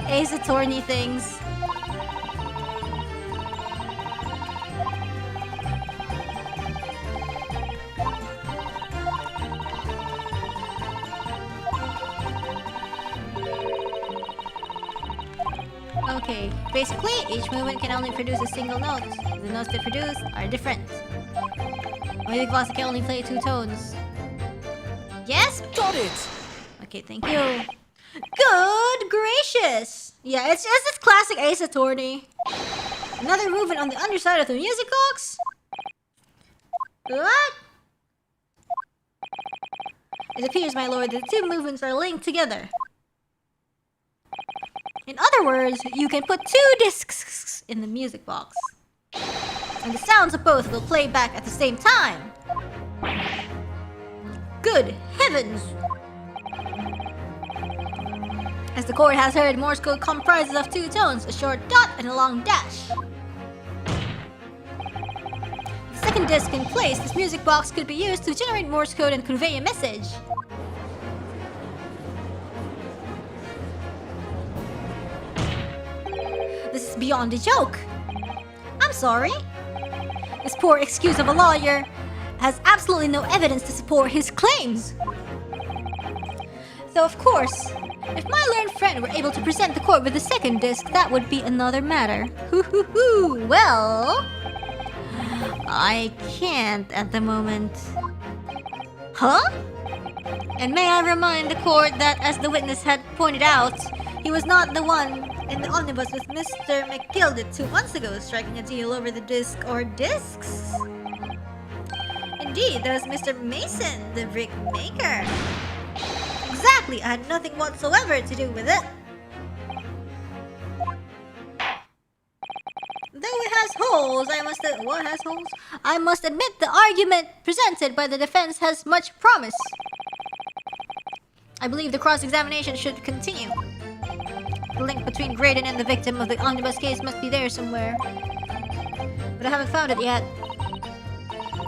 Ace Attorney things. Okay, basically, each movement can only produce a single note. The notes they produce are different. Music box can only play two tones. Yes? Got it! Okay, thank you. Good gracious! Yeah, it's just this classic Ace Attorney. Another movement on the underside of the music box? What? It appears, my lord, that the two movements are linked together. In other words, you can put two discs in the music box. And the sounds of both will play back at the same time. Good heavens! As the court has heard, Morse code comprises of two tones, a short dot and a long dash. The second disc in place, this music box could be used to generate Morse code and convey a message. This is beyond a joke. I'm sorry. This poor excuse of a lawyer has absolutely no evidence to support his claims. Though of course, if my learned friend were able to present the court with the second disc, that would be another matter. Well, I can't at the moment. Huh? And may I remind the court that, as the witness had pointed out, he was not the one in the omnibus with Mr. McGilded 2 months ago, striking a deal over the disc or discs. Indeed, that was Mr. Mason, the brick maker. Exactly, I had nothing whatsoever to do with it. Though it has holes, what has holes? I must admit the argument presented by the defense has much promise. I believe the cross-examination should continue. The link between Graydon and the victim of the omnibus case must be there somewhere. But I haven't found it yet.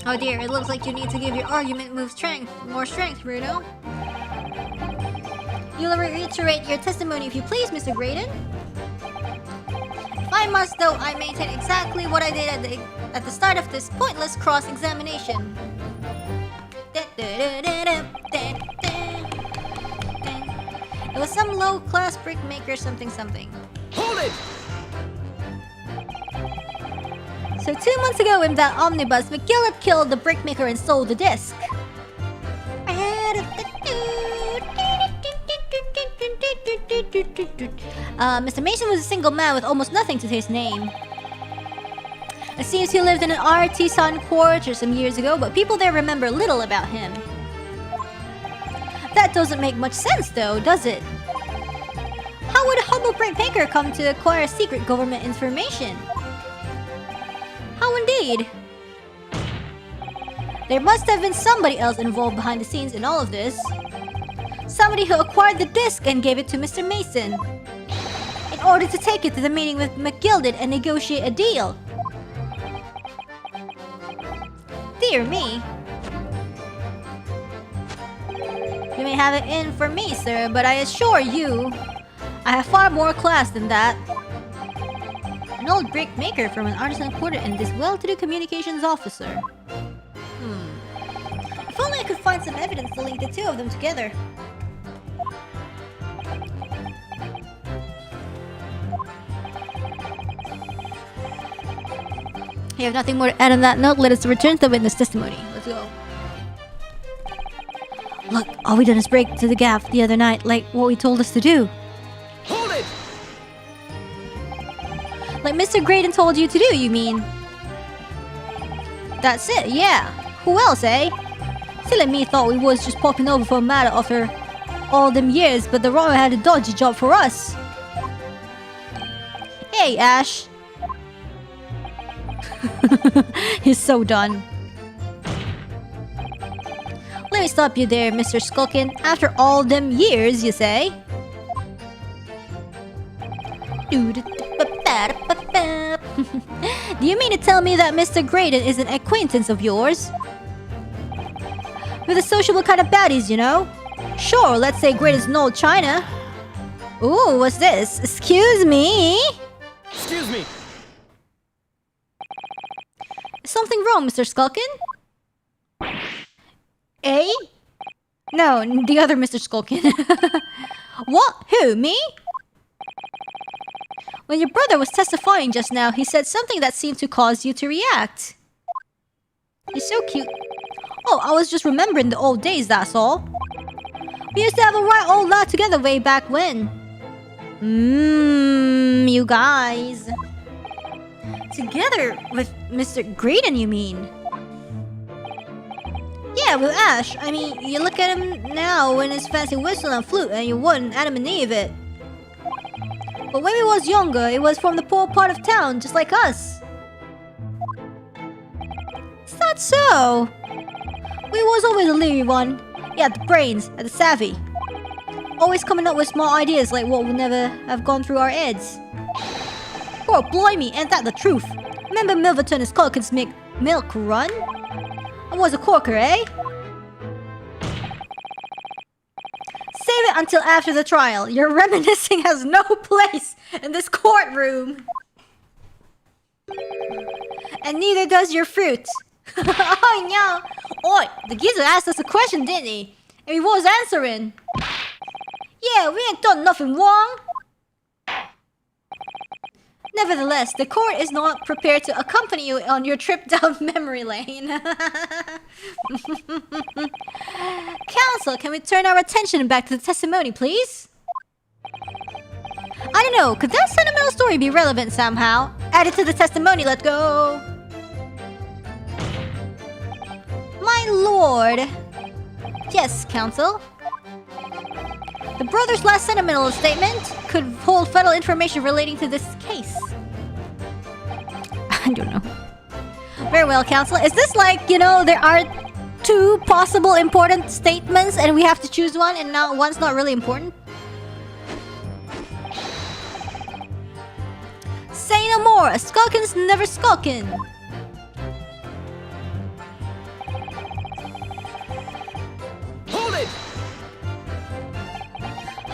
Oh dear, it looks like you need to give your argument more strength, Bruno. You'll reiterate your testimony if you please, Mr. Graydon. If I must, though, I maintain exactly what I did at the start of this pointless cross-examination. It was some low-class brick maker something. Hold it! So 2 months ago in that omnibus, McGillett killed the brick maker and stole the disc. Mr. Mason was a single man with almost nothing to his name. It seems he lived in an artisan quarter some years ago, but people there remember little about him. That doesn't make much sense though, does it? How would a humble brick maker come to acquire secret government information? How indeed? There must have been somebody else involved behind the scenes in all of this. Somebody who acquired the disc and gave it to Mr. Mason in order to take it to the meeting with McGilded and negotiate a deal. Dear me. You may have it in for me, sir, but I assure you, I have far more class than that. An old brick maker from an artisan quarter and this well-to-do communications officer. If only I could find some evidence to link the two of them together. You have nothing more to add on that note. Let us return to the witness testimony. Let's go. Look, all we done is break to the gaff the other night, like what we told us to do. Hold it! Like Mr. Graydon told you to do, you mean? That's it, yeah. Who else, eh? Silly me thought we was just popping over for a matter after all them years, but the Royal had a dodgy job for us. Hey, Ash. He's so done. Let me stop you there, Mr. Skulkin. After all them years, you say? Do you mean to tell me that Mr. Graydon is an acquaintance of yours? We're the sociable kind of baddies, you know? Sure, let's say Graydon's in old China. Ooh, what's this? Excuse me? Excuse me. Is something wrong, Mr. Skulkin? Eh? No, the other Mr. Skulkin. What? Who? Me? When your brother was testifying just now, he said something that seemed to cause you to react. He's so cute. Oh, I was just remembering the old days, that's all. We used to have a right old lot together way back when. You guys. Together with Mr. Graydon, you mean? Yeah, with Ash. I mean, you look at him now in his fancy whistle and flute and you wouldn't Adam and Eve it. But when we was younger, it was from the poor part of town, just like us. Is that so? We was always a leery one. He had the brains and the savvy. Always coming up with small ideas like what would never have gone through our heads. Oh, blimey, ain't that the truth? Remember Milverton and Skulkin's milk run? I was a corker, eh? Save it until after the trial. Your reminiscing has no place in this courtroom. And neither does your fruit. Oh, no. Oi, the geezer asked us a question, didn't he? And we was answering. Yeah, we ain't done nothing wrong. Nevertheless, the court is not prepared to accompany you on your trip down memory lane. Counsel, can we turn our attention back to the testimony, please? I don't know, could that sentimental story be relevant somehow? Add it to the testimony, let's go! My lord! Yes, counsel? The brother's last sentimental statement could hold vital information relating to this case. I don't know. Very well, counsel. Is this like, you know, there are two possible important statements and we have to choose one and now one's not really important? Say no more! A skulkin's never skulkin'! Hold it!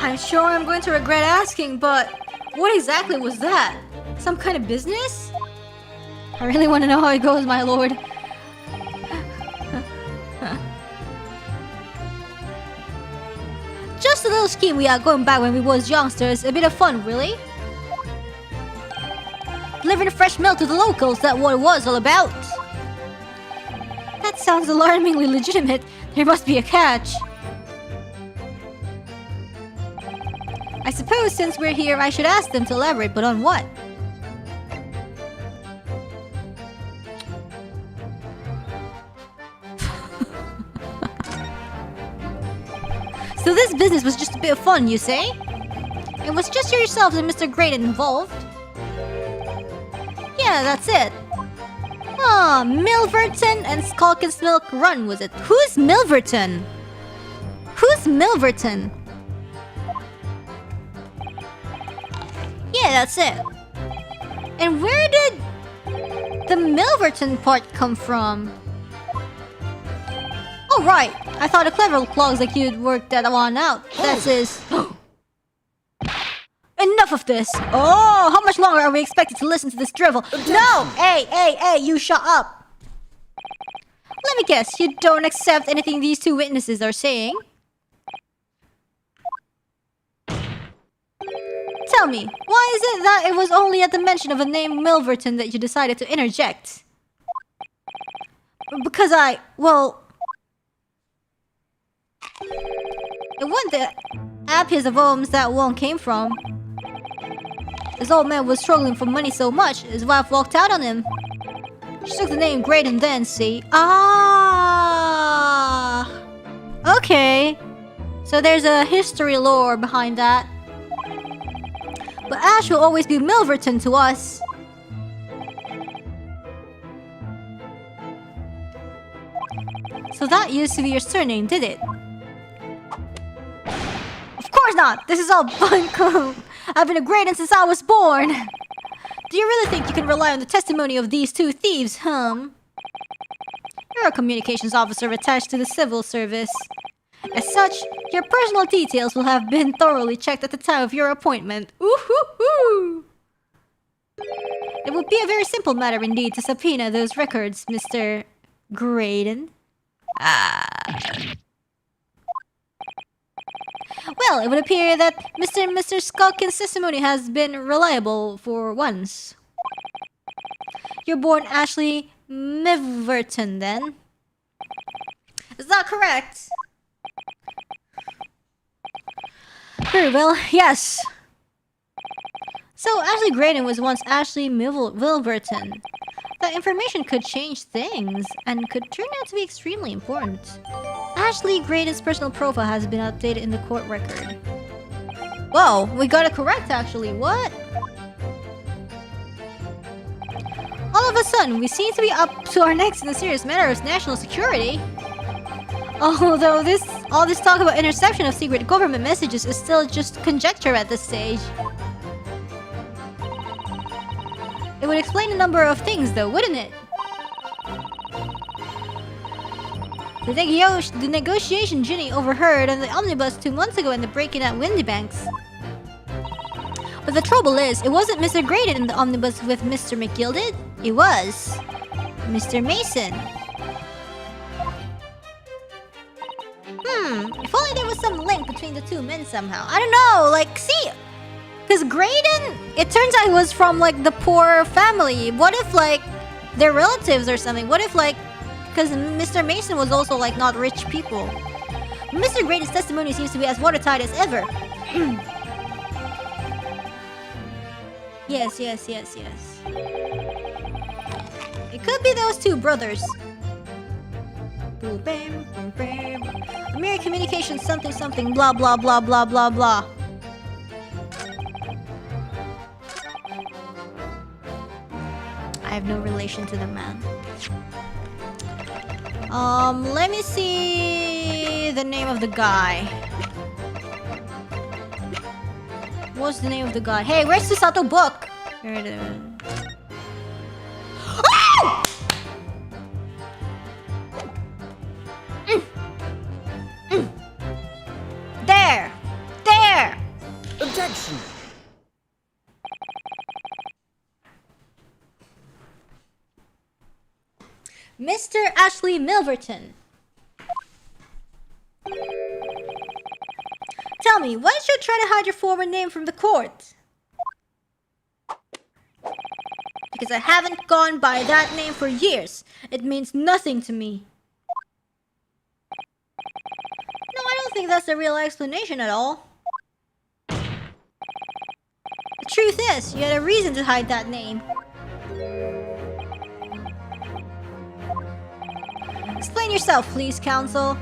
I'm sure I'm going to regret asking, but what exactly was that? Some kind of business? I really want to know how it goes, my lord. Just a little scheme we had going back when we was youngsters. A bit of fun, really. Delivering fresh milk to the locals, that's what it was all about. That sounds alarmingly legitimate. There must be a catch. I suppose since we're here, I should ask them to elaborate, but on what? So this business was just a bit of fun, you say? It was just yourselves and Mr. Graydon involved? Yeah, that's it. Ah, Milverton and Skulkin's Milk Run, was it? Who's Milverton? Who's Milverton? Yeah, that's it. And where did the Milverton part come from? Oh, right. I thought a clever clogs like you'd worked that one out. That's his... Enough of this! Oh, how much longer are we expected to listen to this drivel? No! Hey, you shut up! Let me guess, you don't accept anything these two witnesses are saying? Tell me, why is it that it was only at the mention of a name Milverton that you decided to interject? Because well... It wasn't the Appius of Ohms that one came from. This old man was struggling for money so much, his wife walked out on him. She took the name Graydon then, see? Ah! Okay. So there's a history lore behind that. But Ash will always be Milverton to us. So that used to be your surname, did it? Of course not! This is all bunkum! I've been a Graydon since I was born! Do you really think you can rely on the testimony of these two thieves, You're a communications officer attached to the civil service. As such, your personal details will have been thoroughly checked at the time of your appointment. Ooh-hoo-hoo! It would be a very simple matter indeed to subpoena those records, Mr. Graydon. Well, it would appear that Mr. Skulkin's testimony has been reliable for once. You're born Ashley Milverton, then? Is that correct? Very well, yes. So, Ashley Graydon was once Ashley Milverton. That information could change things, and could turn out to be extremely important. Ashley Graydon's personal profile has been updated in the court record. Whoa, we got it correct actually, what? All of a sudden, we seem to be up to our necks in the serious matter of national security. Although all this talk about interception of secret government messages is still just conjecture at this stage. It would explain a number of things though, wouldn't it? The negotiation Ginny overheard on the omnibus 2 months ago and the break-in at Windybanks. But the trouble is, it wasn't Mr. Graydon in the omnibus with Mr. McGilded. It was Mr. Mason. If only there was some link between the two men somehow. I don't know, like, see... Because Graydon, it turns out he was from, like, the poor family. What if, like, they're relatives or something? What if, like... Because Mr. Mason was also, like, not rich people. Mr. Graydon's testimony seems to be as watertight as ever. Yes. It could be those two brothers. A mere communication something blah blah blah blah blah blah. I have no relation to the man. Let me see the name of the guy. What's the name of the guy? Hey, where's the Sato book? Here it is. Oh! There! Objection! Mr. Ashley Milverton. Tell me, why did you try to hide your former name from the court? Because I haven't gone by that name for years. It means nothing to me. No, I don't think that's the real explanation at all. The truth is, you had a reason to hide that name. Explain yourself, please, counsel.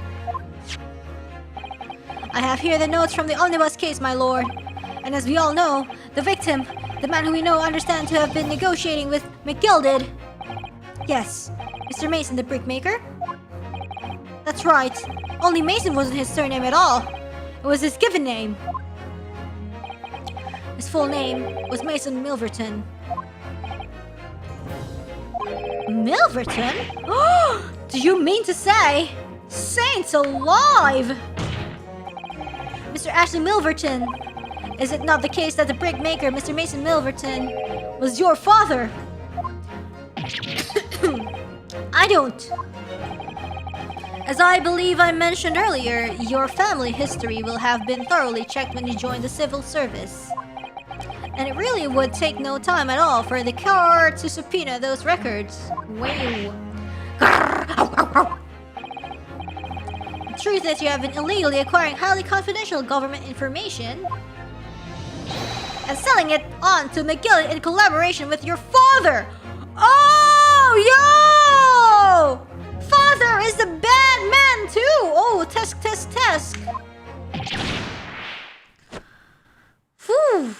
I have here the notes from the omnibus case, my lord. And as we all know, the victim, the man who we know understand to have been negotiating with McGilded. Yes, Mr. Mason, the brickmaker. That's right. Only Mason wasn't his surname at all. It was his given name. His full name was Mason Milverton. Milverton? Do you mean to say? Saints alive! Mr. Ashley Milverton, is it not the case that the brickmaker, Mr. Mason Milverton, was your father? I don't. As I believe I mentioned earlier, your family history will have been thoroughly checked when you join the civil service. And it really would take no time at all for the court to subpoena those records. Wow. The truth is you have been illegally acquiring highly confidential government information and selling it on to McGill in collaboration with your father. Oh, yo! Father is the bad man too! Oh, test. Whew.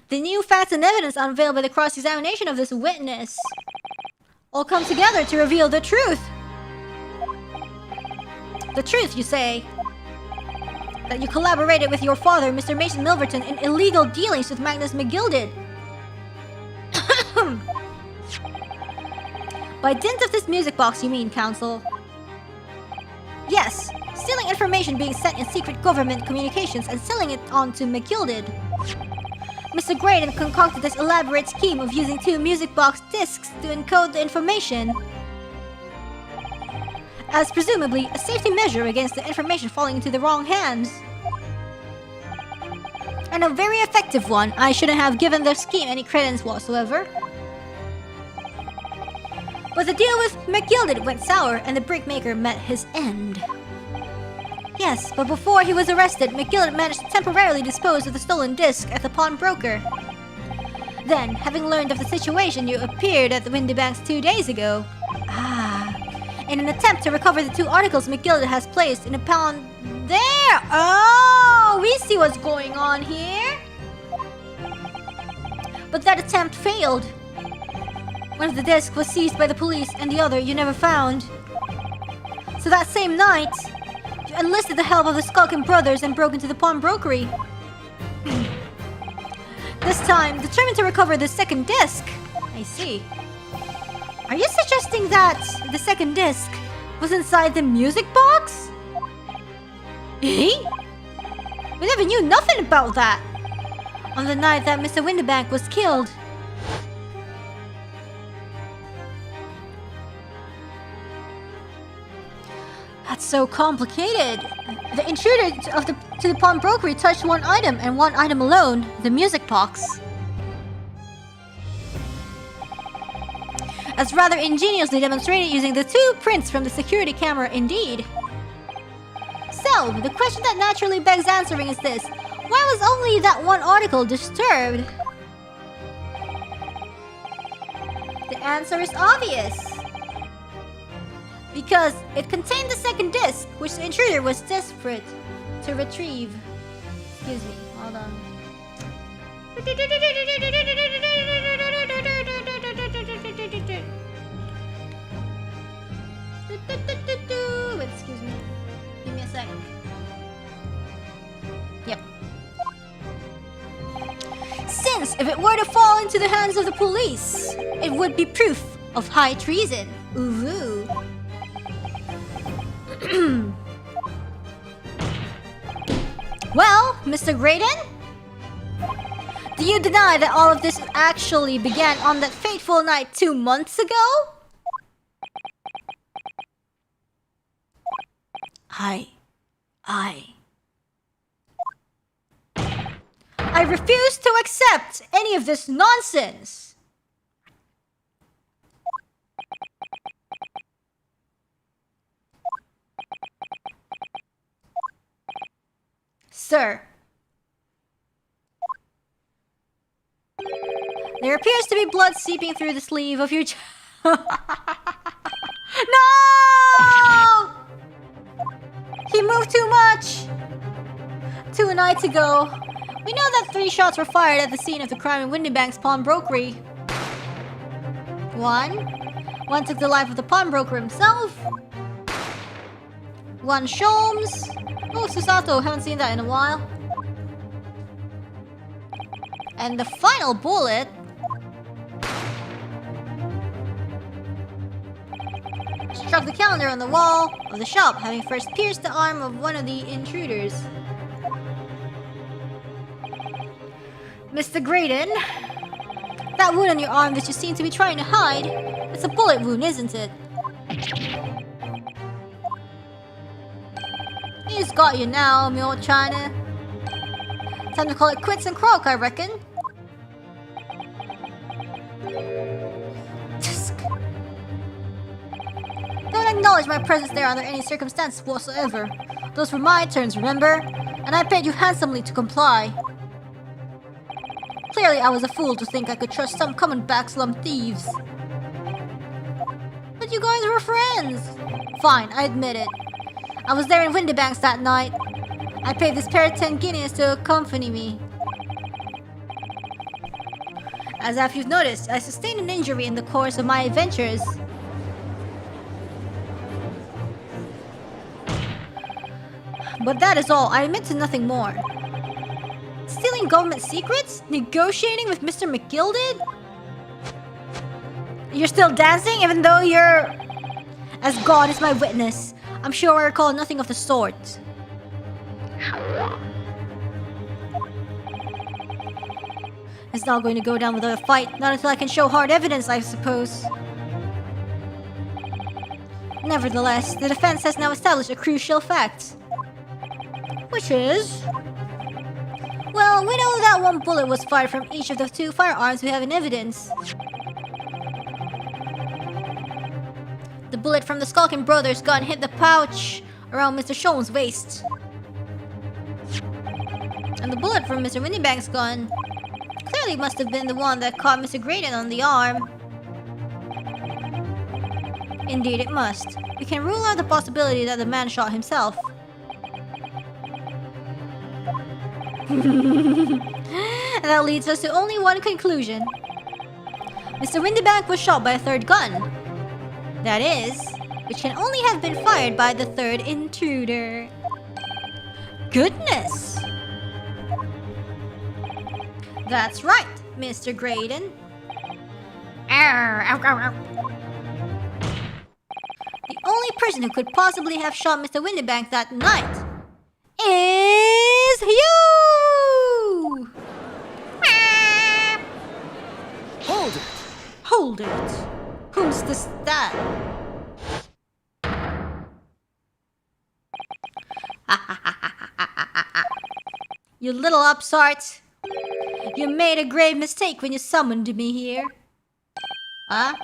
The new facts and evidence unveiled by the cross-examination of this witness all come together to reveal the truth. The truth, you say? That you collaborated with your father, Mr. Mason Milverton, in illegal dealings with Magnus McGilded. By dint of this music box, you mean, Counsel? Yes, stealing information being sent in secret government communications and selling it on to McGilded. Mr. Graydon concocted this elaborate scheme of using 2 music box discs to encode the information, as presumably a safety measure against the information falling into the wrong hands. And a very effective one. I shouldn't have given the scheme any credence whatsoever. But the deal with McGilded went sour and the brickmaker met his end. Yes, but before he was arrested, McGilded managed to temporarily dispose of the stolen disc at the pawnbroker. Then, having learned of the situation, you appeared at the Windybanks 2 days ago. In an attempt to recover the 2 articles McGilded has placed in a pawn... There! Oh! We see what's going on here! But that attempt failed. One of the discs was seized by the police and the other you never found. So that same night, you enlisted the help of the Skulkin brothers and broke into the pawnbrokery. This time, determined to recover the second disc. I see. Are you suggesting that the second disc was inside the music box? Eh? We never knew nothing about that. On the night that Mr. Windybank was killed. That's so complicated. The intruder to the pawnbrokery touched one item and one item alone, the music box. As rather ingeniously demonstrated using the 2 prints from the security camera indeed. So, the question that naturally begs answering is this. Why was only that one article disturbed? The answer is obvious. Because it contained the second disc, which the intruder was desperate to retrieve. Excuse me, hold on. Wait, excuse me. Give me a sec. Yep. Since if it were to fall into the hands of the police, it would be proof of high treason. Ooh. Well, Mr. Graydon? Do you deny that all of this actually began on that fateful night 2 months ago? I refuse to accept any of this nonsense. Sir. There appears to be blood seeping through the sleeve of your No! He moved too much! 2 nights ago, we know that 3 shots were fired at the scene of the crime in Windybank's pawnbrokery. One took the life of the pawnbroker himself. 1 Sholmes. Oh, Susato, haven't seen that in a while. And the final bullet struck the calendar on the wall of the shop, having first pierced the arm of one of the intruders. Mr. Graydon, that wound on your arm that you seem to be trying to hide, it's a bullet wound, isn't it? He's got you now, me old China. Time to call it quits and croak, I reckon. Don't acknowledge my presence there under any circumstance whatsoever. Those were my turns, remember? And I paid you handsomely to comply. Clearly I was a fool to think I could trust some common backslum thieves. But you guys were friends. Fine, I admit it. I was there in Windybanks that night. I paid this pair 10 guineas to accompany me. As if you've noticed, I sustained an injury in the course of my adventures. But that is all. I admit to nothing more. Stealing government secrets? Negotiating with Mr. McGilded? You're still dancing even though you're... As God is my witness, I'm sure I recall nothing of the sort. It's not going to go down without a fight. Not until I can show hard evidence, I suppose. Nevertheless, the defense has now established a crucial fact. Which is... Well, we know that one bullet was fired from each of the two firearms we have in evidence. The bullet from the Skulkin brothers' gun hit the pouch around Mr. Schoen's waist. And the bullet from Mr. Windybank's gun clearly must have been the one that caught Mr. Graydon on the arm. Indeed it must. We can rule out the possibility that the man shot himself. And that leads us to only one conclusion. Mr. Windybank was shot by a third gun. That is, which can only have been fired by the third intruder. Goodness! That's right, Mr. Graydon. The only person who could possibly have shot Mr. Windybank that night is you! Hold it! Hold it! Who's this that? You little upstart! You made a grave mistake when you summoned me here. Huh?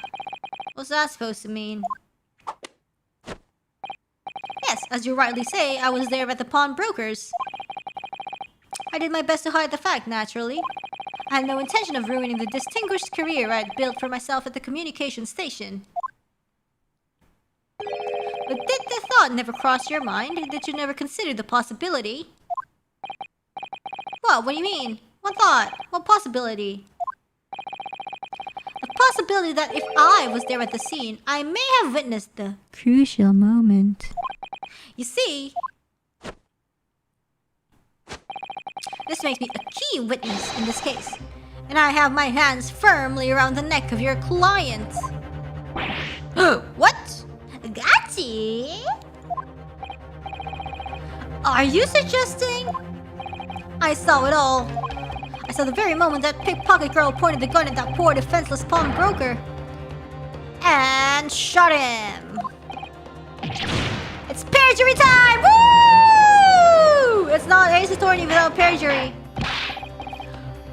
What's that supposed to mean? Yes, as you rightly say, I was there at the pawnbrokers. I did my best to hide the fact, naturally. I had no intention of ruining the distinguished career I'd built for myself at the communication station. But did the thought never cross your mind? Did you never consider the possibility? What do you mean? What thought? What possibility? The possibility that if I was there at the scene, I may have witnessed the crucial moment. You see, this makes me a key witness in this case, and I have my hands firmly around the neck of your client. What? Gotcha? Are you suggesting? I saw it all. I saw the very moment that pickpocket girl pointed the gun at that poor defenseless pawnbroker and shot him. It's perjury time! Woo! It's not Ace Attorney without perjury.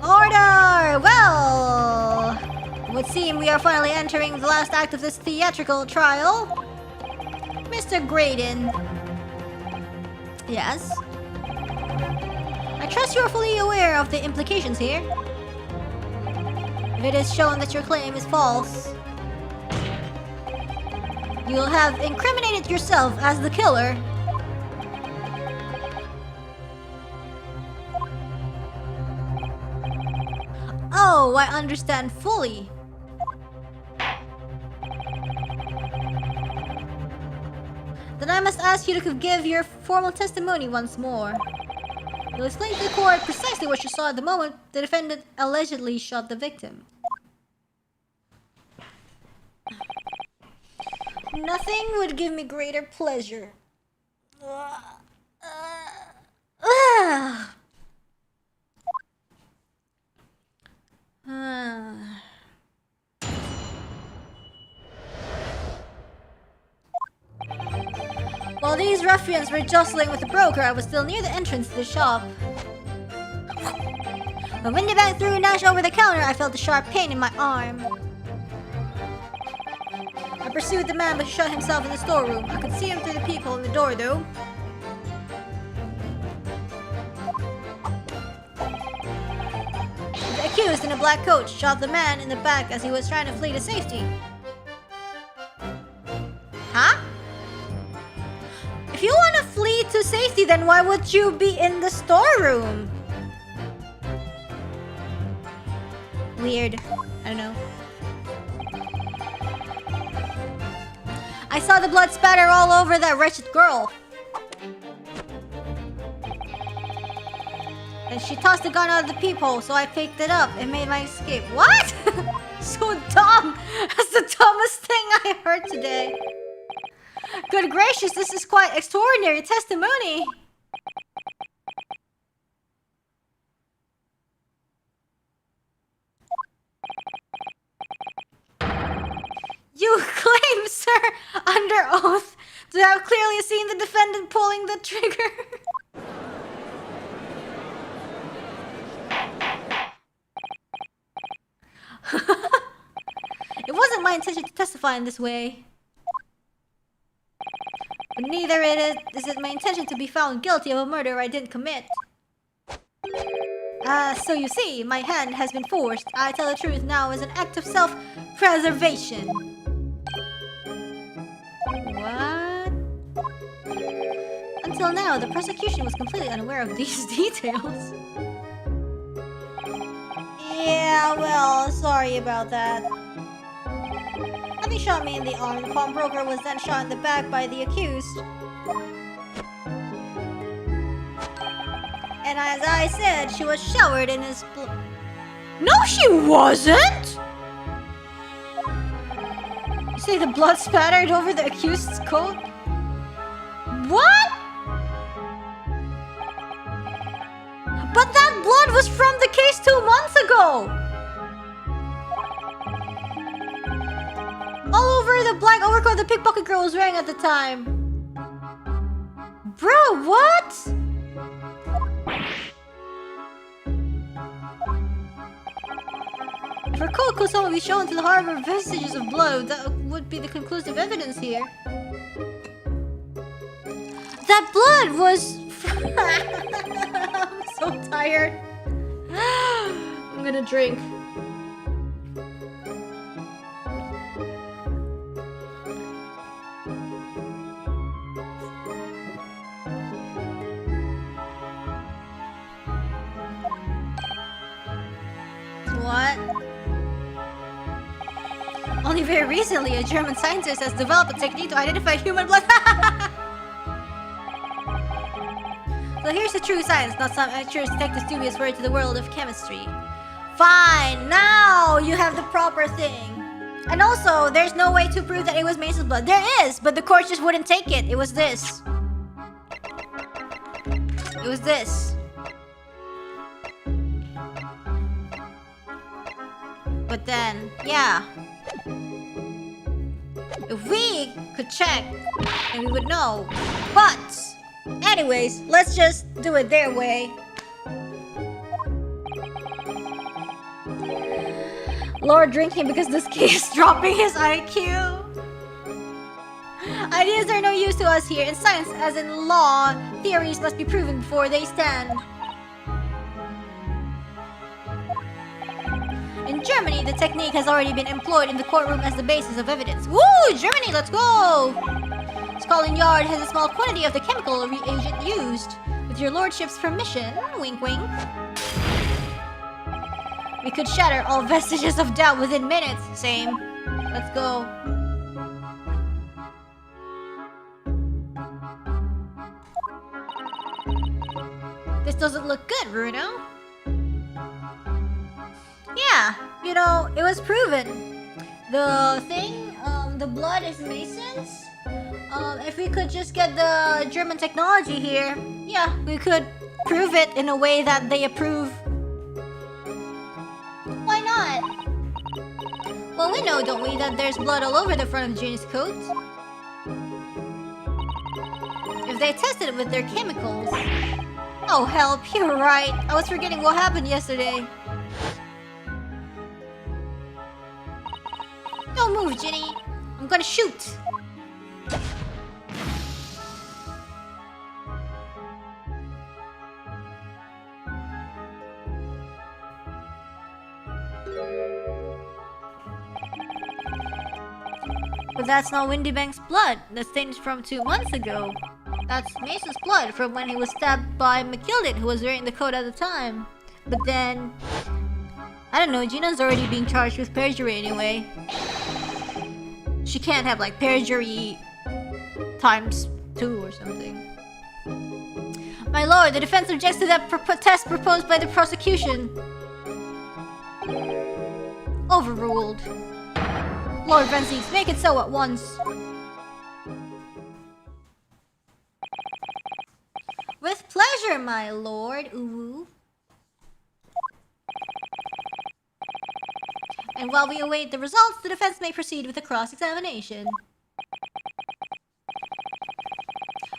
Order! Well, it would seem we are finally entering the last act of this theatrical trial. Mr. Graydon. Yes? I trust you are fully aware of the implications here. If it is shown that your claim is false, you will have incriminated yourself as the killer. Oh, I understand fully. Then I must ask you to give your formal testimony once more. You'll explain to the court precisely what you saw at the moment the defendant allegedly shot the victim. Nothing would give me greater pleasure. While these ruffians were jostling with the broker, I was still near the entrance to the shop. When Windybank threw Nash over the counter, I felt a sharp pain in my arm. I pursued the man, but he shut himself in the storeroom. I could see him through the peephole in the door, though. The accused in a black coat shot the man in the back as he was trying to flee to safety. Huh? If you want to flee to safety, then why would you be in the storeroom? weird. I don't know. I saw the blood spatter all over that wretched girl. And she tossed the gun out of the peephole, so I picked it up and made my escape. What? So dumb. That's the dumbest thing I heard today. Good gracious, this is quite extraordinary testimony. You claim, sir, under oath, to have clearly seen the defendant pulling the trigger. It wasn't my intention to testify in this way. But neither is it my intention to be found guilty of a murder I didn't commit. So you see, my hand has been forced. I tell the truth now as an act of self-preservation. What? Until now, the prosecution was completely unaware of these details. Yeah, well, sorry about that. Having shot me in the arm, the pawnbroker was then shot in the back by the accused. And as I said, she was showered in his blood. No, she wasn't! You say the blood spattered over the accused's coat? What? But that blood was from the case 2 months ago! All over the black overcoat the pickpocket girl was wearing at the time. Bro, what? If her coat could somehow be shown to the harbor vestiges of blood, that would be the conclusive evidence here. That blood was... I'm so tired. I'm gonna drink. What? Only very recently, a German scientist has developed a technique to identify human blood. So here's the true science, not some amateur detective's dubious word to the world of chemistry. Fine, now you have the proper thing. And also, there's no way to prove that it was Mason's blood. There is, but the court just wouldn't take it. It was this. It was this. But then, yeah. If we could check, then we would know. But, anyways, let's just do it their way. Lord drinking because this kid is dropping his IQ. Ideas are no use to us here. In science, as in law, theories must be proven before they stand. In Germany, the technique has already been employed in the courtroom as the basis of evidence. Woo! Germany, let's go! Scotland Yard has a small quantity of the chemical reagent used. With your lordship's permission, wink wink, we could shatter all vestiges of doubt within minutes. Same. Let's go. This doesn't look good, Bruno. Yeah, you know, it was proven. The thing, the blood is Mason's. If we could just get the German technology here, yeah, we could prove it in a way that they approve. Why not? Well, we know, don't we, that there's blood all over the front of Jane's coat. If they tested it with their chemicals... Oh, help, you're right. I was forgetting what happened yesterday. Don't move, Ginny. I'm gonna shoot. But that's not Windybank's blood. The stain is from 2 months ago. That's Mason's blood from when he was stabbed by McKilden, who was wearing the coat at the time. But then... I don't know, Gina's already being charged with perjury anyway. She can't have like perjury times 2 or something. My lord, the defense objects to that test proposed by the prosecution. Overruled. Lord Venzies, make it so at once. With pleasure, my lord. Ooh. And while we await the results, the defense may proceed with the cross-examination.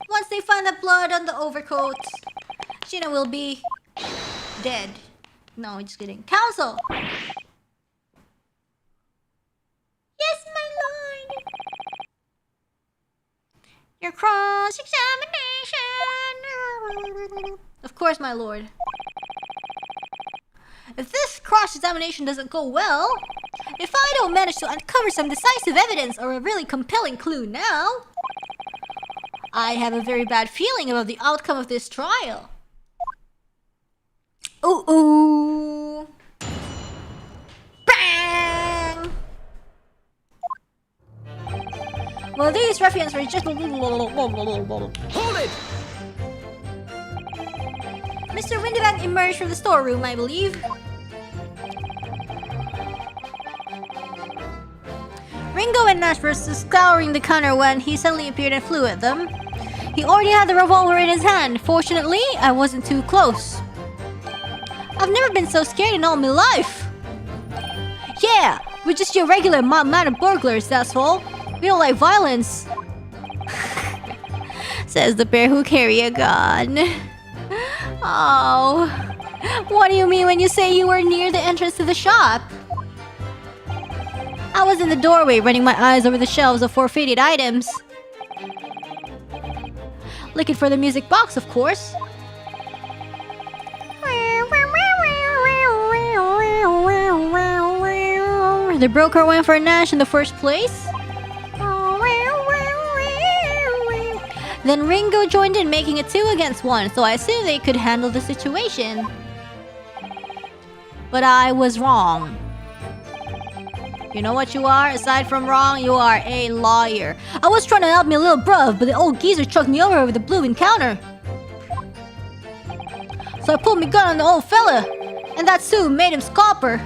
Once they find the blood on the overcoats, Gina will be dead. No, just kidding. Counsel! Yes, my lord! Your cross-examination! Of course, my lord. If this cross-examination doesn't go well, if I don't manage to uncover some decisive evidence or a really compelling clue now, I have a very bad feeling about the outcome of this trial. Ooh, ooh. Bang! Well, these ruffians were just... Hold it! Mr. Windibank emerged from the storeroom, I believe. Ringo and Nash were scouring the counter when he suddenly appeared and flew at them. He already had the revolver in his hand. Fortunately, I wasn't too close. I've never been so scared in all my life. Yeah, we're just your regular mild-mannered burglars, that's all. We don't like violence. Says the bear who carry a gun. Oh, what do you mean when you say you were near the entrance to the shop? I was in the doorway running my eyes over the shelves of forfeited items. Looking for the music box, of course. The broker went for Nash in the first place. Then Ringo joined in, making it 2 against 1, so I assumed they could handle the situation. But I was wrong. You know what you are? Aside from wrong, you are a liar. I was trying to help me little bruv, but the old geezer chucked me over with the blue encounter. So I pulled my gun on the old fella, and that soon made him scalper.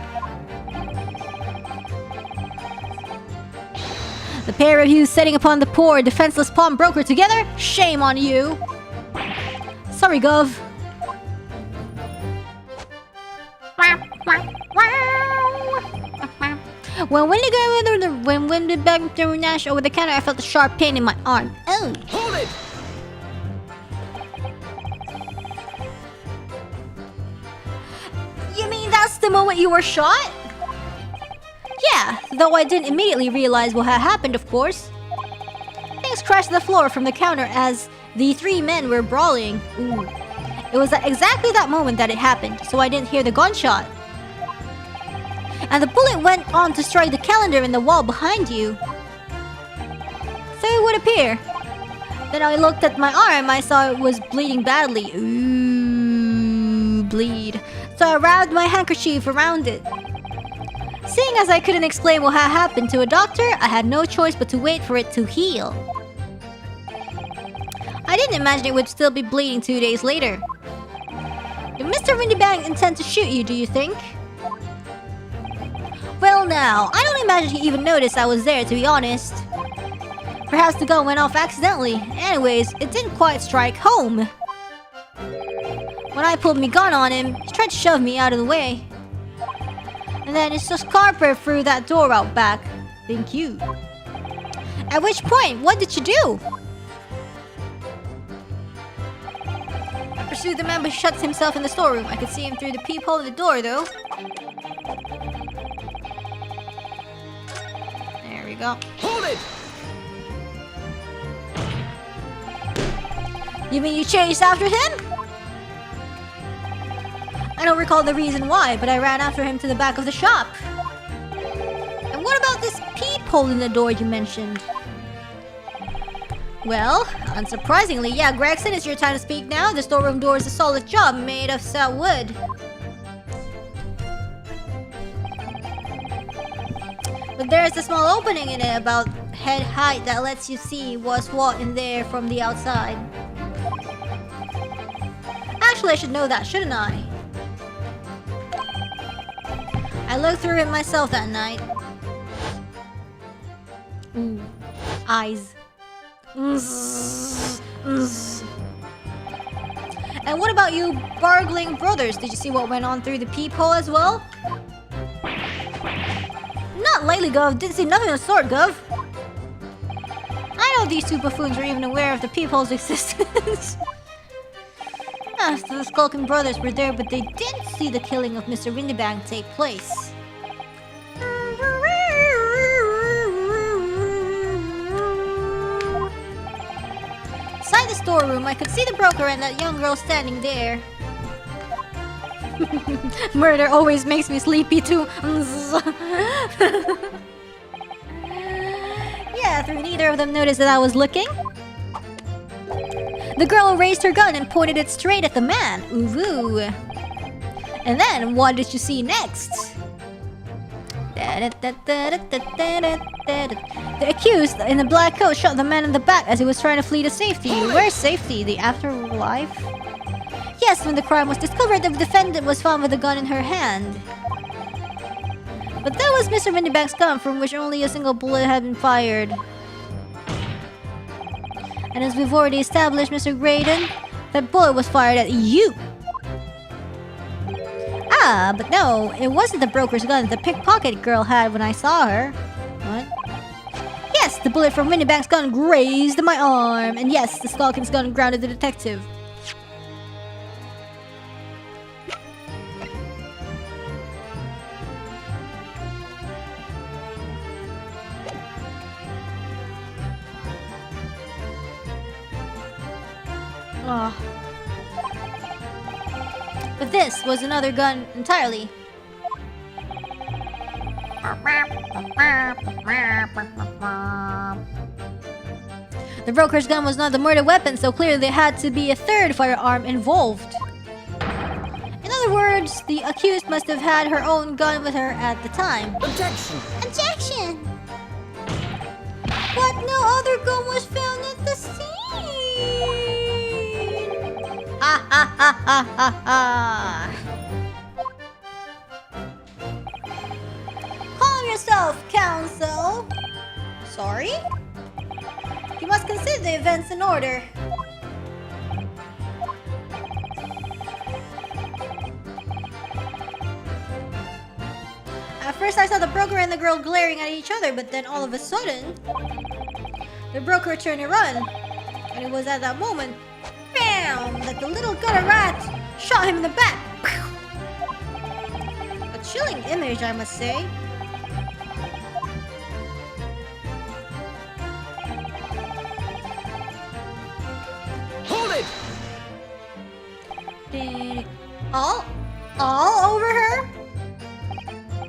The pair of you setting upon the poor, defenseless pawnbroker together? Shame on you! Sorry, Gov. When Windy back through Nash over the counter, I felt a sharp pain in my arm. Oh! Hold it! You mean that's the moment you were shot? Yeah, though I didn't immediately realize what had happened, of course. Things crashed to the floor from the counter as the 3 men were brawling. Ooh. It was at exactly that moment that it happened, so I didn't hear the gunshot. And the bullet went on to strike the calendar in the wall behind you. So it would appear. Then I looked at my arm, I saw it was bleeding badly. Ooh, bleed. So I wrapped my handkerchief around it. Seeing as I couldn't explain what had happened to a doctor, I had no choice but to wait for it to heal. I didn't imagine it would still be bleeding 2 days later. Did Mr. Windybank intend to shoot you, do you think? Well now, I don't imagine he even noticed I was there, to be honest. Perhaps the gun went off accidentally. Anyways, it didn't quite strike home. When I pulled my gun on him, he tried to shove me out of the way. And then it's just carpet through that door out back. Thank you. At which point, what did you do? I pursued the man, but he shuts himself in the storeroom. I could see him through the peephole of the door, though. There we go. Hold it! You mean you chased after him? I don't recall the reason why, but I ran after him to the back of the shop. And what about this peephole in the door you mentioned? Well, unsurprisingly, yeah, Gregson, it's your time to speak now. The storeroom door is a solid job made of saw wood. But there's a small opening in it about head height that lets you see what's what in there from the outside. Actually, I should know that, shouldn't I? I looked through it myself that night. Ooh. Eyes. And what about you burgling brothers? Did you see what went on through the peephole as well? Not lately, Gov. Didn't see nothing of the sort, Gov. I know these two buffoons were even aware of the peephole's existence. The skulking brothers were there, but they didn't see the killing of Mr. Windybank take place. Inside the storeroom, I could see the broker and that young girl standing there. Murder always makes me sleepy too. Yeah, through neither of them noticed that I was looking. The girl raised her gun and pointed it straight at the man. Ooh. And then, what did you see next? The accused in the black coat shot the man in the back as he was trying to flee to safety. Where's safety? The afterlife? Yes, when the crime was discovered, the defendant was found with a gun in her hand. But that was Mr. Windybank's gun, from which only a single bullet had been fired. And as we've already established, Mr. Graydon, that bullet was fired at you. Ah, but no, it wasn't the broker's gun the pickpocket girl had when I saw her. What? Yes, the bullet from Windybank's gun grazed my arm. And yes, the Skulking's gun grounded the detective. Oh. But this was another gun entirely. The broker's gun was not the murder weapon, so clearly there had to be a third firearm involved. In other words, the accused must have had her own gun with her at the time. Objection! Objection! But no other gun was found at the scene! Ha ha ha ha ha ha! Calm yourself, counsel! Sorry? You must consider the events in order. At first I saw the broker and the girl glaring at each other, but then all of a sudden, the broker turned to run. And it was at that moment, bam, that the little gutter rat shot him in the back. A chilling image, I must say. Hold it! All over her?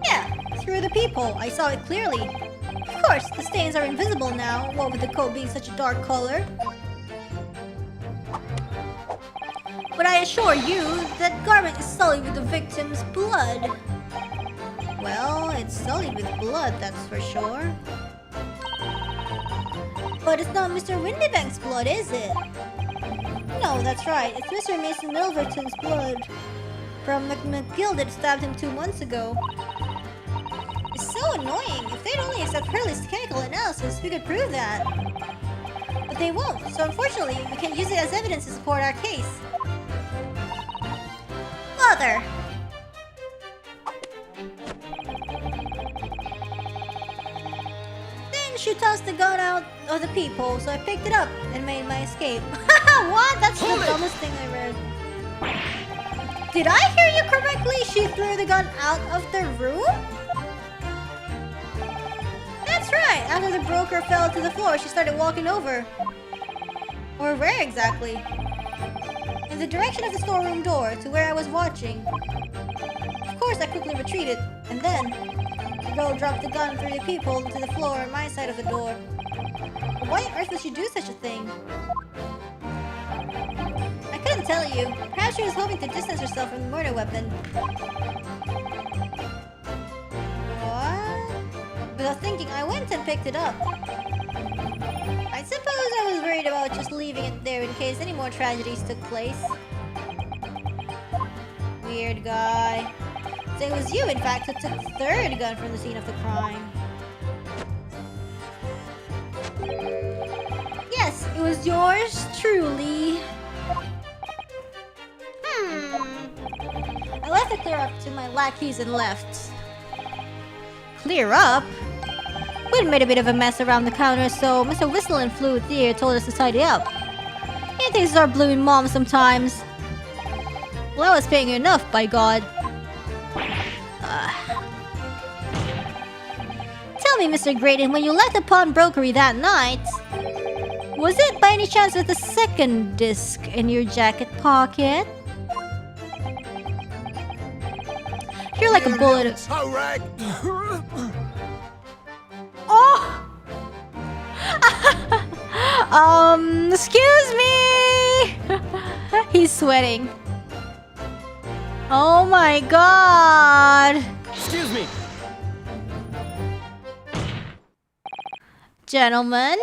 Yeah, through the peephole, I saw it clearly. Of course, the stains are invisible now, what with the coat being such a dark color. But I assure you, that garment is sullied with the victim's blood. Well, it's sullied with blood, that's for sure. But it's not Mr. Windybank's blood, is it? No, that's right. It's Mr. Mason Milverton's blood from McGill that stabbed him 2 months ago. It's so annoying. If they'd only accept Hurley's chemical analysis, we could prove that. But they won't, so unfortunately, we can't use it as evidence to support our case. Mother! Then she tossed the gun out of the peephole, so I picked it up and made my escape. What? That's the dumbest thing I read. Did I hear you correctly? She threw the gun out of the room? That's right. After the broker fell to the floor, she started walking over. Or where exactly? In the direction of the storeroom door, to where I was watching. Of course, I quickly retreated, and then the girl dropped the gun through the peephole into the floor on my side of the door. But why on earth would she do such a thing? I couldn't tell you. Perhaps she was hoping to distance herself from the murder weapon. What? But Without thinking, I went and picked it up. I suppose I was worried about just leaving it there in case any more tragedies took place. Weird guy. So it was you, in fact, who took the third gun from the scene of the crime. Yes, it was yours truly. I left the clear up to my lackeys and left. Clear up? We'd made a bit of a mess around the counter, so Mr. Whistle and Fluid Theater told us to tidy up. You things are blooming mom sometimes. Well, I was paying you enough, by God. Tell me, Mr. Graydon, when you left the pawnbrokery that night, was it by any chance with the second disc in your jacket pocket? You're like a bullet. So rag. Oh! Excuse me! He's sweating. Oh my God! Excuse me. Gentlemen?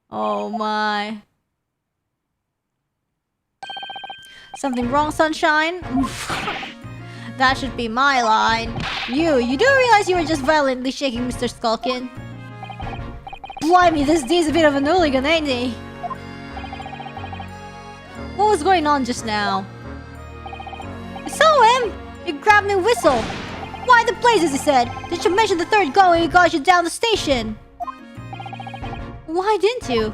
Oh my. Something wrong, sunshine? That should be my line. You do realize you were just violently shaking Mr. Skulkin? Blimey, this D's a bit of an hooligan, ain't he? What was going on just now? I saw him! He grabbed me whistle! Why the blazes, he said! Did you mention the third gun when he got you down the station? Why didn't you?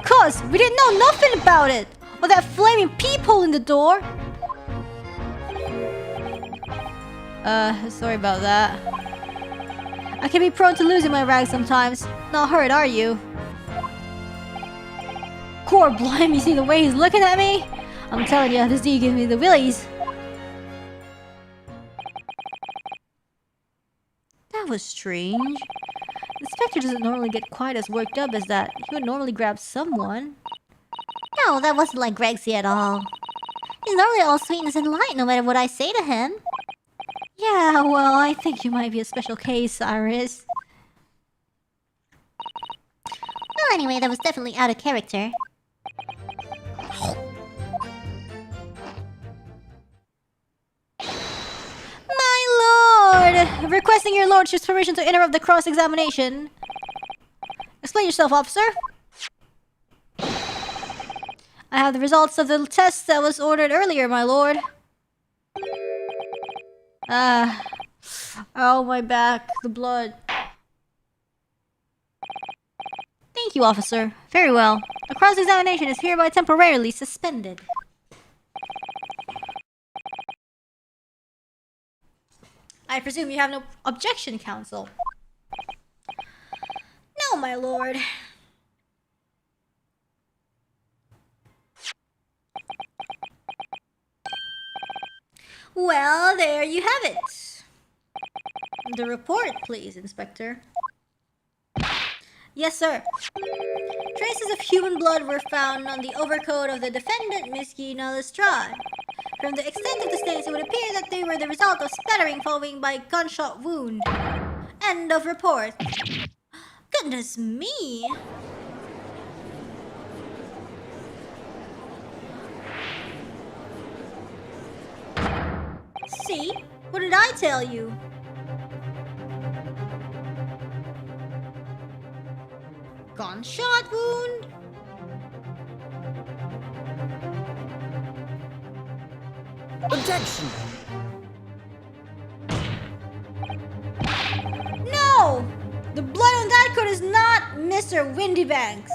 'Cause we didn't know nothing about it! Or that flaming peephole in the door! Sorry about that. I can be prone to losing my rag sometimes. Not hurt, are you? Core blimey, you see the way he's looking at me? I'm telling you, this D gives me the willies. That was strange. The inspector doesn't normally get quite as worked up as that. He would normally grab someone. No, that wasn't like Gregsy at all. He's normally all sweetness and light no matter what I say to him. Yeah, well, I think you might be a special case, Iris. Well, anyway, that was definitely out of character. My lord! Requesting your lordship's permission to interrupt the cross-examination. Explain yourself, officer. I have the results of the test that was ordered earlier, my lord. Oh, my back. The blood. Thank you, officer. Very well. The cross-examination is hereby temporarily suspended. I presume you have no objection, counsel. No, my lord. Well, there you have it. The report, please, Inspector. Yes, sir. Traces of human blood were found on the overcoat of the defendant, Miss Gina Lestrade. From the extent of the stains, it would appear that they were the result of spattering following by gunshot wound. End of report. Goodness me! See? What did I tell you? Gunshot wound? Objection! No! The blood on that coat is not Mr. Windybanks.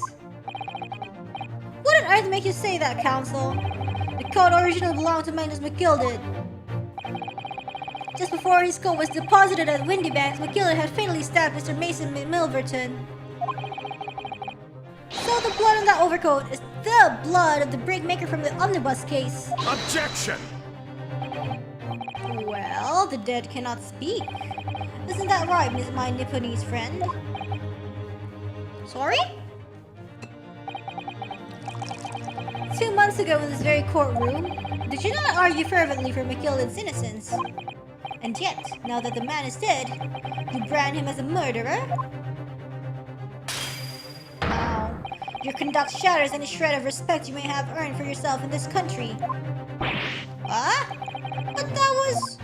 What on earth makes you say that, counsel? The coat originally belonged to Magnus McGilded. Just before his coat was deposited at Windybanks, McGilded had fatally stabbed Mr. Mason Milverton. So the blood on that overcoat is the blood of the brickmaker from the omnibus case. Objection! Well, the dead cannot speak. Isn't that right, Miss my Nipponese friend? Sorry? 2 months ago in this very courtroom, did you not argue fervently for Matilda's innocence? And yet, now that the man is dead, you brand him as a murderer? Wow. Your conduct shatters any shred of respect you may have earned for yourself in this country. What? But that was...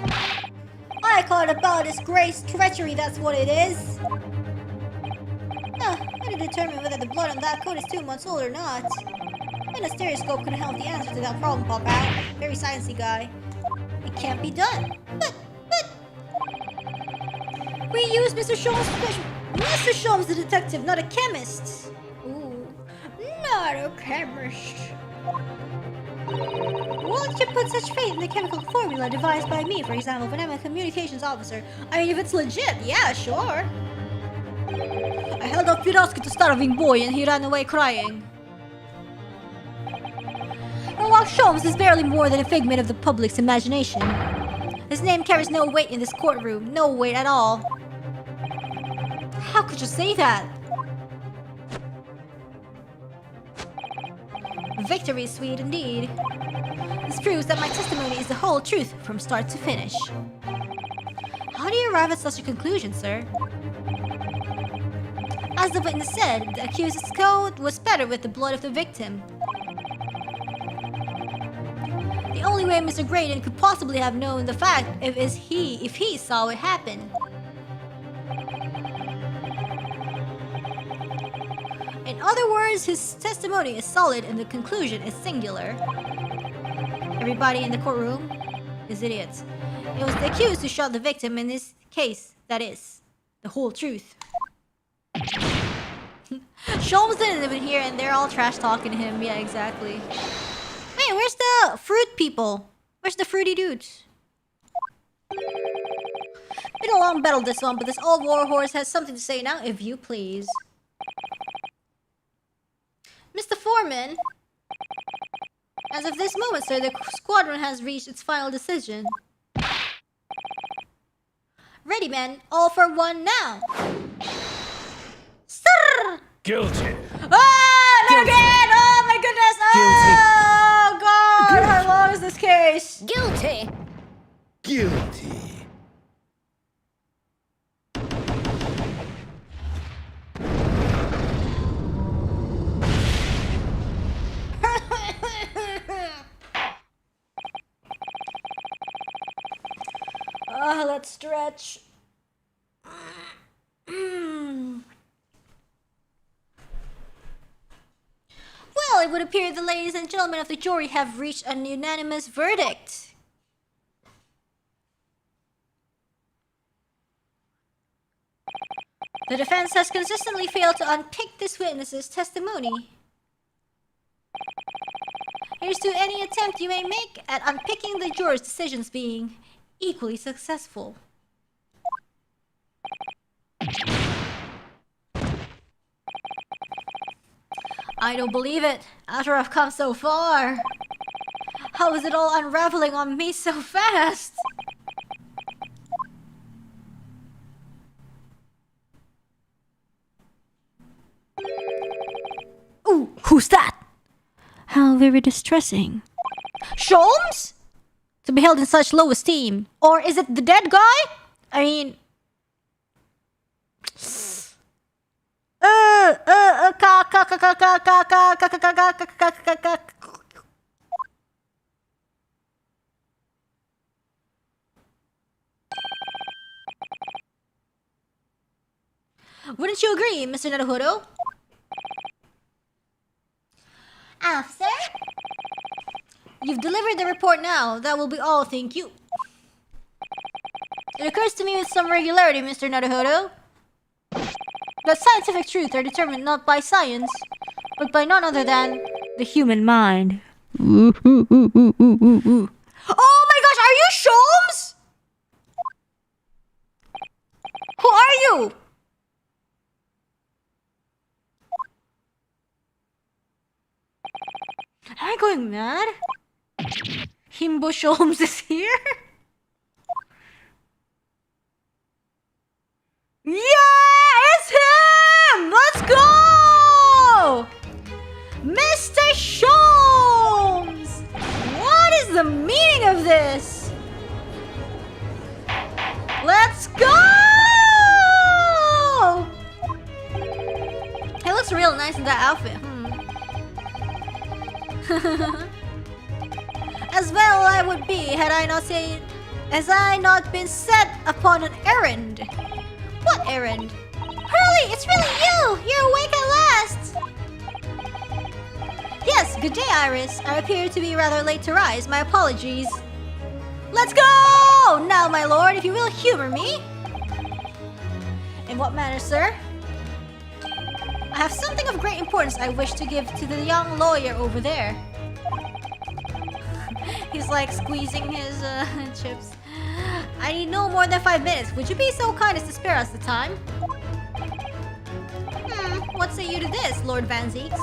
I call it about disgrace, treachery, that's what it is. How to determine whether the blood on that coat is 2 months old or not. And a stereoscope couldn't help the answer to that problem pop out. Very sciencey guy. It can't be done. But... We use Mr. Sholmes' special... Mr. Sholmes the detective, not a chemist. Ooh. Not a chemist. Won't you put such faith in the chemical formula devised by me, for example, when I'm a communications officer? I mean, if it's legit, yeah, sure. I held up Firosky to starving boy and he ran away crying. And while Sholmes is barely more than a figment of the public's imagination, his name carries no weight in this courtroom, no weight at all. How could you say that? Victory is sweet indeed. This proves that my testimony is the whole truth from start to finish. How do you arrive at such a conclusion, sir? As the witness said, the accused's coat was spattered with the blood of the victim. The only way Mr. Graydon could possibly have known the fact if he saw it happen. In other words, his testimony is solid and the conclusion is singular. Everybody in the courtroom is idiots. It was the accused who shot the victim in this case, that is, the whole truth. Sholmes didn't live in here and they're all trash talking to him. Yeah, exactly. Wait, where's the fruit people? Where's the fruity dudes? Been a long battle this one, but this old warhorse has something to say now, if you please. Mr. Foreman, as of this moment, sir, the squadron has reached its final decision. Ready, men. All for one now. Sir! Guilty. Ah, not Guilty. again! Oh my goodness! Oh God! How long is this case? Guilty. Guilty. Let's stretch. Well, it would appear the ladies and gentlemen of the jury have reached an unanimous verdict. The defense has consistently failed to unpick this witness's testimony. Here's to any attempt you may make at unpicking the jurors' decisions being equally successful. I don't believe it. After I've come so far. How is it all unraveling on me so fast? Ooh, who's that? How very distressing. Sholmes? To be held in such low esteem. Or is it the dead guy? I mean... Wouldn't you agree, Mr. Naruhodo? Officer? You've delivered the report now. That will be all, thank you. It occurs to me with some regularity, Mr. Naruhodo, that scientific truths are determined not by science, but by none other than the human mind. Oh my gosh, are you Sholmes? Who are you? Am I going mad? Himbo Sholmes is here? Yeah, it's him! Let's go! Mr. Sholmes! Let's go! He looks real nice in that outfit. As well I would be had I not been set upon an errand. What errand? Hurley, it's really you! You're awake at last! Yes, good day, Iris. I appear to be rather late to rise. My apologies. Let's go! Now, my lord, if you will humor me. In what manner, sir? I have something of great importance I wish to give to the young lawyer over there. He's like squeezing his chips. I need no more than 5 minutes. Would you be so kind as to spare us the time? What say you to this, Lord Van Zeeks?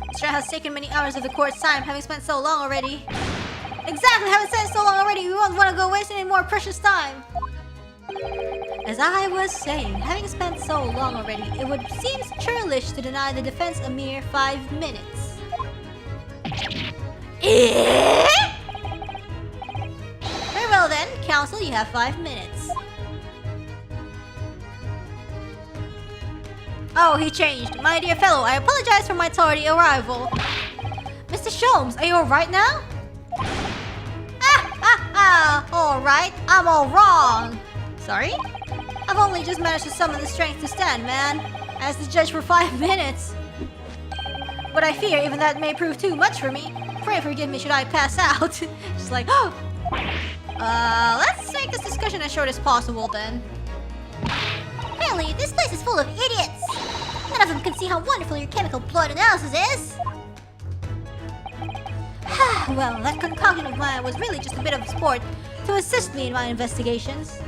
This trial has taken many hours of the court's time, having spent so long already. Exactly, having spent so long already, we won't want to go waste any more precious time. As I was saying, having spent so long already, it would seem churlish to deny the defense a mere 5 minutes. Very well then, counsel, you have 5 minutes. Oh, he changed. My dear fellow, I apologize for my tardy arrival. Mr. Sholmes, are you alright now? Alright, I'm all wrong. Sorry? I've only just managed to summon the strength to stand, man. As the judge for 5 minutes. But I fear even that may prove too much for me. Pray forgive me should I pass out. Just like, oh. Let's make this discussion as short as possible then. Really, this place is full of idiots. None of them can see how wonderful your chemical blood analysis is. Well, that concoction of mine was really just a bit of sport to assist me in my investigations.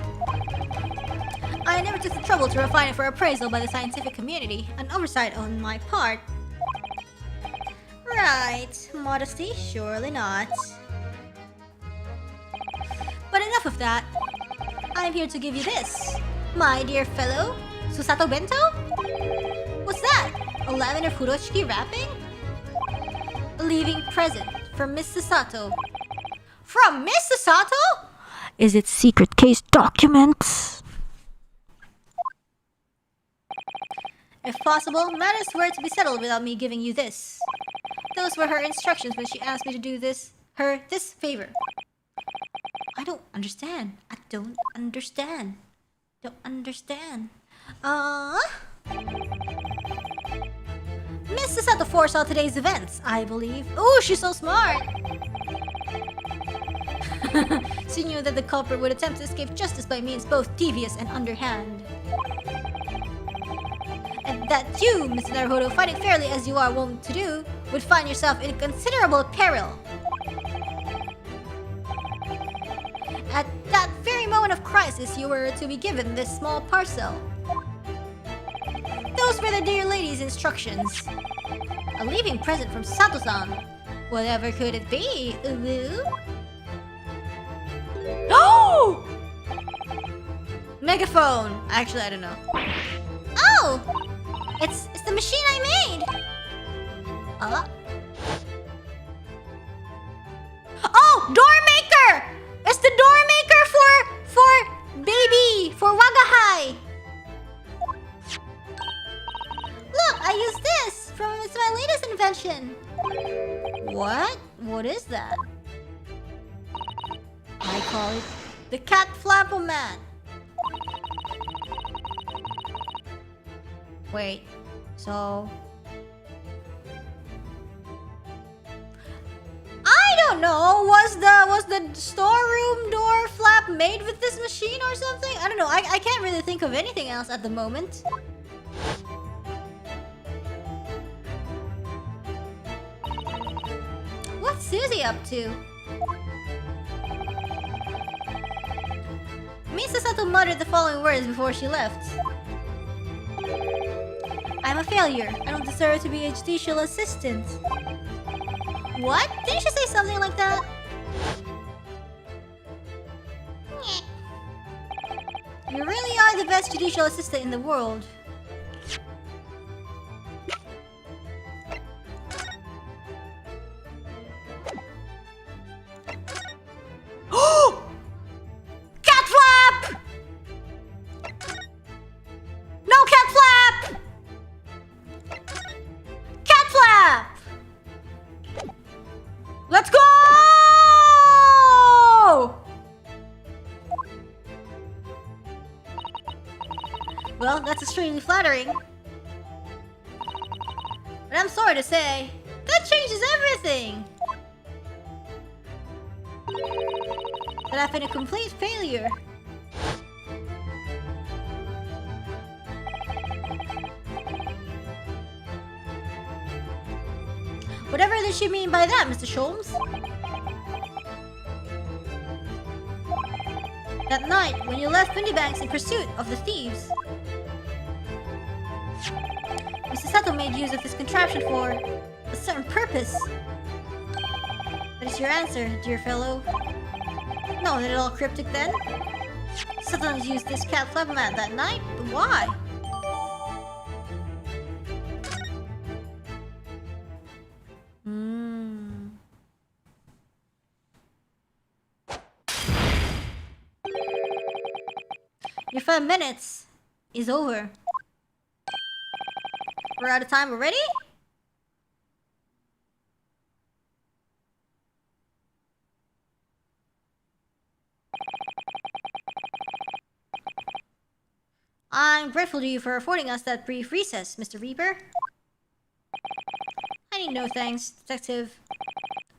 I never took the trouble to refine it for appraisal by the scientific community, an oversight on my part. Right, modesty? Surely not. But enough of that. I'm here to give you this, my dear fellow. Susato bento? What's that? A lavender furoshiki wrapping? A leaving present from Miss Susato. From Miss Susato? Is it secret case documents? If possible, matters were to be settled without me giving you this. Those were her instructions when she asked me to do this favor. I don't understand. Don't understand. Miss Susato foresaw today's events, I believe. Oh, she's so smart! She knew that the culprit would attempt to escape justice by means both devious and underhand. And that you, Mr. Naruhodo, fighting fairly as you are wont to do, would find yourself in considerable peril. At that very moment of crisis, you were to be given this small parcel. Those were the dear lady's instructions. A leaving present from Sato-san. Whatever could it be, Ubu? Oh! Megaphone! Actually, I don't know. Oh! It's the machine I made! Oh! Door maker! It's the door maker for baby! For Wagahai! Look! I use this! It's my latest invention! What? What is that? I call it the cat flapper-man. Wait, so... I don't know, was the storeroom door flap made with this machine or something? I don't know, I can't really think of anything else at the moment. What's Susie up to? Miss Susato muttered the following words before she left. I'm a failure. I don't deserve to be a judicial assistant. What? Didn't she say something like that? You really are the best judicial assistant in the world. Let's go! Well, that's extremely flattering. But I'm sorry to say, that changes everything! That I've been a complete failure. Whatever does you mean by that, Mr. Sholmes? That night, when you left Windybanks in pursuit of the thieves, Mr. Sato made use of this contraption for a certain purpose. That is your answer, dear fellow. Not at all cryptic then. Sato used this cat flap mat that night, but why? Your 5 minutes is over. We're out of time already? I'm grateful to you for affording us that brief recess, Mr. Reaper. I need no thanks, Detective.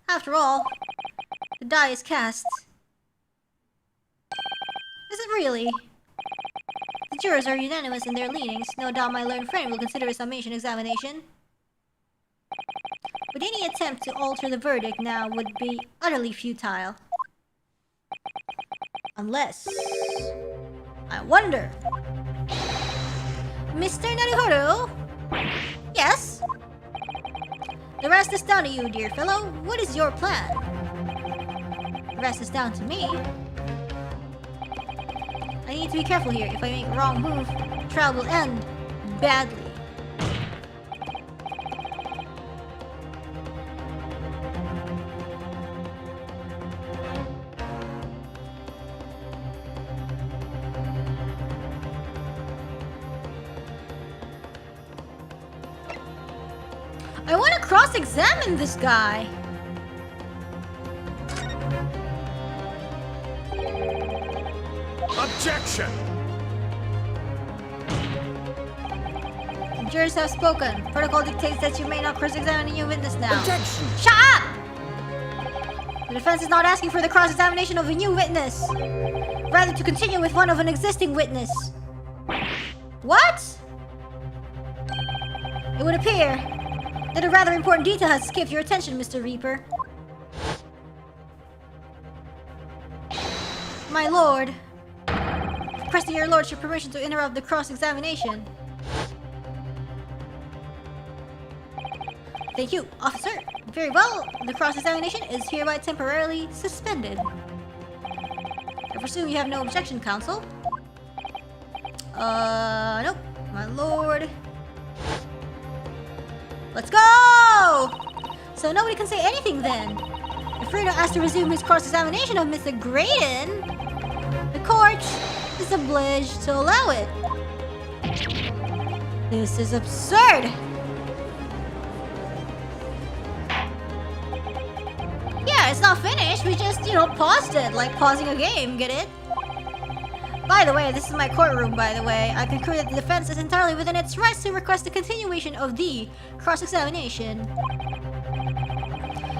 After all, the die is cast. Is it really? The jurors are unanimous in their leanings. No doubt my learned friend will consider a summation examination. But any attempt to alter the verdict now would be utterly futile. Unless... I wonder... Mr. Naruhodo? Yes? The rest is down to you, dear fellow. What is your plan? The rest is down to me. I need to be careful here. If I make a wrong move, the trial will end badly. I want to cross-examine this guy. Objection! The jurors have spoken. Protocol dictates that you may not cross-examine a new witness now. Objection! Shut up! The defense is not asking for the cross-examination of a new witness. Rather to continue with one of an existing witness. What? It would appear that a rather important detail has escaped your attention, Mr. Reaper. My lord, requesting your lordship permission to interrupt the cross-examination. Thank you, officer. Very well, the cross-examination is hereby temporarily suspended. I presume you have no objection, counsel? Nope. My lord. Let's go! So nobody can say anything then. If Fredo asks to resume his cross-examination of Mr. Graydon, the court is obliged to allow it. This is absurd! Yeah, it's not finished. We just, paused it, like pausing a game, get it? By the way, this is my courtroom, by the way. I conclude that the defense is entirely within its rights to request a continuation of the cross-examination.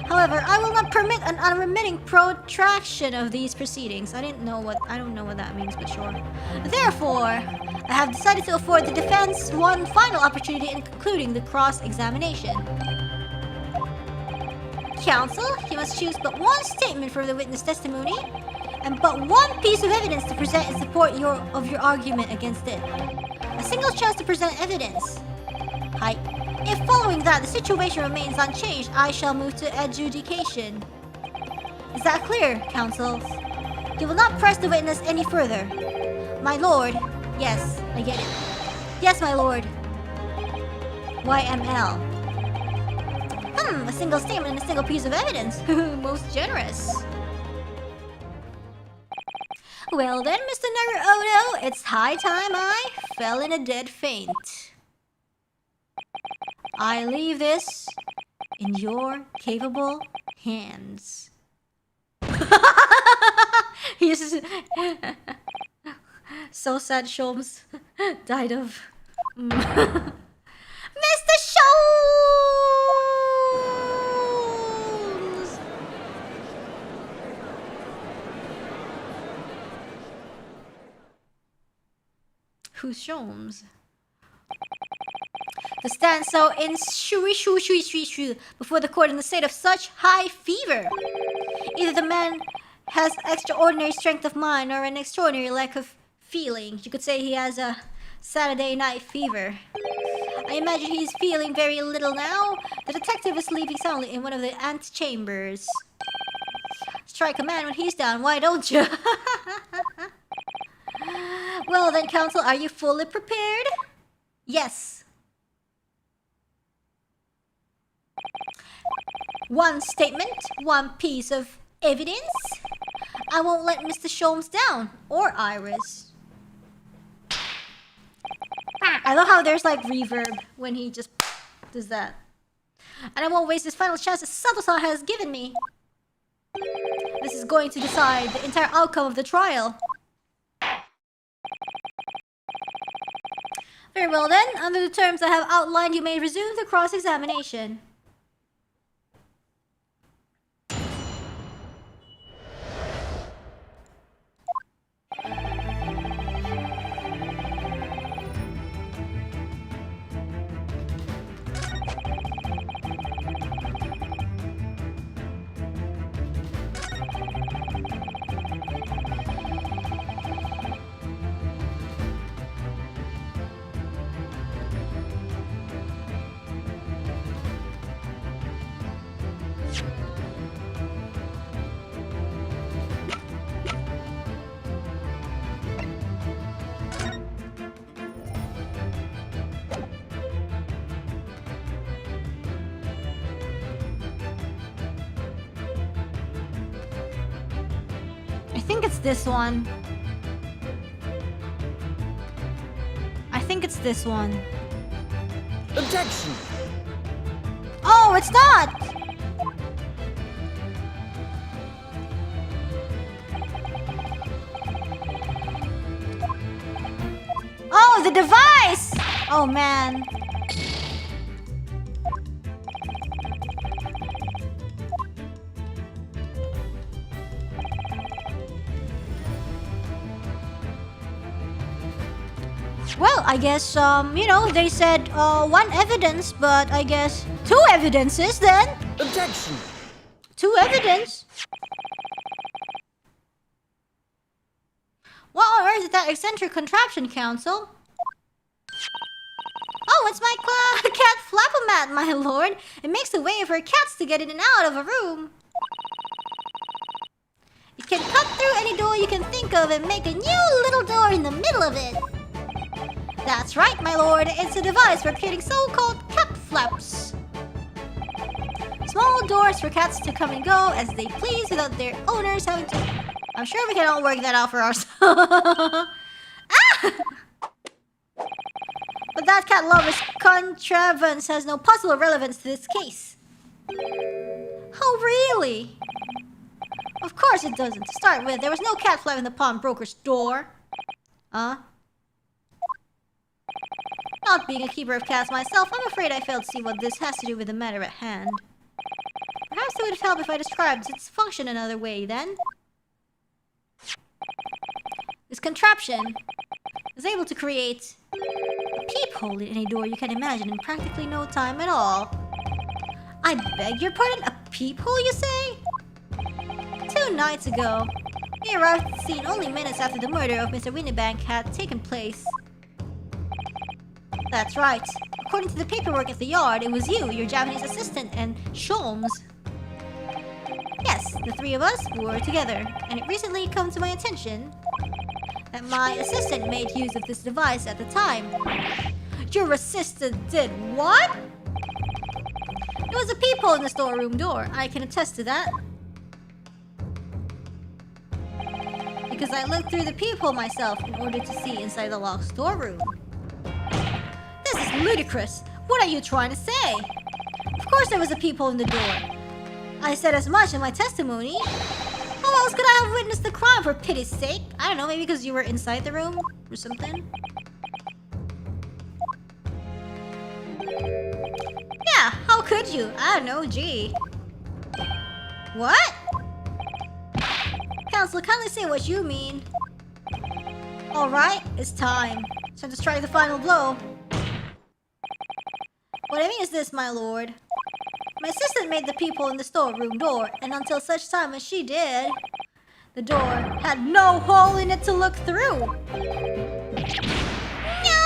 However, I will not permit an unremitting protraction of these proceedings. I don't know what that means, but sure. Therefore, I have decided to afford the defense one final opportunity in concluding the cross-examination. Counsel, you must choose but one statement from the witness testimony, and but one piece of evidence to present in support of your argument against it. A single chance to present evidence. Hi. If following that the situation remains unchanged, I shall move to adjudication. Is that clear, counsel? You will not press the witness any further. My lord. Yes, I get it. Yes, my lord. YML. A single statement and a single piece of evidence. Most generous. Well then, Mr. Naruhodo, it's high time I fell in a dead faint. I leave this in your capable hands. He's so sad Sholmes died of Mr. Sholmes! Who's Sholmes? To stand so in before the court in a state of such high fever. Either the man has extraordinary strength of mind or an extraordinary lack of feeling. You could say he has a Saturday night fever. I imagine he's feeling very little now. The detective is sleeping soundly in one of the antechambers. Strike a man when he's down, why don't you? Well then, counsel, are you fully prepared? Yes. One statement, one piece of evidence. I won't let Mr. Sholmes down, or Iris. I love how there's like reverb when he just does that. And I won't waste this final chance that Sato-san has given me. This is going to decide the entire outcome of the trial. Very well then, under the terms I have outlined, you may resume the cross-examination. I think it's this one. I think it's this one. Objection! Oh, it's not! Oh, the device! Oh man. Well, I guess, you know, they said one evidence, but I guess two evidences then? Objection! Two evidence? What on earth is that eccentric contraption, counsel? Oh, it's my cat Flapomat, my lord. It makes a way for cats to get in and out of a room. It can cut through any door you can think of and make a new little door in the middle of it. That's right, my lord. It's a device for creating so-called cat flaps. Small doors for cats to come and go as they please without their owners having to... I'm sure we can all work that out for ourselves. Ah! But that cat lover's contrivance has no possible relevance to this case. Oh, really? Of course it doesn't. To start with, there was no cat flap in the pawnbroker's door. Not being a keeper of cats myself, I'm afraid I failed to see what this has to do with the matter at hand. Perhaps it would help if I described its function another way, then. This contraption is able to create a peephole in any door you can imagine in practically no time at all. I beg your pardon? A peephole, you say? 2 nights ago, we arrived at the scene only minutes after the murder of Mr. Winnebank had taken place. That's right. According to the paperwork at the yard, it was you, your Japanese assistant, and Sholmes. Yes, the 3 of us were together, and it recently come to my attention that my assistant made use of this device at the time. Your assistant did what? It was a peephole in the storeroom door. I can attest to that. Because I looked through the peephole myself in order to see inside the locked storeroom. This is ludicrous. What are you trying to say? Of course there was a peephole in the door. I said as much in my testimony. How else could I have witnessed the crime, for pity's sake? I don't know, maybe because you were inside the room or something? Yeah, how could you? I don't know, gee. What? Counsel, kindly say what you mean. Alright, it's time. Time to strike the final blow. What I mean is this, my lord. My assistant made the peephole in the storeroom door, and until such time as she did, the door had no hole in it to look through. No!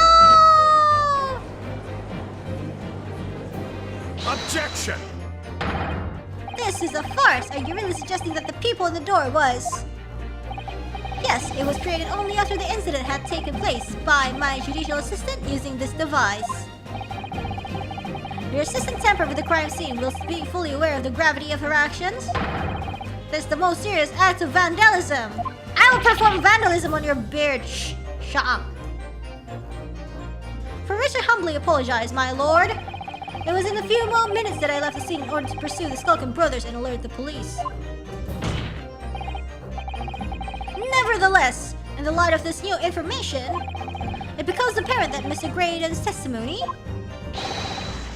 Objection! This is a farce. Are you really suggesting that the peephole in the door was... Yes, it was created only after the incident had taken place by my judicial assistant using this device. Your assistant tampered with the crime scene whilst being fully aware of the gravity of her actions. That's the most serious act of vandalism. I will perform vandalism on your beard. Shh, shut up. For which I humbly apologize, my lord. It was in a few more minutes that I left the scene in order to pursue the Skulkin brothers and alert the police. Nevertheless, in the light of this new information, it becomes apparent that Mr. Graydon's testimony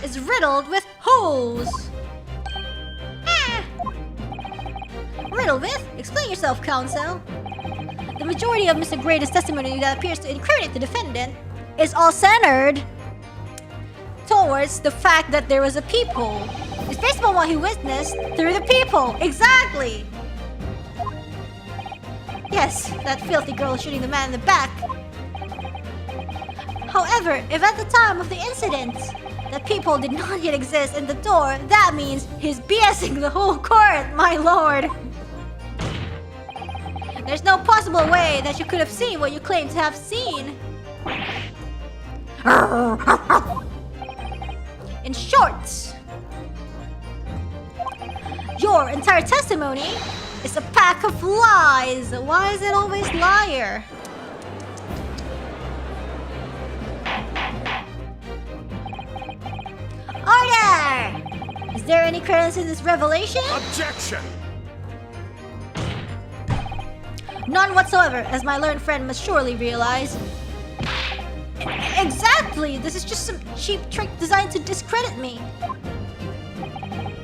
is riddled with holes. Riddled with? Explain yourself, counsel. The majority of Mr. Graydon's testimony that appears to incriminate the defendant is all centered towards the fact that there was a peephole. It's based upon what he witnessed through the peephole. Exactly. Yes, that filthy girl shooting the man in the back. However, if at the time of the incident, the peephole did not yet exist in the door, that means he's BSing the whole court, my lord. There's no possible way that you could have seen what you claim to have seen. In short, your entire testimony is a pack of lies. Why is it always liar? Order! Is there any credence in this revelation? Objection! None whatsoever, as my learned friend must surely realize. Exactly! This is just some cheap trick designed to discredit me.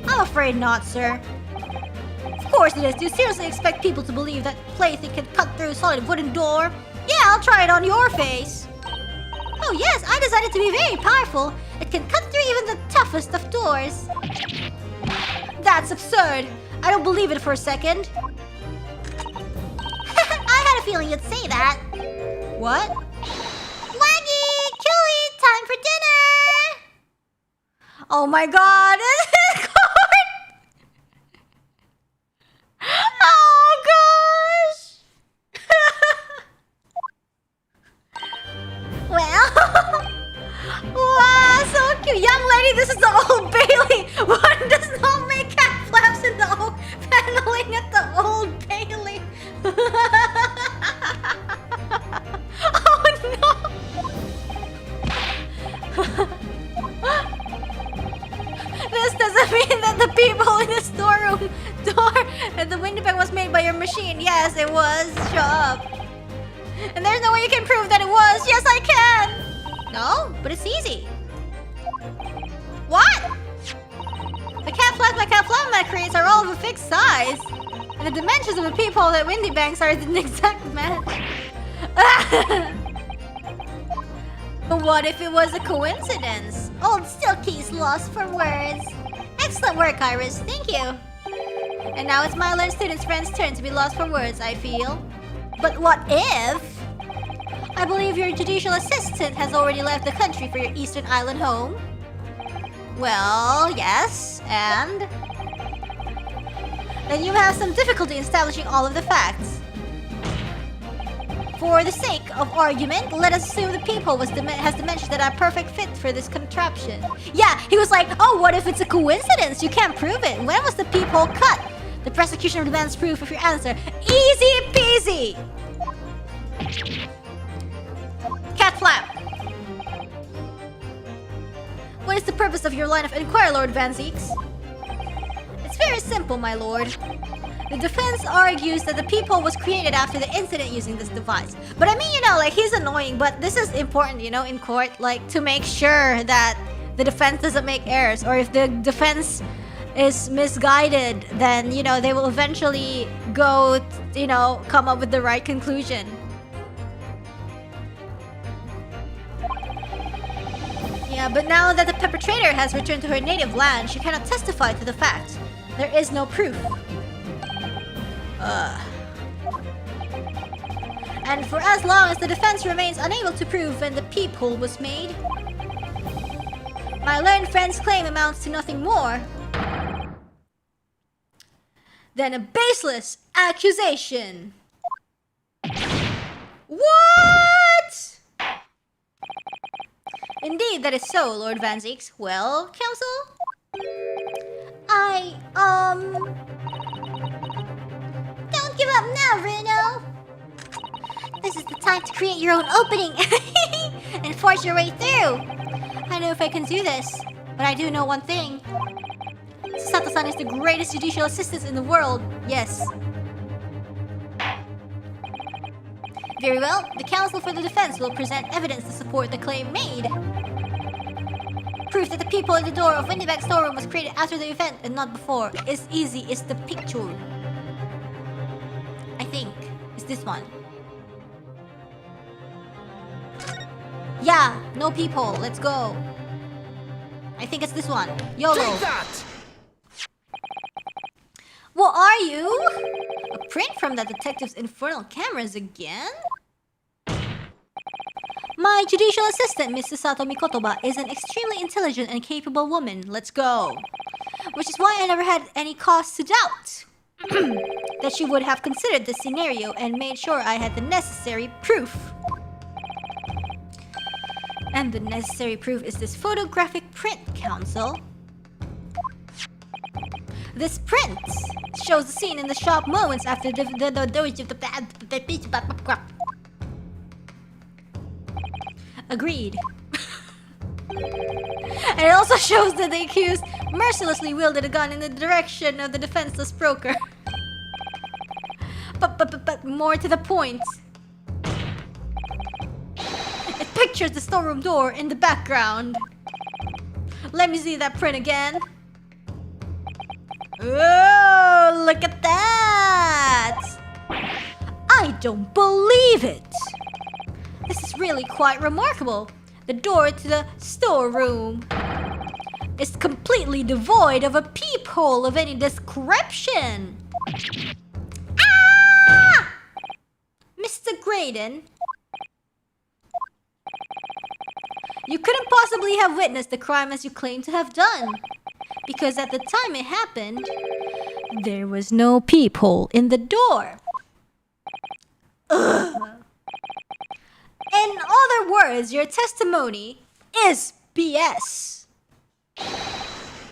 I'm afraid not, sir. Of course it is. Do you seriously expect people to believe that plaything can cut through a solid wooden door? Yeah, I'll try it on your face. Oh yes, I decided to be very powerful. It can cut through even the toughest of doors. That's absurd. I don't believe it for a second. I had a feeling you'd say that. What? Waggy! Chewy! Time for dinner! Oh my god! Oh gosh! Well... Wow, so cute! Young lady, this is the Old Bailey! One does not make cat flaps in the old paneling at the Old Bailey! Oh no! This doesn't mean that the people in the storeroom door and the window bag was made by your machine. Yes, it was. Shut up. And there's no way you can prove that it was. Yes, I can. No, but it's easy. What? The cat flaps my cat flap mat creates are all of a fixed size. And the dimensions of the peephole that Windy Banks are an exact match. But what if it was a coincidence? Old Silky's lost for words. Excellent work, Iris. Thank you. And now it's my learned student's friend's turn to be lost for words, I feel. But what if... I believe your judicial assistant has already left the country for your Eastern Island home. Well, yes, and... Then you have some difficulty in establishing all of the facts. For the sake of argument, let us assume the peephole has dimensions that are perfect fit for this contraption. Yeah, he was like, oh, what if it's a coincidence? You can't prove it. When was the peephole cut? The prosecution demands proof of your answer. Easy peasy! Cat flap. What is the purpose of your line of inquiry, Lord Van Zeeks? It's very simple, my lord. The defense argues that the peephole was created after the incident using this device. But I mean, you know, like, he's annoying, but this is important, you know, in court, like, to make sure that the defense doesn't make errors. Or if the defense is misguided, then, you know, they will eventually go, you know, come up with the right conclusion. Yeah, but now that the perpetrator has returned to her native land, she cannot testify to the fact. There is no proof. And for as long as the defense remains unable to prove when the peephole was made, my learned friend's claim amounts to nothing more than a baseless accusation. What? Indeed, that is so, Lord Van Zeeks. Well, counsel? Don't give up now, Reno! This is the time to create your own opening and force your way through. I know if I can do this, but I do know one thing. Sato-san is the greatest judicial assistant in the world. Yes. Very well, the counsel for the defense will present evidence to support the claim made. Proof that the people in the door of Windyback's storeroom was created after the event and not before is easy is the picture. I think it's this one. Yeah, no people. Let's go. I think it's this one. YOLO. Take that! What are you? A print from that detective's infernal cameras again? My judicial assistant, Mrs. Sato Mikotoba, is an extremely intelligent and capable woman. Let's go. Which is why I never had any cause to doubt that she would have considered this scenario and made sure I had the necessary proof. And the necessary proof is this photographic print, counsel. This print shows the scene in the shop moments after Agreed. And it also shows that the accused mercilessly wielded a gun in the direction of the defenseless broker. But more to the point, it pictures the storeroom door in the background. Let me see that print again. Oh, look at that! I don't believe it! This is really quite remarkable. The door to the storeroom is completely devoid of a peephole of any description. Ah! Mr. Graydon, you couldn't possibly have witnessed the crime as you claim to have done. Because at the time it happened, there was no peephole in the door. Ugh. In other words, your testimony is BS.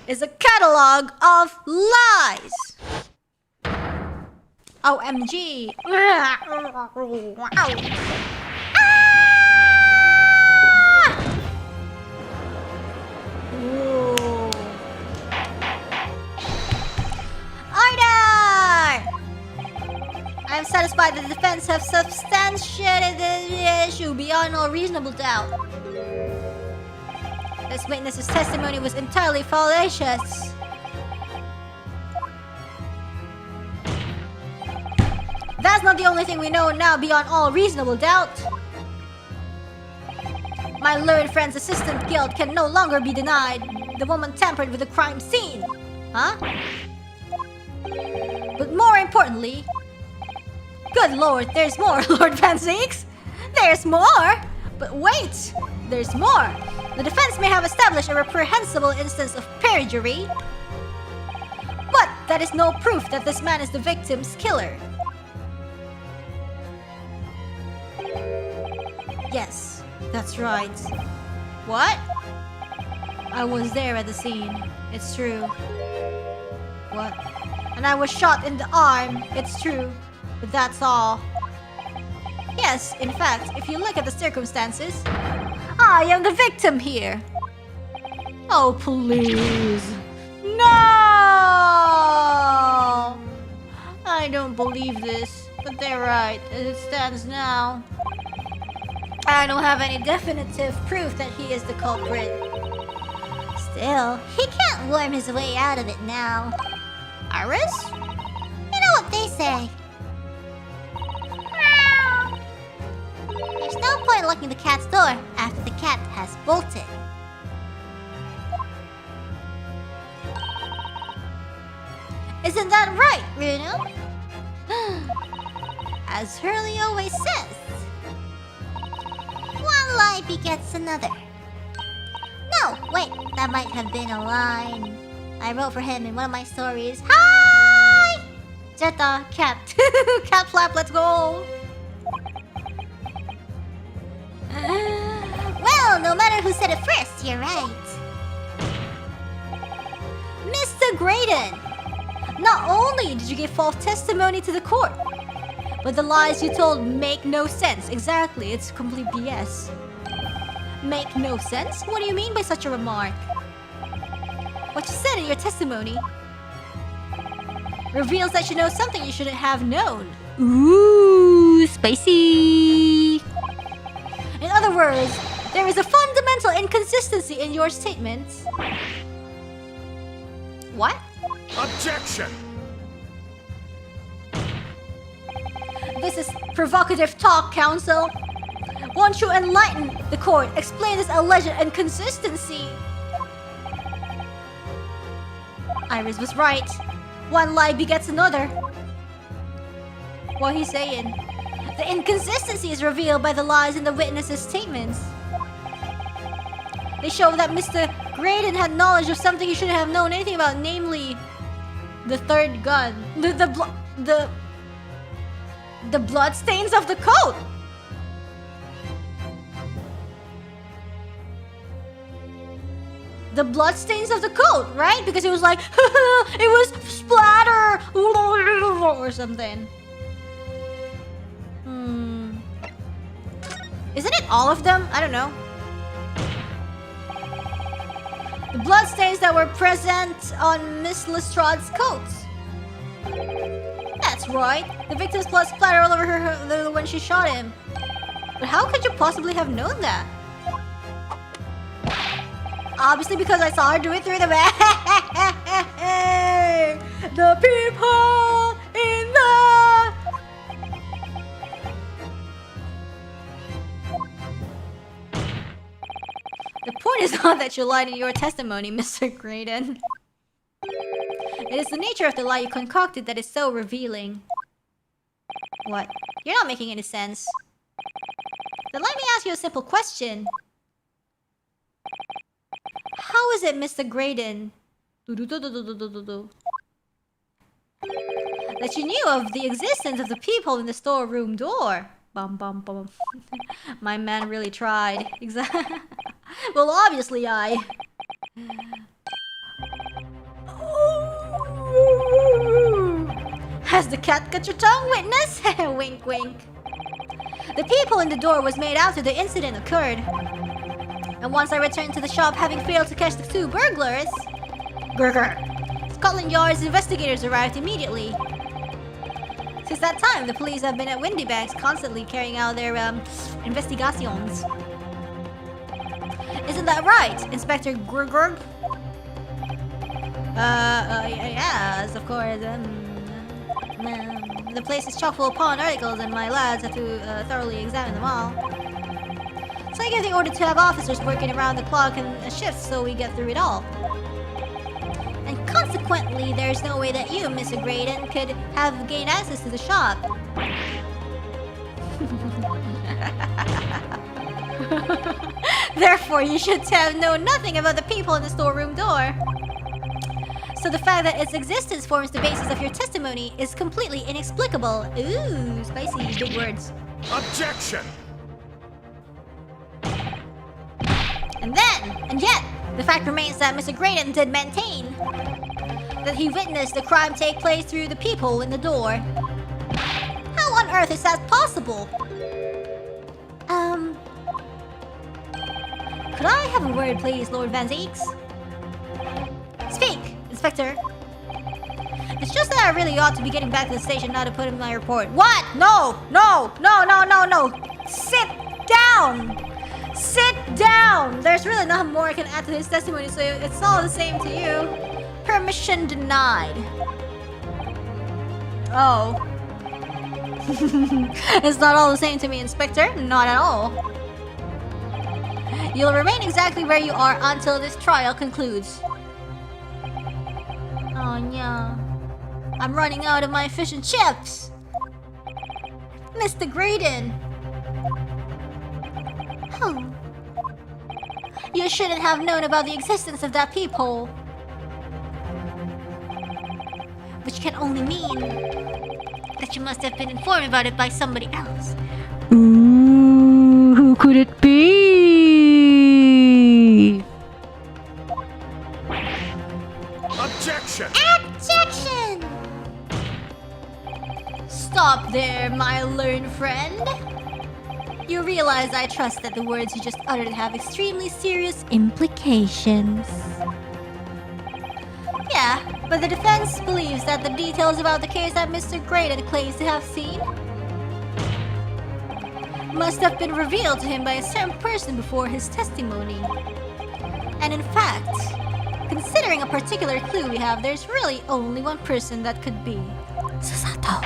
Is a catalog of lies. OMG. I am satisfied that the defense have substantiated the issue beyond all reasonable doubt. This witness's testimony was entirely fallacious. That's not the only thing we know now beyond all reasonable doubt. My learned friend's assistant guilt can no longer be denied. The woman tampered with the crime scene. Huh? But more importantly, good lord, there's more, Lord Van Zeeks! There's more! But wait! There's more! The defense may have established a reprehensible instance of perjury, but that is no proof that this man is the victim's killer. Yes, that's right. What? I was there at the scene. It's true. What? And I was shot in the arm. It's true. But that's all. Yes, in fact, if you look at the circumstances, I am the victim here. Oh, please. No! I don't believe this, but they're right. As it stands now, I don't have any definitive proof that he is the culprit. Still, he can't worm his way out of it now. Iris? You know what they say. There's no point locking the cat's door after the cat has bolted. Isn't that right, Bruno? As Hurley always says. One lie begets another. No, wait, that might have been a line I wrote for him in one of my stories. Hi! Jetta, cat. Cat flap, let's go! Well, no matter who said it first, you're right. Mr. Graydon! Not only did you give false testimony to the court, but the lies you told make no sense. Exactly, it's complete BS. Make no sense? What do you mean by such a remark? What you said in your testimony reveals that you know something you shouldn't have known. Ooh, spicy. In other words, there is a fundamental inconsistency in your statements. What? Objection! This is provocative talk, counsel. Won't you enlighten the court? Explain this alleged inconsistency. Iris was right. One lie begets another. What he's saying? The inconsistency is revealed by the lies in the witnesses' statements. They show that Mr. Graydon had knowledge of something he shouldn't have known anything about, namely the third gun. The blood stains of the coat. The blood stains of the coat, right? Because it was like, it was splatter or something. Isn't it all of them? I don't know. The blood stains that were present on Miss Lestrade's coat. That's right. The victim's blood splattered all over her when she shot him. But how could you possibly have known that? Obviously because I saw her do it through the back. The people in the... The point is not that you lied in your testimony, Mr. Graydon. It is the nature of the lie you concocted that is so revealing. What? You're not making any sense. Then let me ask you a simple question. How is it, Mr. Graydon, that you knew of the existence of the peephole in the storeroom door? Bum bum bum. My man really tried. Exactly. Well, obviously I. Has the cat got your tongue, witness? Wink wink. The peephole in the door was made after the incident occurred. And once I returned to the shop, having failed to catch the two burglars, Scotland Yard's investigators arrived immediately. Since that time, the police have been at Windybanks constantly carrying out their investigations. Isn't that right, Inspector Grurg? Yes, of course. The place is chock full of pawn articles, and my lads have to thoroughly examine them all. So I gave the order to have officers working around the clock and shifts so we get through it all. And consequently, there's no way that you, Mr. Graydon, could have gained access to the shop. Therefore, you should have known nothing about the people in the storeroom door. So the fact that its existence forms the basis of your testimony is completely inexplicable. Ooh, spicy, big words. Objection! And yet, the fact remains that Mr. Graydon did maintain that he witnessed the crime take place through the peephole in the door. How on earth is that possible? Could I have a word, please, Lord Van Zeeks? Inspector. It's just that I really ought to be getting back to the station now to put in my report. What? No! No! No, no, no, no! Sit down! Sit down! There's really not more I can add to his testimony, so it's all the same to you. Permission denied. Oh. It's not all the same to me, Inspector. Not at all. You'll remain exactly where you are until this trial concludes. Oh, no. I'm running out of my fish and chips. Mr. Graydon. Oh. You shouldn't have known about the existence of that peephole. Which can only mean that you must have been informed about it by somebody else. Ooh, who could it be? Objection! Objection! Stop there, my learned friend. You realize I trust that the words you just uttered have extremely serious implications. Yeah, but the defense believes that the details about the case that Mr. Graydon claims to have seen must have been revealed to him by a certain person before his testimony. And in fact, considering a particular clue we have, there's really only one person that could be Sasato.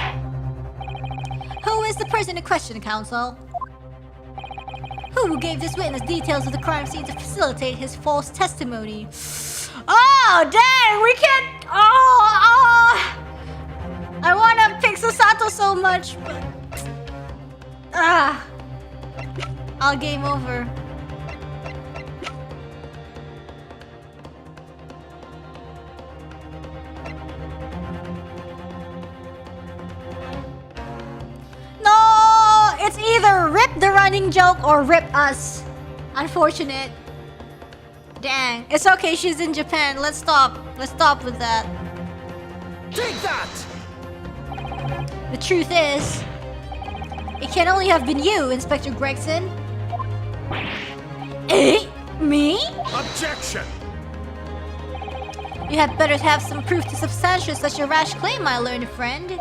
Who is the person in question, counsel? Who gave this witness details of the crime scene to facilitate his false testimony? Oh, dang! We can't... Oh! I want to pick Sasato so much, but... I'll game over. No! It's either rip the running joke or rip us. Unfortunate. Dang. It's okay, she's in Japan. Let's stop. Let's stop with that. Take that! The truth is, it can only have been you, Inspector Gregson. Eh? Me? Objection! You had better have some proof to substantiate such a rash claim, my learned friend.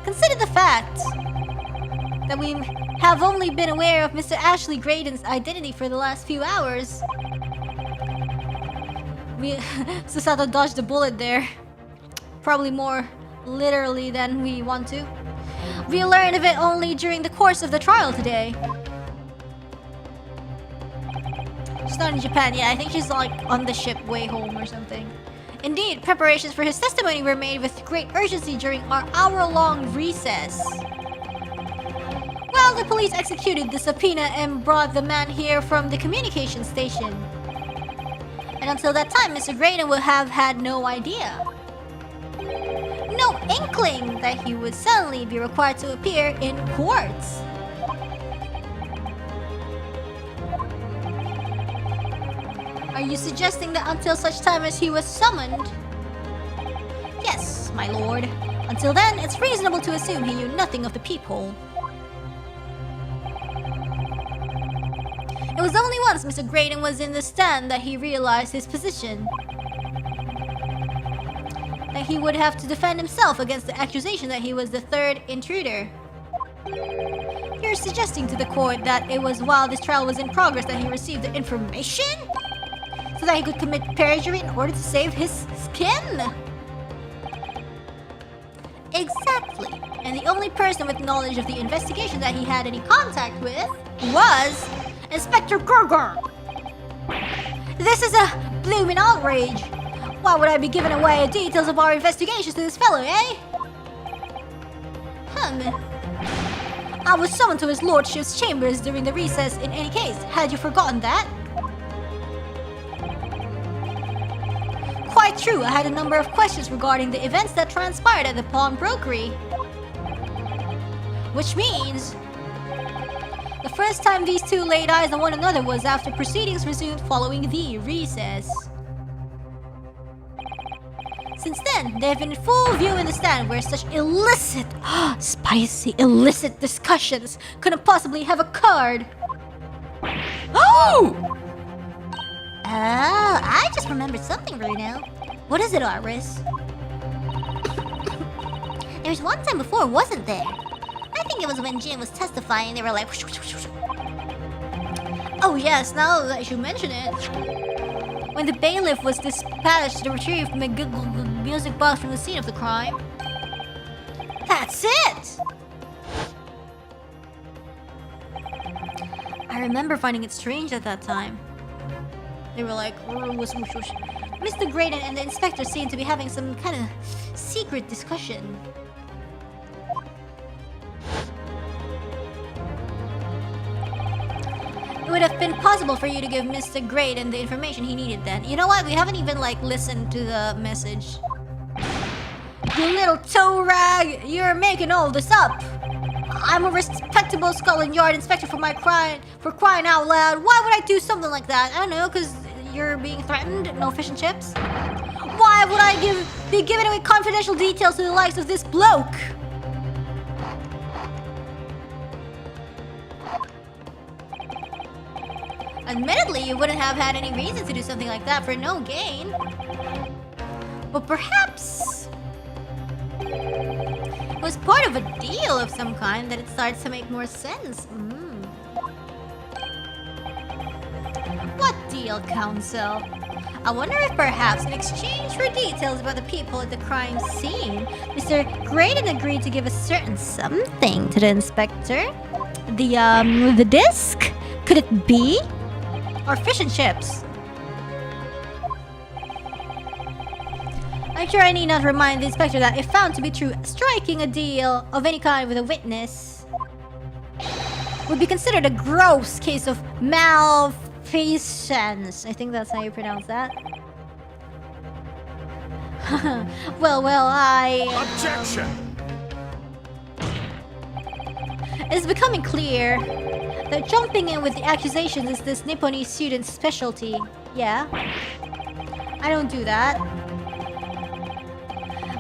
Consider the fact that we have only been aware of Mr. Ashley Graydon's identity for the last few hours. Sasato dodged a bullet there. Probably more literally than we want to. We learned of it only during the course of the trial today. She's not in Japan, yeah, I think she's like on the ship way home or something. Indeed, preparations for his testimony were made with great urgency during our hour-long recess. Well, the police executed the subpoena and brought the man here from the communication station. And until that time, Mr. Graydon would have had no idea. No inkling that he would suddenly be required to appear in court. Are you suggesting that until such time as he was summoned? Yes, my lord. Until then, it's reasonable to assume he knew nothing of the peephole. It was only once Mr. Graydon was in the stand that he realized his position. That he would have to defend himself against the accusation that he was the third intruder. You're suggesting to the court that it was while this trial was in progress that he received the information? So that he could commit perjury in order to save his skin? Exactly. And the only person with knowledge of the investigation that he had any contact with was Inspector Gerger. This is a bloomin' outrage. Why would I be giving away details of our investigations to this fellow, eh? I was summoned to his lordship's chambers during the recess in any case. Had you forgotten that? Quite true, I had a number of questions regarding the events that transpired at the pawnbrokery. Which means... the first time these two laid eyes on one another was after proceedings resumed following the recess. Since then, they have been in full view in the stand where such illicit, spicy, illicit discussions couldn't possibly have occurred. Oh! Oh, I just remembered something, Bruno. What is it, Iris? There was one time before, wasn't there? I think it was when Jin was testifying. They were like, whoosh, whoosh, whoosh. Oh yes, now that you mention it. When the bailiff was dispatched to retrieve the music box from the scene of the crime. That's it! I remember finding it strange at that time. They were like, whoosh, whoosh, whoosh. Mr. Graydon and the inspector seemed to be having some kind of secret discussion. It would have been possible for you to give Mr. Graydon the information he needed then. You know what? We haven't even like listened to the message. You little toe rag! You're making all this up! I'm a respectable Scotland Yard inspector for crying out loud. Why would I do something like that? I don't know, because you're being threatened? No fish and chips? Why would I be giving away confidential details to the likes of this bloke? Admittedly, you wouldn't have had any reason to do something like that for no gain. But perhaps it was part of a deal of some kind that it starts to make more sense. What deal, Counsel? I wonder if perhaps in exchange for details about the people at the crime scene, Mr. Graydon agreed to give a certain something to the inspector? The disc? Could it be? Or fish and chips? I'm sure I need not remind the inspector that if found to be true, striking a deal of any kind with a witness would be considered a gross case of malfeasance. I think that's how you pronounce that. well, Objection! It's becoming clear that jumping in with the accusations is this Nipponese student's specialty. Yeah? I don't do that.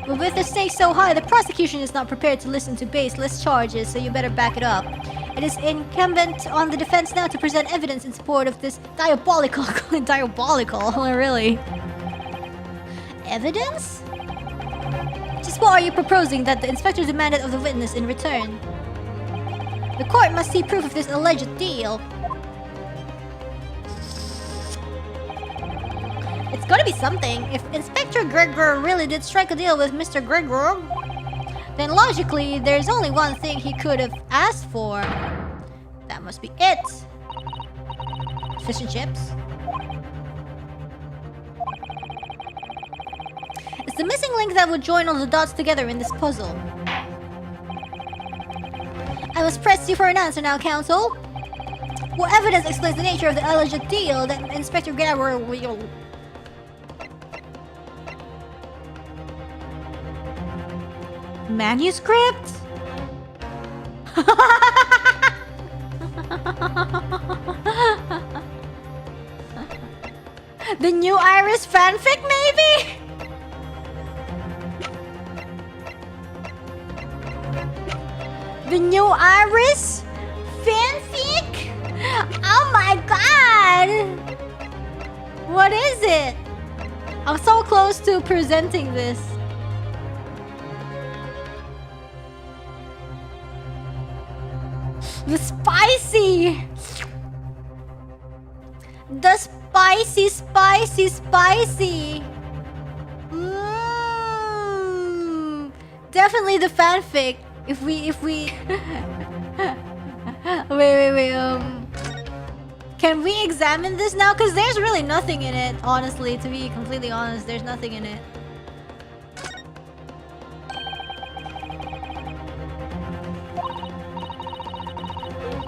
But with the stakes so high, the prosecution is not prepared to listen to baseless charges, so you better back it up. It is incumbent on the defense now to present evidence in support of this diabolical... diabolical? Really? Evidence? Just what are you proposing that the inspector demanded of the witness in return? The court must see proof of this alleged deal. It's gotta be something. If Inspector Gregor really did strike a deal with Mr. Gregor, then logically, there's only one thing he could have asked for. That must be it. Fish and chips. It's the missing link that would join all the dots together in this puzzle. I must press you for an answer now, Counsel. What evidence explains the nature of the alleged deal that Inspector Gregor will... Manuscript? The new Iris fanfic, maybe? The new Iris fanfic? Oh my god! What is it? I'm so close to presenting this. The spicy! The spicy! Definitely the fanfic. If we wait, can we examine this now? Because there's really nothing in it, honestly, to be completely honest, there's nothing in it.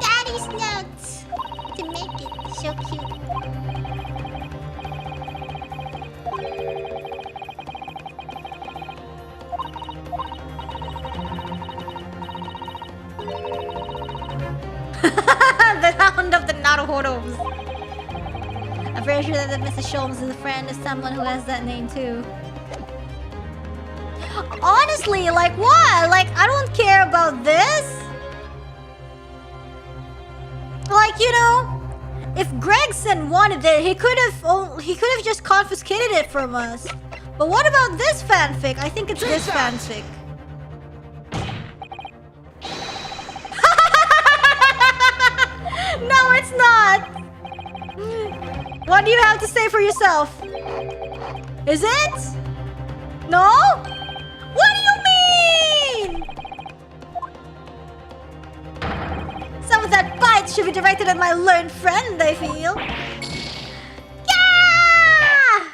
Daddy's notes to make it so cute. The Hound of the Naruhodos. I'm very sure that Mrs. Sholmes is a friend of someone who has that name too. Honestly, like what? Like I don't care about this. Like, you know, if Gregson wanted it, he could have just confiscated it from us. But what about this fanfic? I think it's this fanfic. No, it's not. What do you have to say for yourself? Is it? No? What do you mean? Some of that bite should be directed at my learned friend, I feel. Yeah!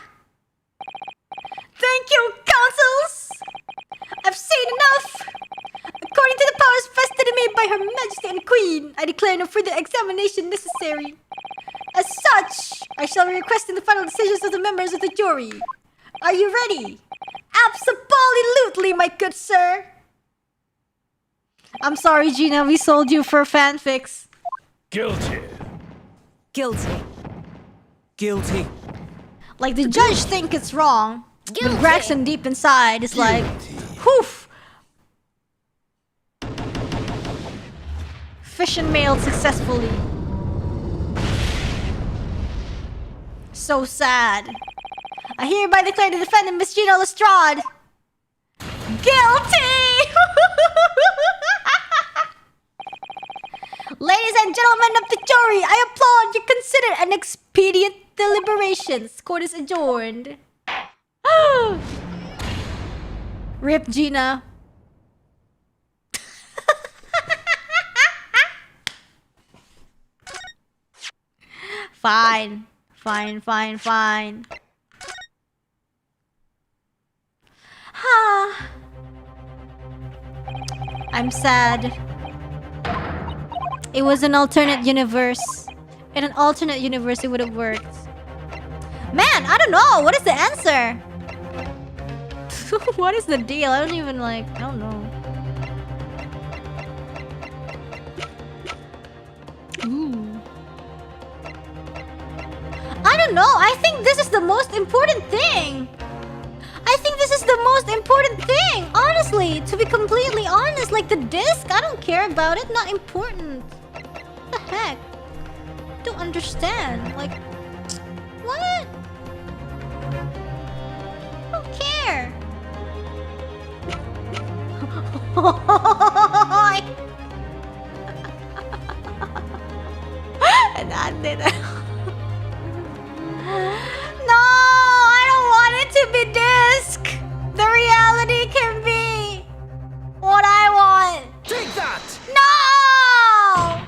Thank you, councils! I've seen enough! According to the powers vested in me by Her Majesty and Queen, I declare no further examination necessary. As such, I shall be requesting the final decisions of the members of the jury. Are you ready? Absolutely, my good sir! I'm sorry, Gina, we sold you for fanfics. Guilty. Guilty. Guilty. Like, the judge think it's wrong. But Gregson deep inside is like, whew! Fish and mailed successfully. So sad. I hereby declare the defendant, Miss Gina Lestrade, guilty! Ladies and gentlemen of the jury, I applaud you consider an expedient deliberations. Court is adjourned. Rip Gina. Fine. Fine. I'm sad. It was an alternate universe. In an alternate universe, it would have worked. Man, I don't know. What is the answer? What is the deal? I don't even I don't know. Ooh. I don't know. I think this is the most important thing. I think this is the most important thing. Honestly, to be completely honest, like the disc, I don't care about it. Not important. What the heck? Don't understand. Like, what? I don't care. No, I don't want it to be disc. The reality can be what I want. Take that! No!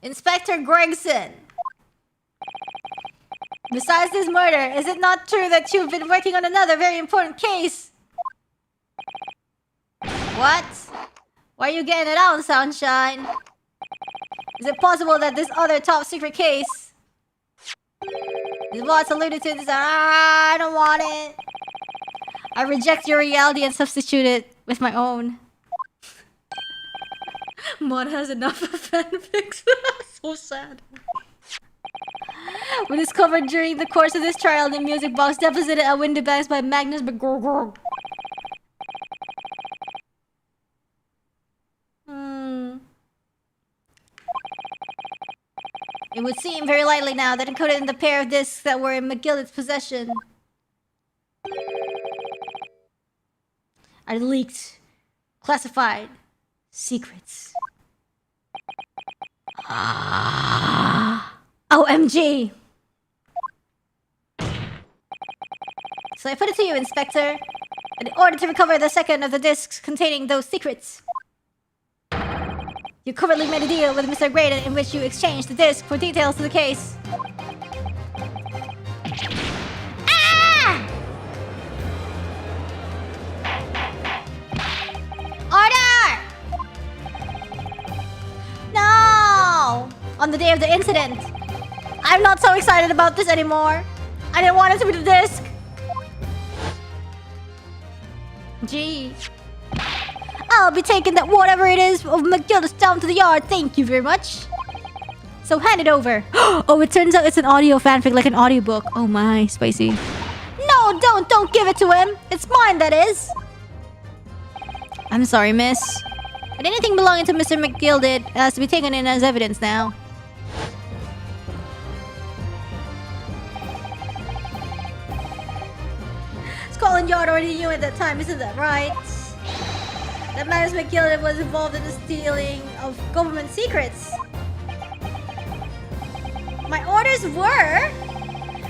Inspector Gregson. Besides this murder, is it not true that you've been working on another very important case? What? Why are you getting it out, Sunshine? Is it possible that this other top secret case is what's alluded to this? I don't want it. I reject your reality and substitute it with my own. Mod has enough of fanfics. So sad. We discovered during the course of this trial the music box deposited at window banks by Magnus McGurgle. It would seem very likely now that encoded in the pair of discs that were in McGillet's possession are leaked, classified secrets. OMG! So I put it to you, Inspector. In order to recover the second of the discs containing those secrets, you currently made a deal with Mr. Graydon in which you exchanged the disc for details to the case. Ah! Order! No! On the day of the incident, I'm not so excited about this anymore. I didn't want it to be the disc. Gee. I'll be taking that whatever it is of McGillis down to the yard. Thank you very much. So hand it over. Oh, it turns out it's an audio fanfic, like an audiobook. Oh my, spicy. No, don't give it to him. It's mine, that is. I'm sorry, miss. But anything belonging to Mr. McGilded has to be taken in as evidence now. Scotland Yard already knew at that time, isn't that right? That man speculated was involved in the stealing of government secrets. My orders were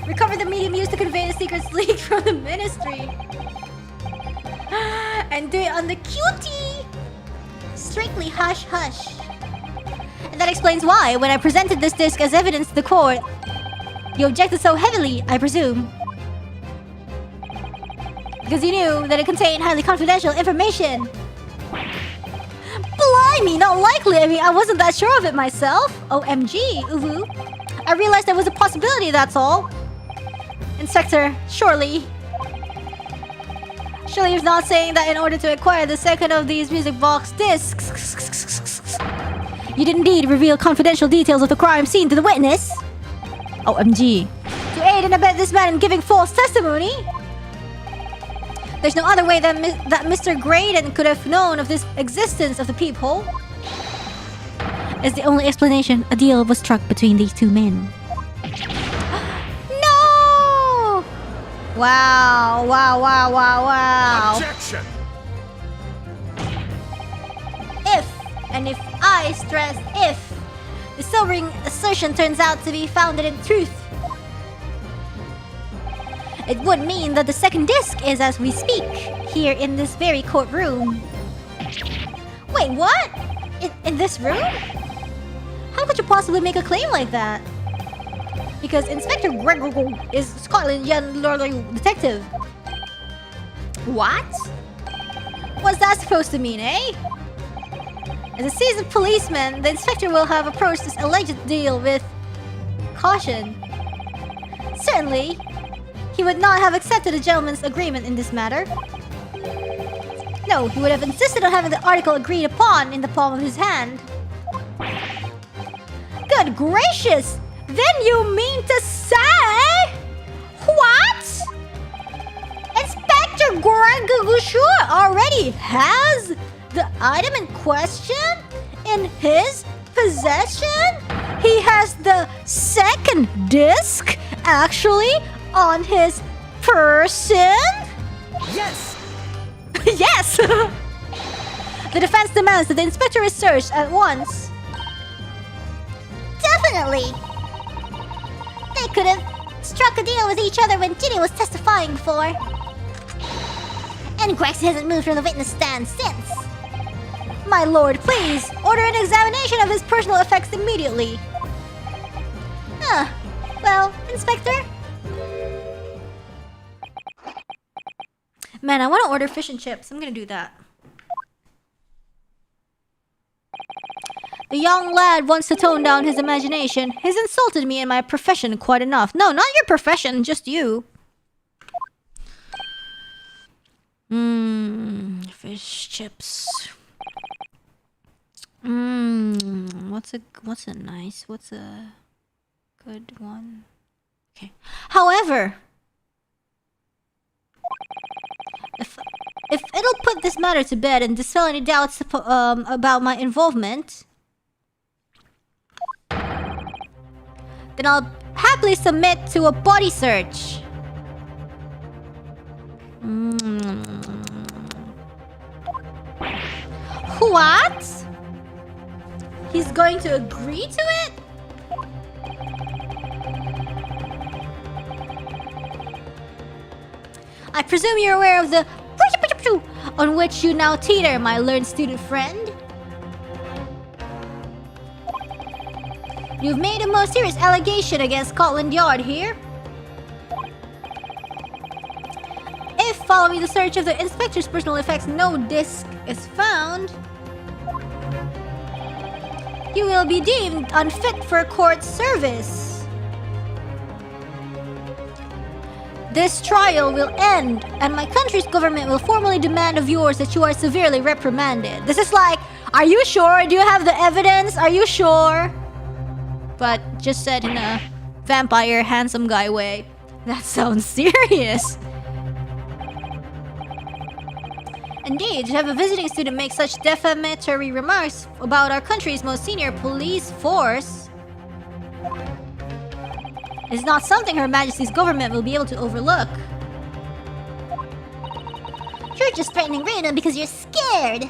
recover the medium used to convey the secrets leaked from the ministry. And do it on the cutie. Strictly hush hush. And that explains why, when I presented this disc as evidence to the court, you objected so heavily, I presume. Because you knew that it contained highly confidential information. Blimey, not likely. I mean, I wasn't that sure of it myself. OMG, uwu. I realized there was a possibility, that's all. Inspector, surely you're not saying that in order to acquire the second of these music box discs, you did indeed reveal confidential details of the crime scene to the witness? OMG. To aid and abet this man in giving false testimony? There's no other way that Mr. Graydon could have known of this existence of the peephole. As the only explanation, a deal was struck between these two men. No! Wow, wow, wow, wow, wow. Objection! If I stress if, the sobering assertion turns out to be founded in truth, it would mean that the second disc is as we speak, here in this very courtroom. Wait, what? In this room? How could you possibly make a claim like that? Because Inspector Gregory is Scotland Yard detective. What? What's that supposed to mean, eh? As a seasoned policeman, the inspector will have approached this alleged deal with caution. Certainly, he would not have accepted a gentleman's agreement in this matter. No, he would have insisted on having the article agreed upon in the palm of his hand. Good gracious! Then you mean to say... What? Inspector Gregory already has the item in question in his possession? He has the second disc actually on his person? Yes! Yes! The defense demands that the inspector is searched at once. Definitely. They could have struck a deal with each other when Ginny was testifying before. And Grex hasn't moved from the witness stand since. My lord, please, order an examination of his personal effects immediately. Well, Inspector? Man, I want to order fish and chips. I'm gonna do that. The young lad wants to tone down his imagination. He's insulted me in my profession quite enough. No, not your profession, just you. Fish chips. What's a good one? Okay. However, if it'll put this matter to bed and dispel any doubts about my involvement, then I'll happily submit to a body search. What? He's going to agree to it? I presume you're aware of the on which you now teeter, my learned student friend. You've made a most serious allegation against Scotland Yard here. If, following the search of the inspector's personal effects, no disc is found, you will be deemed unfit for court service. This trial will end, and my country's government will formally demand of yours that you are severely reprimanded. This is like, are you sure? Do you have the evidence? Are you sure? But just said in a vampire handsome guy way. That sounds serious. Indeed, to have a visiting student make such defamatory remarks about our country's most senior police force is not something Her Majesty's government will be able to overlook. You're just threatening Reno because you're scared.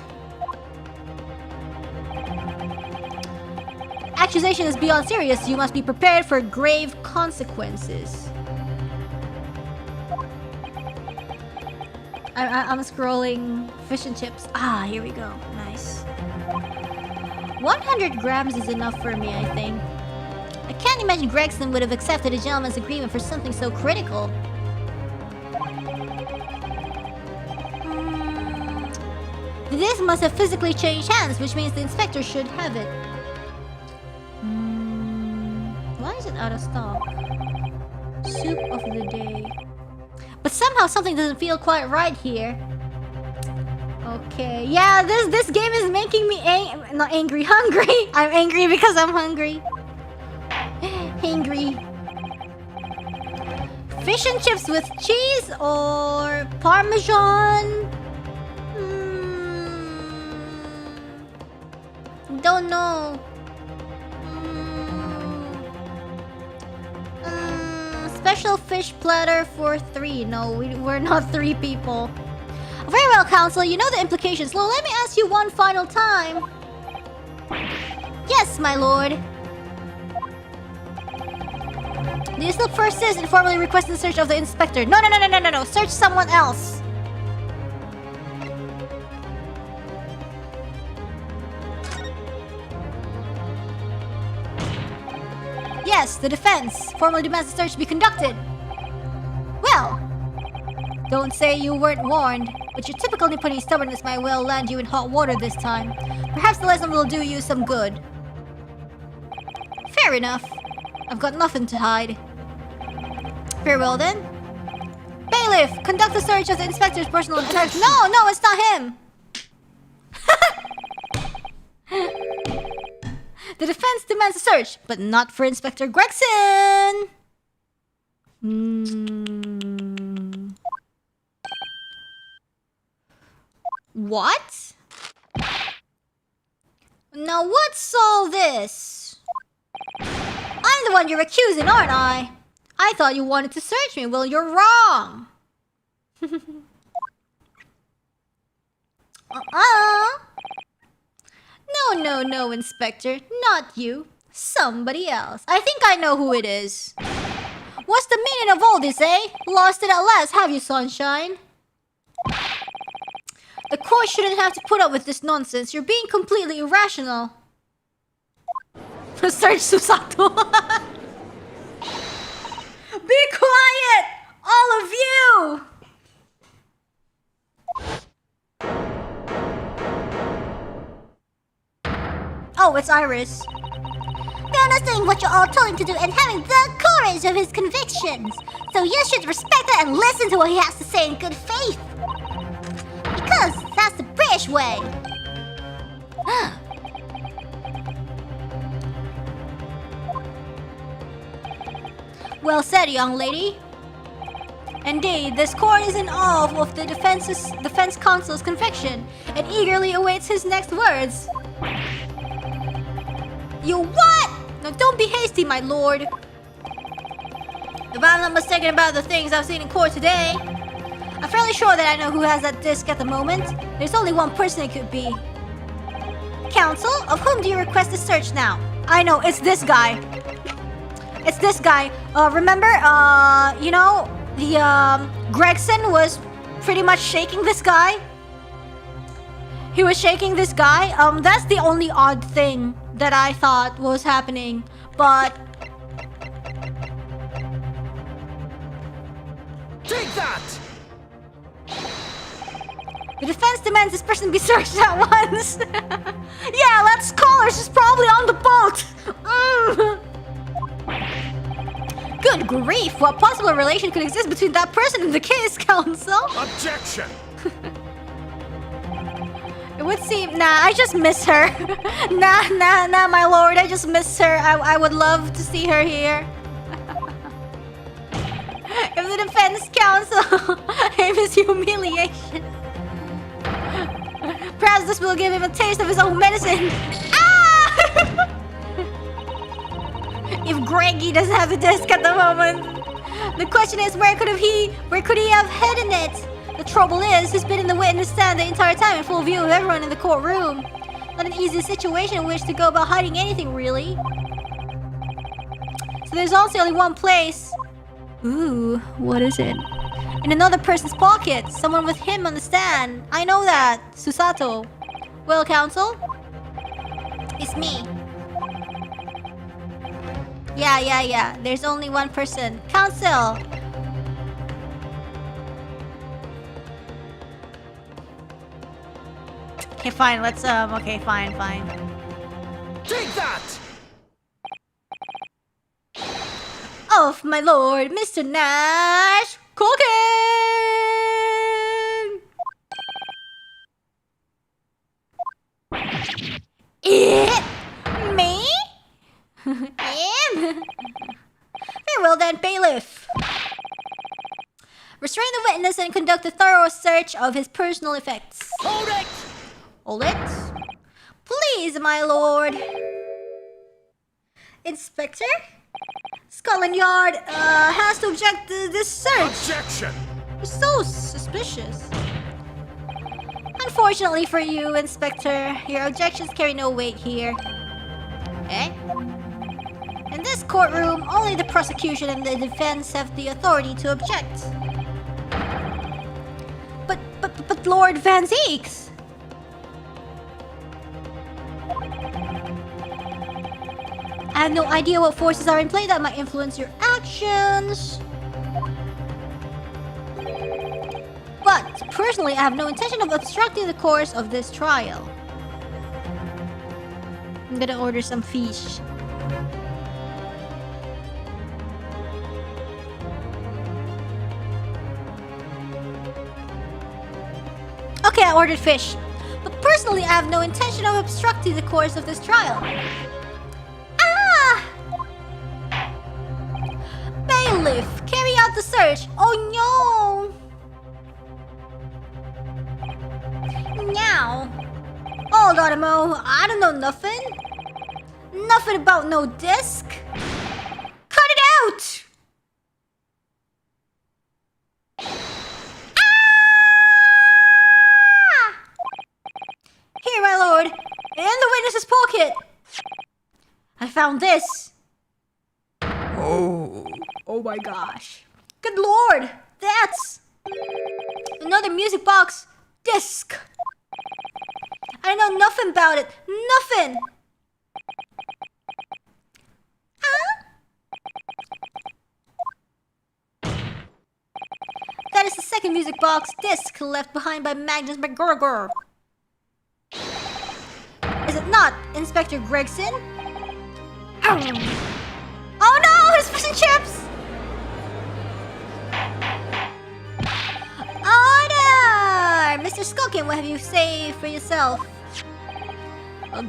Accusation is beyond serious. You must be prepared for grave consequences. I'm scrolling fish and chips. Ah, here we go. Nice. 100 grams is enough for me, I think. I can't imagine Gregson would have accepted a gentleman's agreement for something so critical. This must have physically changed hands, which means the inspector should have it. Why is it out of stock? Soup of the day. But somehow something doesn't feel quite right here. Okay, yeah, this game is making me not angry, hungry. I'm angry because I'm hungry. Hangry. Fish and chips with cheese or Parmesan? Don't know. Special fish platter for 3. No, we're not 3 people. Very well, Counsel. You know the implications. Well, let me ask you one final time. Yes, my lord. Do you still persist in formally requesting the search of the inspector? No. Search someone else. Yes, the defense formally demands the search be conducted. Well, don't say you weren't warned, but your typical Nipponese stubbornness might well land you in hot water this time. Perhaps the lesson will do you some good. Fair enough. I've got nothing to hide. Very well then. Bailiff, conduct the search of the inspector's personal effects. No, it's not him. The defense demands a search, but not for Inspector Gregson. What? Now what's all this? I'm the one you're accusing, aren't I? I thought you wanted to search me. Well, you're wrong. No, Inspector. Not you. Somebody else. I think I know who it is. What's the meaning of all this, eh? Lost it at last, have you, sunshine? The court shouldn't have to put up with this nonsense. You're being completely irrational. Search Susato. Be quiet! All of you! Oh, it's Iris. They're understanding what you're all telling him to do and having the courage of his convictions. So you should respect that and listen to what he has to say in good faith. Because that's the British way. Well said, young lady. Indeed, this court is in awe of the defense counsel's conviction and eagerly awaits his next words. You what? Now don't be hasty, my lord. If I'm not mistaken about the things I've seen in court today, I'm fairly sure that I know who has that disc at the moment. There's only one person it could be. Counsel, of whom do you request a search now? I know, it's this guy. It's this guy. Remember, you know, the Gregson was pretty much shaking this guy. He was shaking this guy. That's the only odd thing that I thought was happening. But Take that! the defense demands this person be searched at once. Yeah, let's call her. She's probably on the boat. Good grief! What possible relation could exist between that person and the case, counsel? Objection! It would seem... Nah, I just miss her. Nah, my lord. I just miss her. I would love to see her here. If the defense counsel aim is humiliation, perhaps this will give him a taste of his own medicine. Ah! If Greggy doesn't have the disc at the moment, the question is where could he have hidden it? The trouble is, he's been in the witness stand the entire time in full view of everyone in the courtroom. Not an easy situation in which to go about hiding anything, really. So there's also only one place. Ooh, what is it? In another person's pocket. Someone with him on the stand. I know that. Susato. Well, counsel? It's me. Yeah. There's only one person. Counsel. Okay, fine. Let's, okay, fine. Take that! Of my lord, Mr. Nash cooking! Me? Him? Very well then, bailiff. Restrain the witness and conduct a thorough search of his personal effects. Hold it! Hold it. Please, my lord. Inspector? Scotland Yard has to object to this search. Objection! You're so suspicious. Unfortunately for you, Inspector, your objections carry no weight here. Eh? In this courtroom, only the prosecution and the defense have the authority to object. But Lord Van Zeeks! I have no idea what forces are in play that might influence your actions. But, personally, I have no intention of obstructing the course of this trial. I'm gonna order some fish. Okay, I ordered fish. But personally, I have no intention of obstructing the course of this trial. Bailiff, carry out the search. Oh no! Now. Hold on a mo. I don't know nothing. Nothing about no disc. Cut it out! Here, my lord. In the witness's pocket. I found this. Oh my gosh. Good lord! That's another music box disc. I know nothing about it. Nothing! Huh? That is the second music box disc left behind by Magnus McGregor. Is it not, Inspector Gregson? Oh no! His fish and chips! Order! Mr. Skulkin, what have you say for yourself?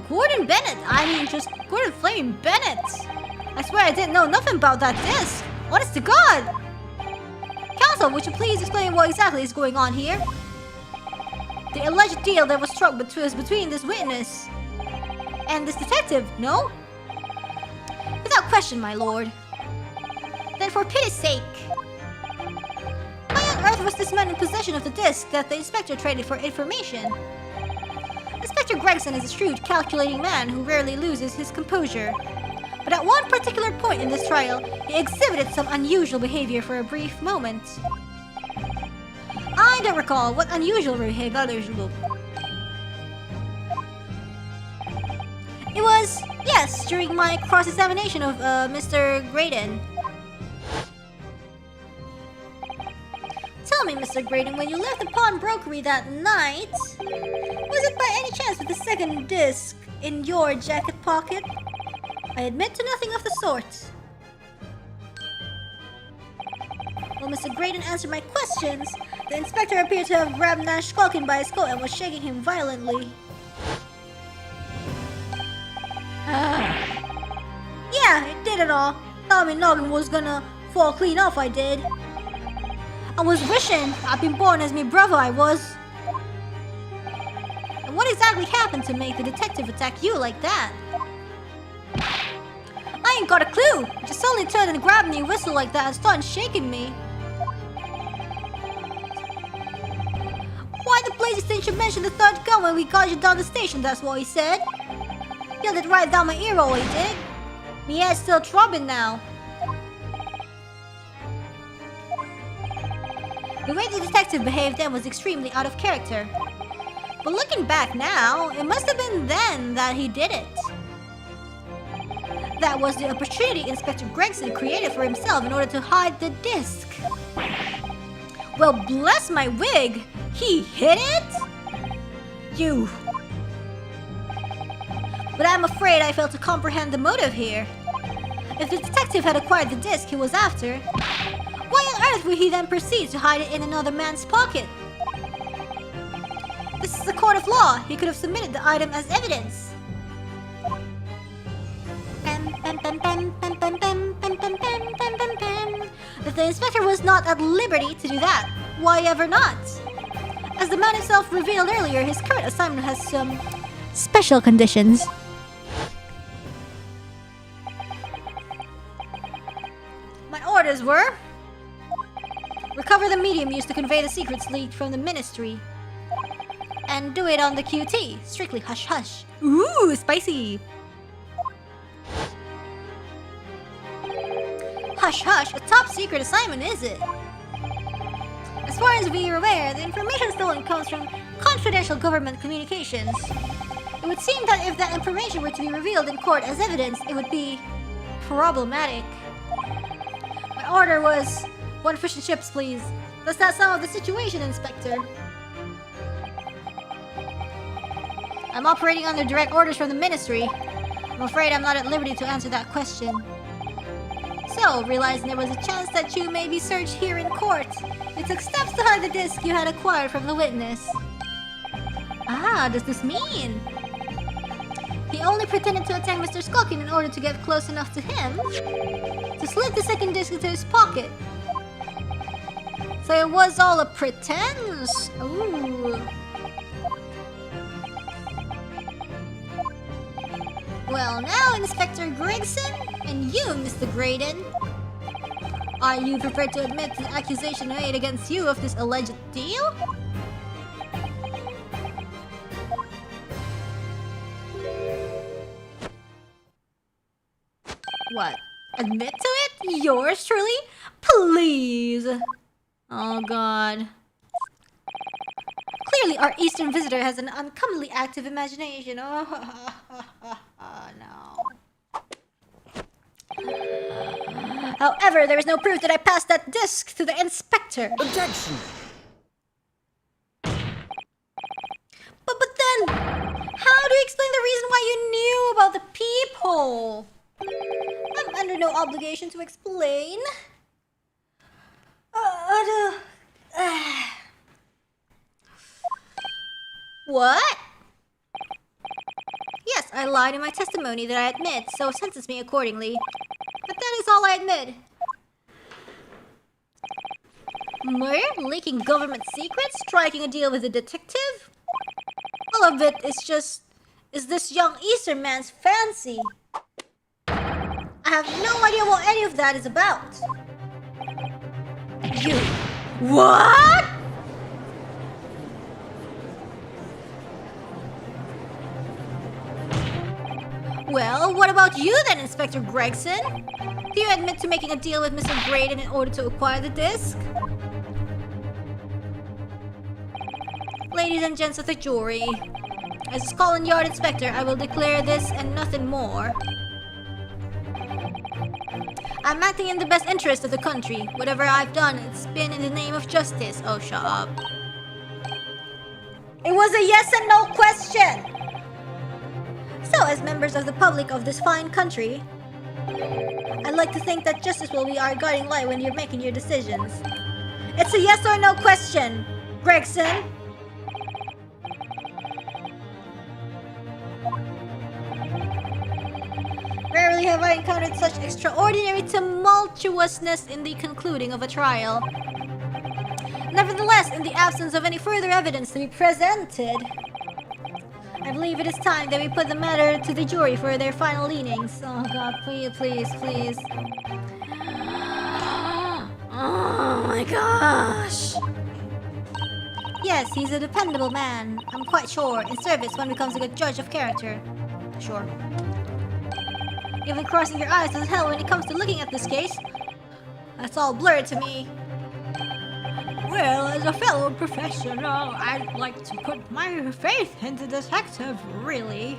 Gordon Bennett. I mean, just Gordon Flaming Bennett. I swear I didn't know nothing about that disc. Honest to God. Counsel, would you please explain what exactly is going on here? The alleged deal that was struck between this witness and this detective, no? Without question, my lord. Then for pity's sake. Why on earth was this man in possession of the disc that the inspector traded for information? Inspector Gregson is a shrewd, calculating man who rarely loses his composure. But at one particular point in this trial, he exhibited some unusual behavior for a brief moment. I don't recall what unusual behavior others look. It was, yes, during my cross-examination of Mr. Graydon. Tell me, Mr. Graydon, when you left the pawnbrokery that night, was it by any chance with the second disc in your jacket pocket? I admit to nothing of the sort. While Mr. Graydon answered my questions, the inspector appeared to have grabbed Nash Skulkin by his coat and was shaking him violently. Yeah, it did it all. Thought my noggin was gonna fall clean off, I did. I was wishing I'd been born as me brother, I was. And what exactly happened to make the detective attack you like that? I ain't got a clue. He just suddenly turned and grabbed me, whistled like that, and started shaking me. you mention the third gun when we got you down the station, that's what he said. Yelled it right down my ear hole, he did. My head's still throbbing now. The way the detective behaved then was extremely out of character. But looking back now, it must have been then that he did it. That was the opportunity Inspector Gregson created for himself in order to hide the disc. Well, bless my wig! He hid it? You. But I'm afraid I fail to comprehend the motive here. If the detective had acquired the disc he was after, why on earth would he then proceed to hide it in another man's pocket? This is a court of law. He could have submitted the item as evidence. If the inspector was not at liberty to do that, why ever not? As the man himself revealed earlier, his current assignment has some special conditions. My orders were: recover the medium used to convey the secrets leaked from the ministry. And do it on the QT, strictly hush-hush. Ooh, spicy! Hush-hush, a top-secret assignment, is it? As far as we are aware, the information stolen comes from confidential government communications. It would seem that if that information were to be revealed in court as evidence, it would be problematic. My order was 1 fish and chips, please. Does that sum up the situation, Inspector? I'm operating under direct orders from the ministry. I'm afraid I'm not at liberty to answer that question. So, realizing there was a chance that you may be searched here in court, you took steps to hide the disc you had acquired from the witness. Ah, does this mean? He only pretended to attack Mr. Skulkin in order to get close enough to him to slip the second disc into his pocket. So it was all a pretense? Ooh. Well, now, Inspector Gregson, and you, Mr. Graydon, are you prepared to admit the accusation made against you of this alleged deal? What? Admit to it? Yours truly? Please! Oh god. Clearly, our Eastern visitor has an uncommonly active imagination. Oh, no. However, there is no proof that I passed that disc to the inspector. Objection! But then, how do you explain the reason why you knew about the peephole? I'm under no obligation to explain. What? Yes, I lied in my testimony that I admit, so sentence me accordingly. But that is all I admit. Murder? Leaking government secrets? Striking a deal with a detective? All of it is this young Eastern man's fancy. I have no idea what any of that is about. You... What?! Well, what about you then, Inspector Gregson? Do you admit to making a deal with Mr. Graydon in order to acquire the disc? Ladies and gents of the jury, as a Scotland Yard Inspector, I will declare this and nothing more. I'm acting in the best interest of the country. Whatever I've done, it's been in the name of justice. Oh, shut up. It was a yes and no question! So, as members of the public of this fine country, I'd like to think that justice will be our guiding light when you're making your decisions. It's a yes or no question, Gregson. Rarely have I encountered such extraordinary tumultuousness in the concluding of a trial. Nevertheless, in the absence of any further evidence to be presented, I believe it is time that we put the matter to the jury for their final leanings. Oh god, please, please, please. Oh my gosh. Yes, he's a dependable man. I'm quite sure. In service, one becomes a good judge of character. Sure. Even crossing your eyes doesn't help when it comes to looking at this case. That's all blurred to me. Well, as a fellow professional, I'd like to put my faith into detective, really.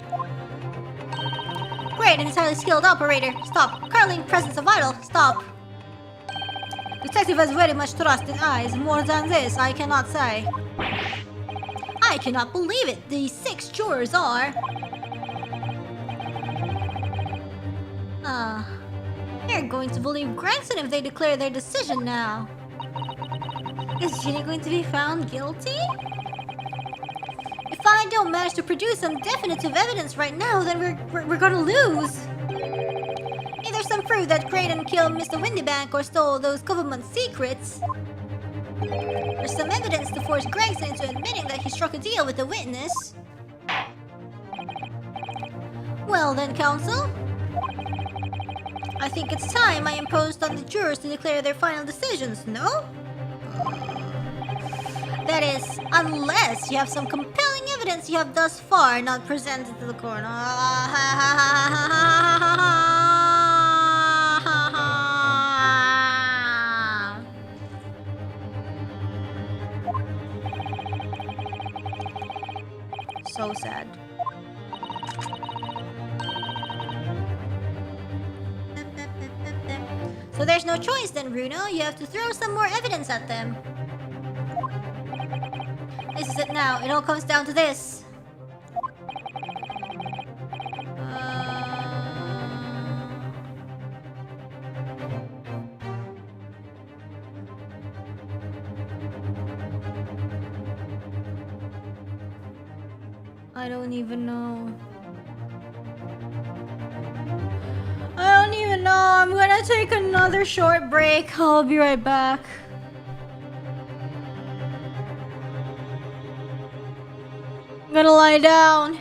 Great, an entirely skilled operator. Stop. Curling presence of vital. Stop. Detective has very much trust in eyes. More than this, I cannot say. I cannot believe it. These 6 jurors are... They're going to believe Gregson if they declare their decision now. Is Ginny going to be found guilty? If I don't manage to produce some definitive evidence right now, then we're gonna lose. Either some proof that Graydon killed Mr. Windybank or stole those government secrets, or some evidence to force Gregson into admitting that he struck a deal with the witness. Well then, counsel, I think it's time I imposed on the jurors to declare their final decisions, no? That is, unless you have some compelling evidence you have thus far not presented to the court. So sad. So there's no choice then, Bruno. You have to throw some more evidence at them. This is it now. It all comes down to this. I don't even know. I don't even know. I'm gonna take another short break. I'll be right back. I'm gonna lie down.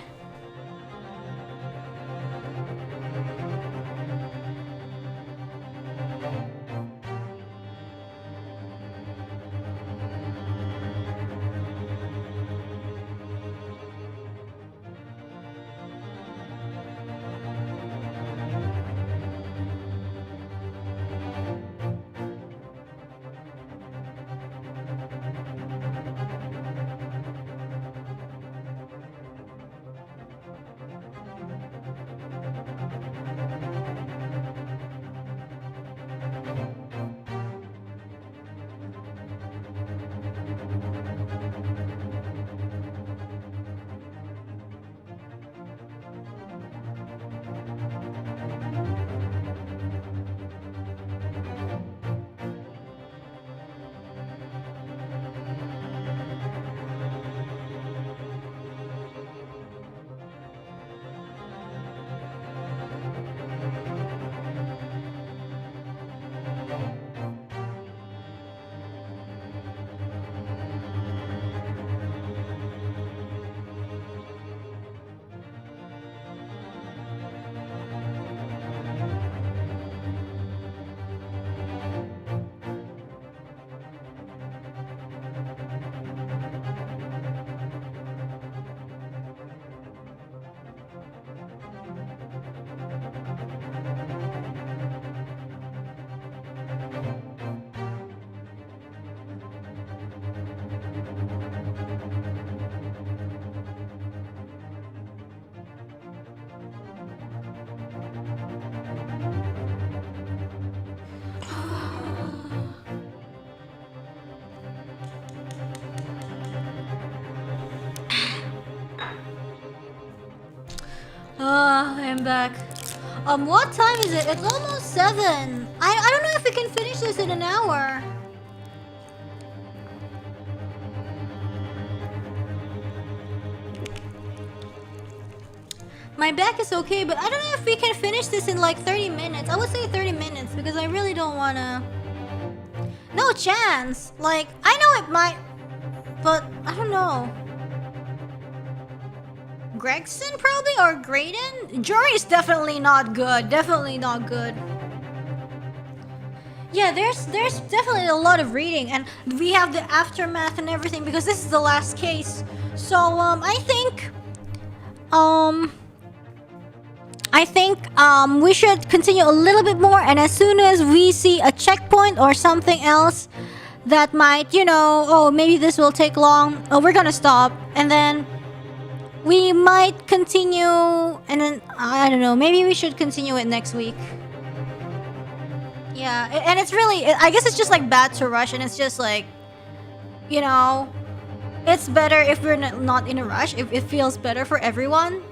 I'm back. What time is it? It's almost 7. I don't know if we can finish this in an hour. My back is okay, but I don't know if we can finish this in like 30 minutes. I would say 30 minutes because I really don't wanna... No chance! Like, I know it might, but I don't know. Gregson probably, or Graydon? Jury's definitely not good. Definitely not good. Yeah, there's definitely a lot of reading, and we have the aftermath and everything because this is the last case. So I think we should continue a little bit more, and as soon as we see a checkpoint or something else that might, oh, maybe this will take long, we're gonna stop, and then we might continue, and then I don't know, maybe we should continue it next week. Yeah, and it's really, I guess it's just like bad to rush, and it's just like, it's better if we're not in a rush, if it feels better for everyone,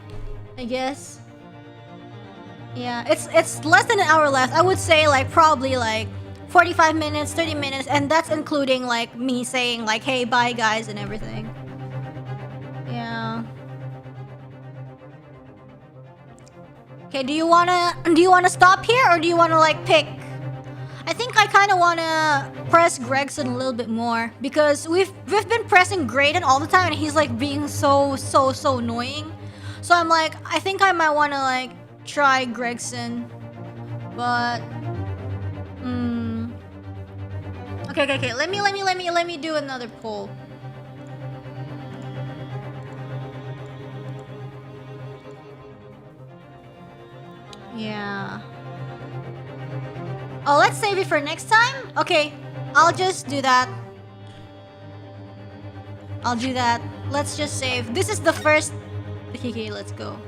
I guess. Yeah, it's less than an hour left. I would say like probably like 45 minutes, 30 minutes, and that's including like me saying like, hey, bye guys and everything. Yeah. Okay, do you wanna stop here, or do you wanna like pick? I think I kind of wanna press Gregson a little bit more because we've been pressing Graydon all the time, and he's like being so annoying. So I'm like, I think I might wanna like try Gregson, but okay. Let me do another poll. Yeah. Oh, let's save it for next time? Okay, I'll just do that. I'll do that. Let's just save. This is the first... Okay, let's go.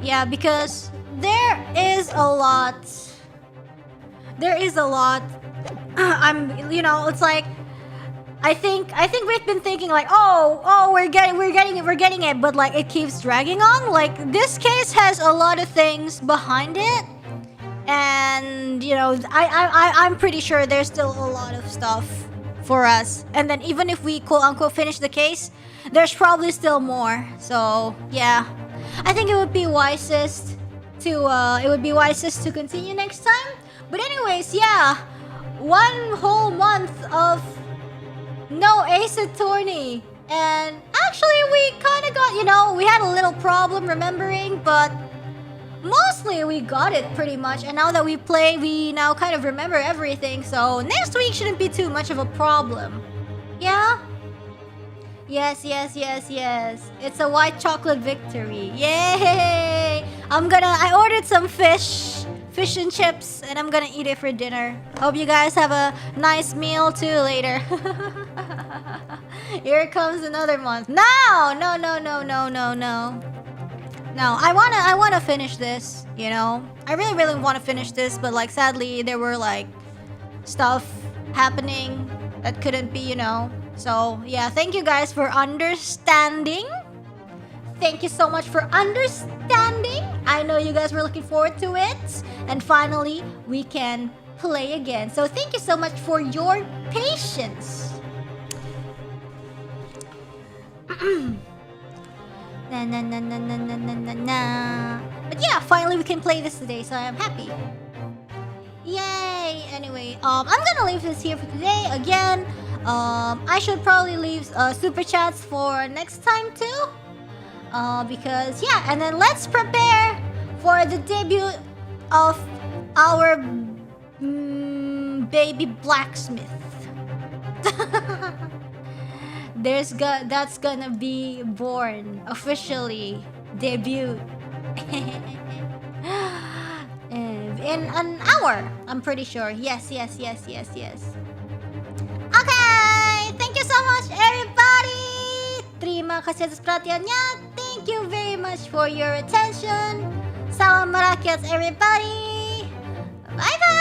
Yeah, because there is a lot. It's like... I think we've been thinking like, oh, we're getting it, but like it keeps dragging on. Like this case has a lot of things behind it, and I'm pretty sure there's still a lot of stuff for us. And then even if we quote unquote finish the case, there's probably still more. So yeah, I think it would be wisest to continue next time. But anyways, yeah, 1 whole month of no Ace Attorney, and actually we kind of got, we had a little problem remembering, but mostly we got it pretty much, and now that we play, we now kind of remember everything, so next week shouldn't be too much of a problem. Yeah? Yes. It's a white chocolate victory. Yay! I ordered some fish and chips, and I'm gonna eat it for dinner. Hope you guys have a nice meal too later. Here comes another month. No, I wanna finish this, I really want to finish this, but like sadly there were like stuff happening that couldn't be, So yeah, thank you guys for understanding. Thank you so much for understanding. I know you guys were looking forward to it. And finally, we can play again. So thank you so much for your patience. But yeah, finally we can play this today, so I'm happy. Yay! Anyway, I'm gonna leave this here for today. Again, I should probably leave super chats for next time too. Because yeah, and then let's prepare for the debut of our baby blacksmith. That's gonna be born officially, debut in an hour, I'm pretty sure. Yes. Okay, thank you so much everybody. Terima kasih atas perhatiannya. Thank you very much for your attention. Salam merakyat everybody. Bye bye.